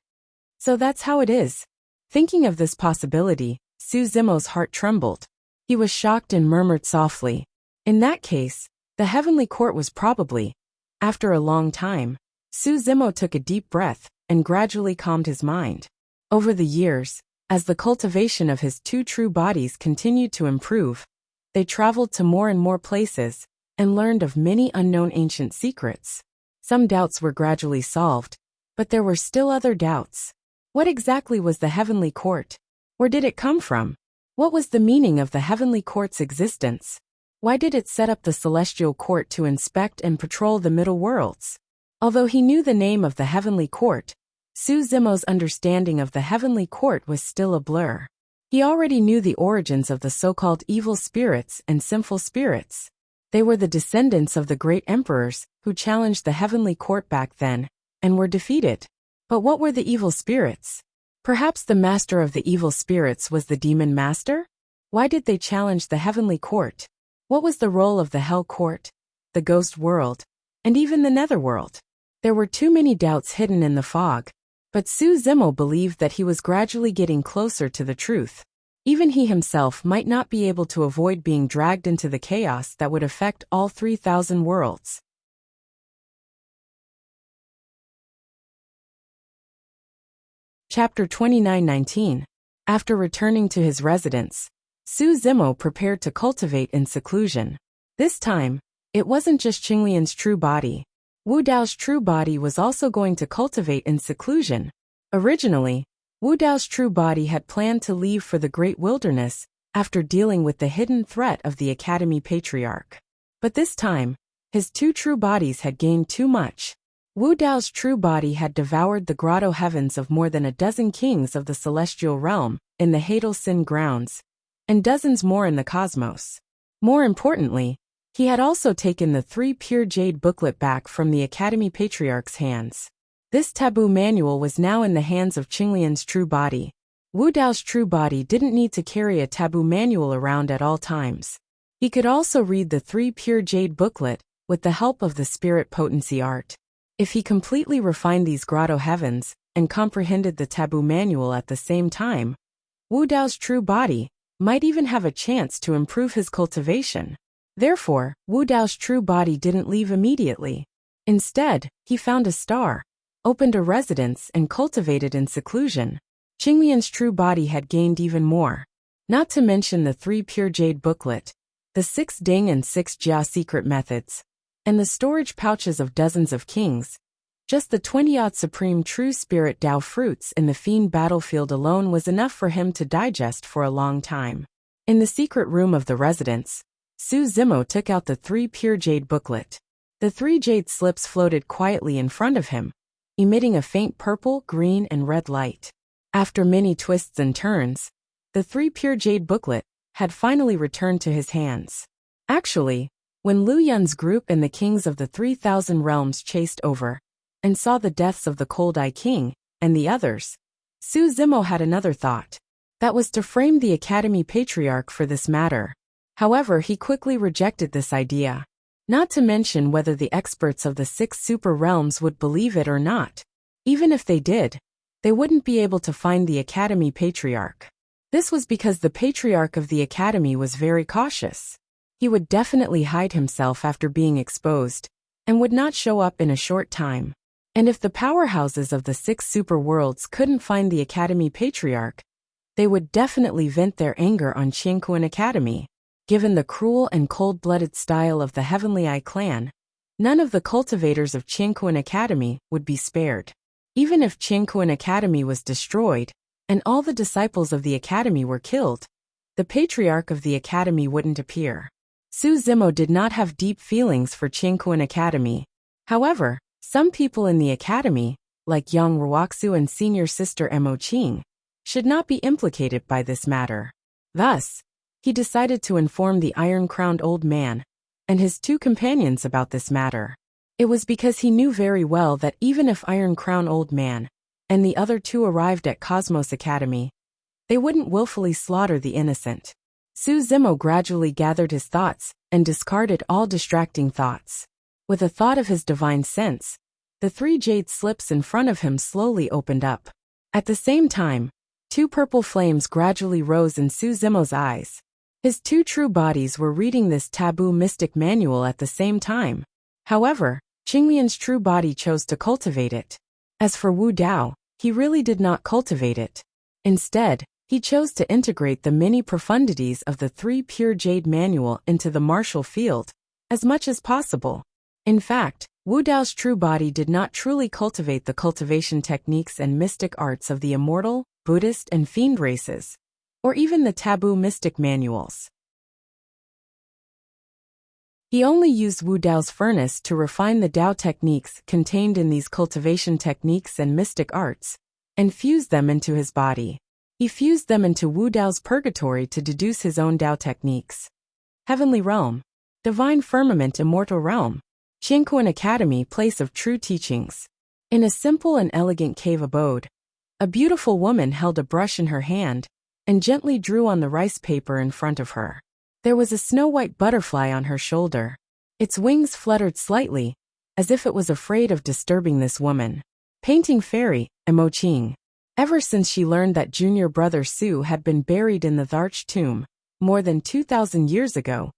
So that's how it is. Thinking of this possibility, Su Zimo's heart trembled. He was shocked and murmured softly, "In that case, the heavenly court was probably..." After a long time, Su Zimo took a deep breath and gradually calmed his mind. Over the years, as the cultivation of his 2 true bodies continued to improve, they traveled to more and more places and learned of many unknown ancient secrets. Some doubts were gradually solved, but there were still other doubts. What exactly was the heavenly court? Where did it come from? What was the meaning of the heavenly court's existence? Why did it set up the celestial court to inspect and patrol the middle worlds? Although he knew the name of the heavenly court, Su Zimo's understanding of the heavenly court was still a blur. He already knew the origins of the so-called evil spirits and sinful spirits. They were the descendants of the great emperors who challenged the heavenly court back then, and were defeated. But what were the evil spirits? Perhaps the master of the evil spirits was the demon master? Why did they challenge the heavenly court? What was the role of the hell court, the ghost world, and even the netherworld? There were too many doubts hidden in the fog, but Su Zimo believed that he was gradually getting closer to the truth. Even he himself might not be able to avoid being dragged into the chaos that would affect all 3,000 worlds. Chapter 29:19. After returning to his residence, Su Zimo prepared to cultivate in seclusion. This time, it wasn't just Qinglian's true body. Wu Dao's true body was also going to cultivate in seclusion. Originally, Wu Dao's true body had planned to leave for the Great Wilderness after dealing with the hidden threat of the Academy Patriarch. But this time, his two true bodies had gained too much. Wu Dao's true body had devoured the grotto heavens of more than a dozen kings of the celestial realm in the Hadal Sin grounds, and dozens more in the cosmos. More importantly, he had also taken the 3 pure jade booklet back from the Academy Patriarch's hands. This taboo manual was now in the hands of Qinglian's true body. Wu Dao's true body didn't need to carry a taboo manual around at all times. He could also read the 3 pure jade booklet with the help of the spirit potency art. If he completely refined these grotto heavens and comprehended the taboo manual at the same time, Wu Dao's true body might even have a chance to improve his cultivation. Therefore, Wu Dao's true body didn't leave immediately. Instead, he found a star, opened a residence and cultivated in seclusion. Qinglian's true body had gained even more. Not to mention the 3 pure jade booklet, the 6 Ding and 6 Jia secret methods, and the storage pouches of dozens of kings. Just the 20-odd supreme true spirit Dao fruits in the fiend battlefield alone was enough for him to digest for a long time. In the secret room of the residence, Su Zimo took out the 3 pure jade booklet. The 3 jade slips floated quietly in front of him, emitting a faint purple, green, and red light. After many twists and turns, the 3 pure jade booklet had finally returned to his hands. Actually, when Lu Yun's group and the kings of the 3,000 realms chased over and saw the deaths of the Cold Eye King and the others, Su Zimo had another thought. That was to frame the Academy Patriarch for this matter. However, he quickly rejected this idea. Not to mention whether the experts of the 6 super realms would believe it or not. Even if they did, they wouldn't be able to find the Academy Patriarch. This was because the Patriarch of the Academy was very cautious. He would definitely hide himself after being exposed, and would not show up in a short time. And if the powerhouses of the 6 super worlds couldn't find the Academy Patriarch, they would definitely vent their anger on Qiankuan Academy. Given the cruel and cold-blooded style of the Heavenly Eye clan, none of the cultivators of Qiankuan Academy would be spared. Even if Qiankuan Academy was destroyed, and all the disciples of the Academy were killed, the Patriarch of the Academy wouldn't appear. Su Zimo did not have deep feelings for Qiankuan Academy. However, some people in the Academy, like Yang Wuxia and senior sister Mo Qing, should not be implicated by this matter. Thus, he decided to inform the iron-crowned old man and his 2 companions about this matter. It was because he knew very well that even if Iron-Crown Old Man and the other 2 arrived at Cosmos Academy, they wouldn't willfully slaughter the innocent. Su Zimo gradually gathered his thoughts and discarded all distracting thoughts. With a thought of his divine sense, the 3 jade slips in front of him slowly opened up. At the same time, 2 purple flames gradually rose in Su Zimo's eyes. His 2 true bodies were reading this taboo mystic manual at the same time. However, Qinglian's true body chose to cultivate it. As for Wu Dao, he really did not cultivate it. Instead, he chose to integrate the many profundities of the 3 pure jade manual into the martial field, as much as possible. In fact, Wu Dao's true body did not truly cultivate the cultivation techniques and mystic arts of the immortal, Buddhist, and fiend races, or even the taboo mystic manuals. He only used Wu Dao's furnace to refine the Dao techniques contained in these cultivation techniques and mystic arts, and fused them into his body. He fused them into Wu Dao's purgatory to deduce his own Dao techniques. Heavenly Realm, Divine Firmament, Immortal Realm, Qianquan Academy, place of true teachings. In a simple and elegant cave abode, a beautiful woman held a brush in her hand and gently drew on the rice paper in front of her. There was a snow-white butterfly on her shoulder. Its wings fluttered slightly, as if it was afraid of disturbing this woman. Painting fairy, Emoqing. Ever since she learned that junior brother Su had been buried in the thatched tomb, more than 2,000 years ago,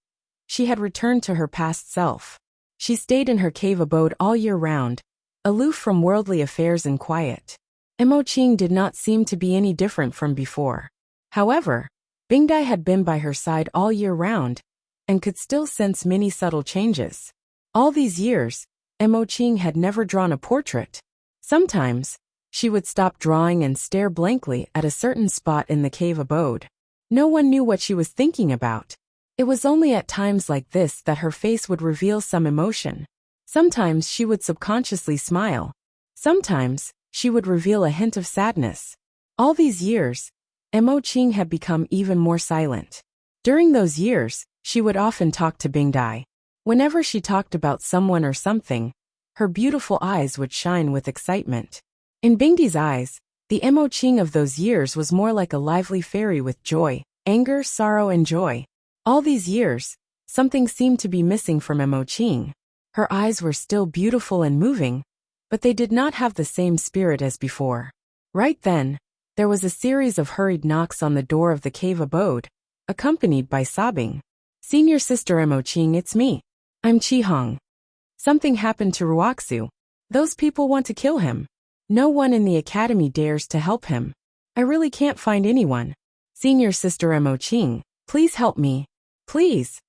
she had returned to her past self. She stayed in her cave abode all year round, aloof from worldly affairs and quiet. Emoqing did not seem to be any different from before. However, Bingdai had been by her side all year round, and could still sense many subtle changes. All these years, Emoqing had never drawn a portrait. Sometimes, she would stop drawing and stare blankly at a certain spot in the cave abode. No one knew what she was thinking about. It was only at times like this that her face would reveal some emotion. Sometimes she would subconsciously smile. Sometimes, she would reveal a hint of sadness. All these years, Emoqing had become even more silent. During those years, she would often talk to Bingdai. Whenever she talked about someone or something, her beautiful eyes would shine with excitement. In Bingdai's eyes, the Emoqing of those years was more like a lively fairy with joy, anger, sorrow, and joy. All these years, something seemed to be missing from Emoqing. Her eyes were still beautiful and moving, but they did not have the same spirit as before. Right then, there was a series of hurried knocks on the door of the cave abode, accompanied by sobbing. "Senior sister Emoqing, it's me. I'm Qihong. Something happened to Wuxia. Those people want to kill him. No one in the academy dares to help him. I really can't find anyone. Senior sister Emoqing, please help me. Please."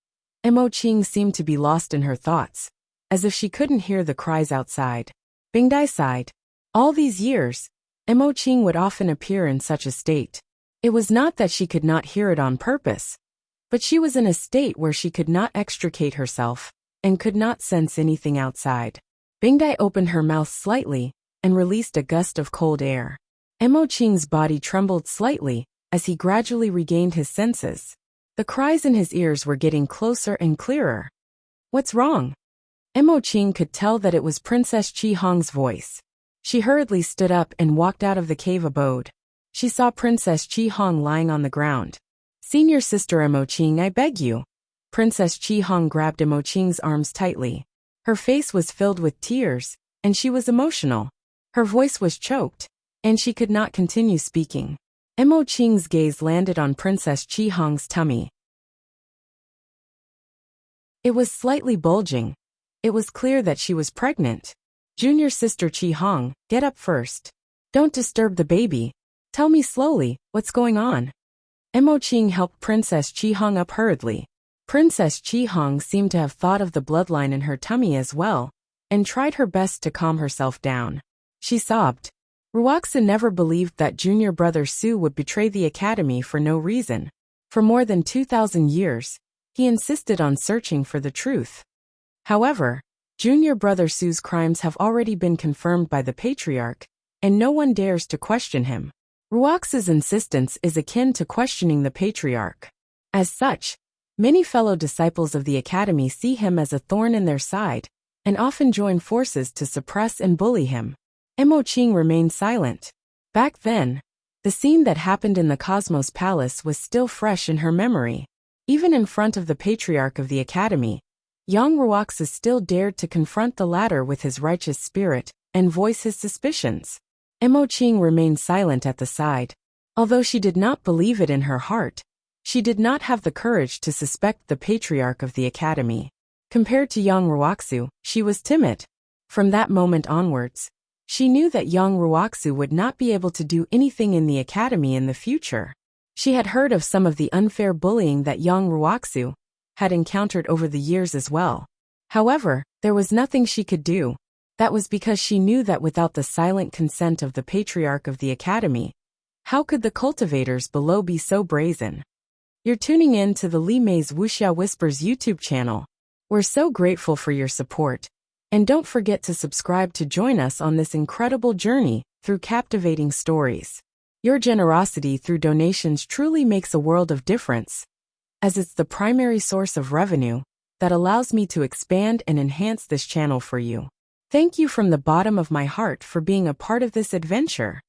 Emoqing seemed to be lost in her thoughts, as if she couldn't hear the cries outside. Bingdai sighed. All these years, Emoqing would often appear in such a state. It was not that she could not hear it on purpose, but she was in a state where she could not extricate herself and could not sense anything outside. Bingdai opened her mouth slightly and released a gust of cold air. Emoqing's body trembled slightly as he gradually regained his senses. The cries in his ears were getting closer and clearer. "What's wrong?" Emoqing could tell that it was Princess Qihong's voice. She hurriedly stood up and walked out of the cave abode. She saw Princess Qihong lying on the ground. "Senior sister Emoqing, I beg you." Princess Qihong grabbed Emoqing's arms tightly. Her face was filled with tears, and she was emotional. Her voice was choked, and she could not continue speaking. Emoqing's gaze landed on Princess Qihong's tummy. It was slightly bulging. It was clear that she was pregnant. "Junior sister Qihong, get up first. Don't disturb the baby. Tell me slowly, what's going on?" Emoqing helped Princess Qihong up hurriedly. Princess Qihong seemed to have thought of the bloodline in her tummy as well, and tried her best to calm herself down. She sobbed. Wuxia never believed that junior brother Su would betray the academy for no reason. For more than 2,000 years, he insisted on searching for the truth. However, junior brother Su's crimes have already been confirmed by the patriarch, and no one dares to question him. Wuxia's insistence is akin to questioning the patriarch. As such, many fellow disciples of the academy see him as a thorn in their side, and often join forces to suppress and bully him. Emoqing remained silent. Back then, the scene that happened in the Cosmos Palace was still fresh in her memory. Even in front of the patriarch of the academy, young Wuxia still dared to confront the latter with his righteous spirit and voice his suspicions. Emoqing remained silent at the side. Although she did not believe it in her heart, she did not have the courage to suspect the patriarch of the academy. Compared to young Wuxia, she was timid. From that moment onwards, she knew that young Wuxia would not be able to do anything in the academy in the future. She had heard of some of the unfair bullying that young Wuxia had encountered over the years as well. However, there was nothing she could do. That was because she knew that without the silent consent of the patriarch of the academy, how could the cultivators below be so brazen? You're tuning in to the Li Mei's Wuxia Whispers YouTube channel. We're so grateful for your support. And don't forget to subscribe to join us on this incredible journey through captivating stories. Your generosity through donations truly makes a world of difference, as it's the primary source of revenue that allows me to expand and enhance this channel for you. Thank you from the bottom of my heart for being a part of this adventure.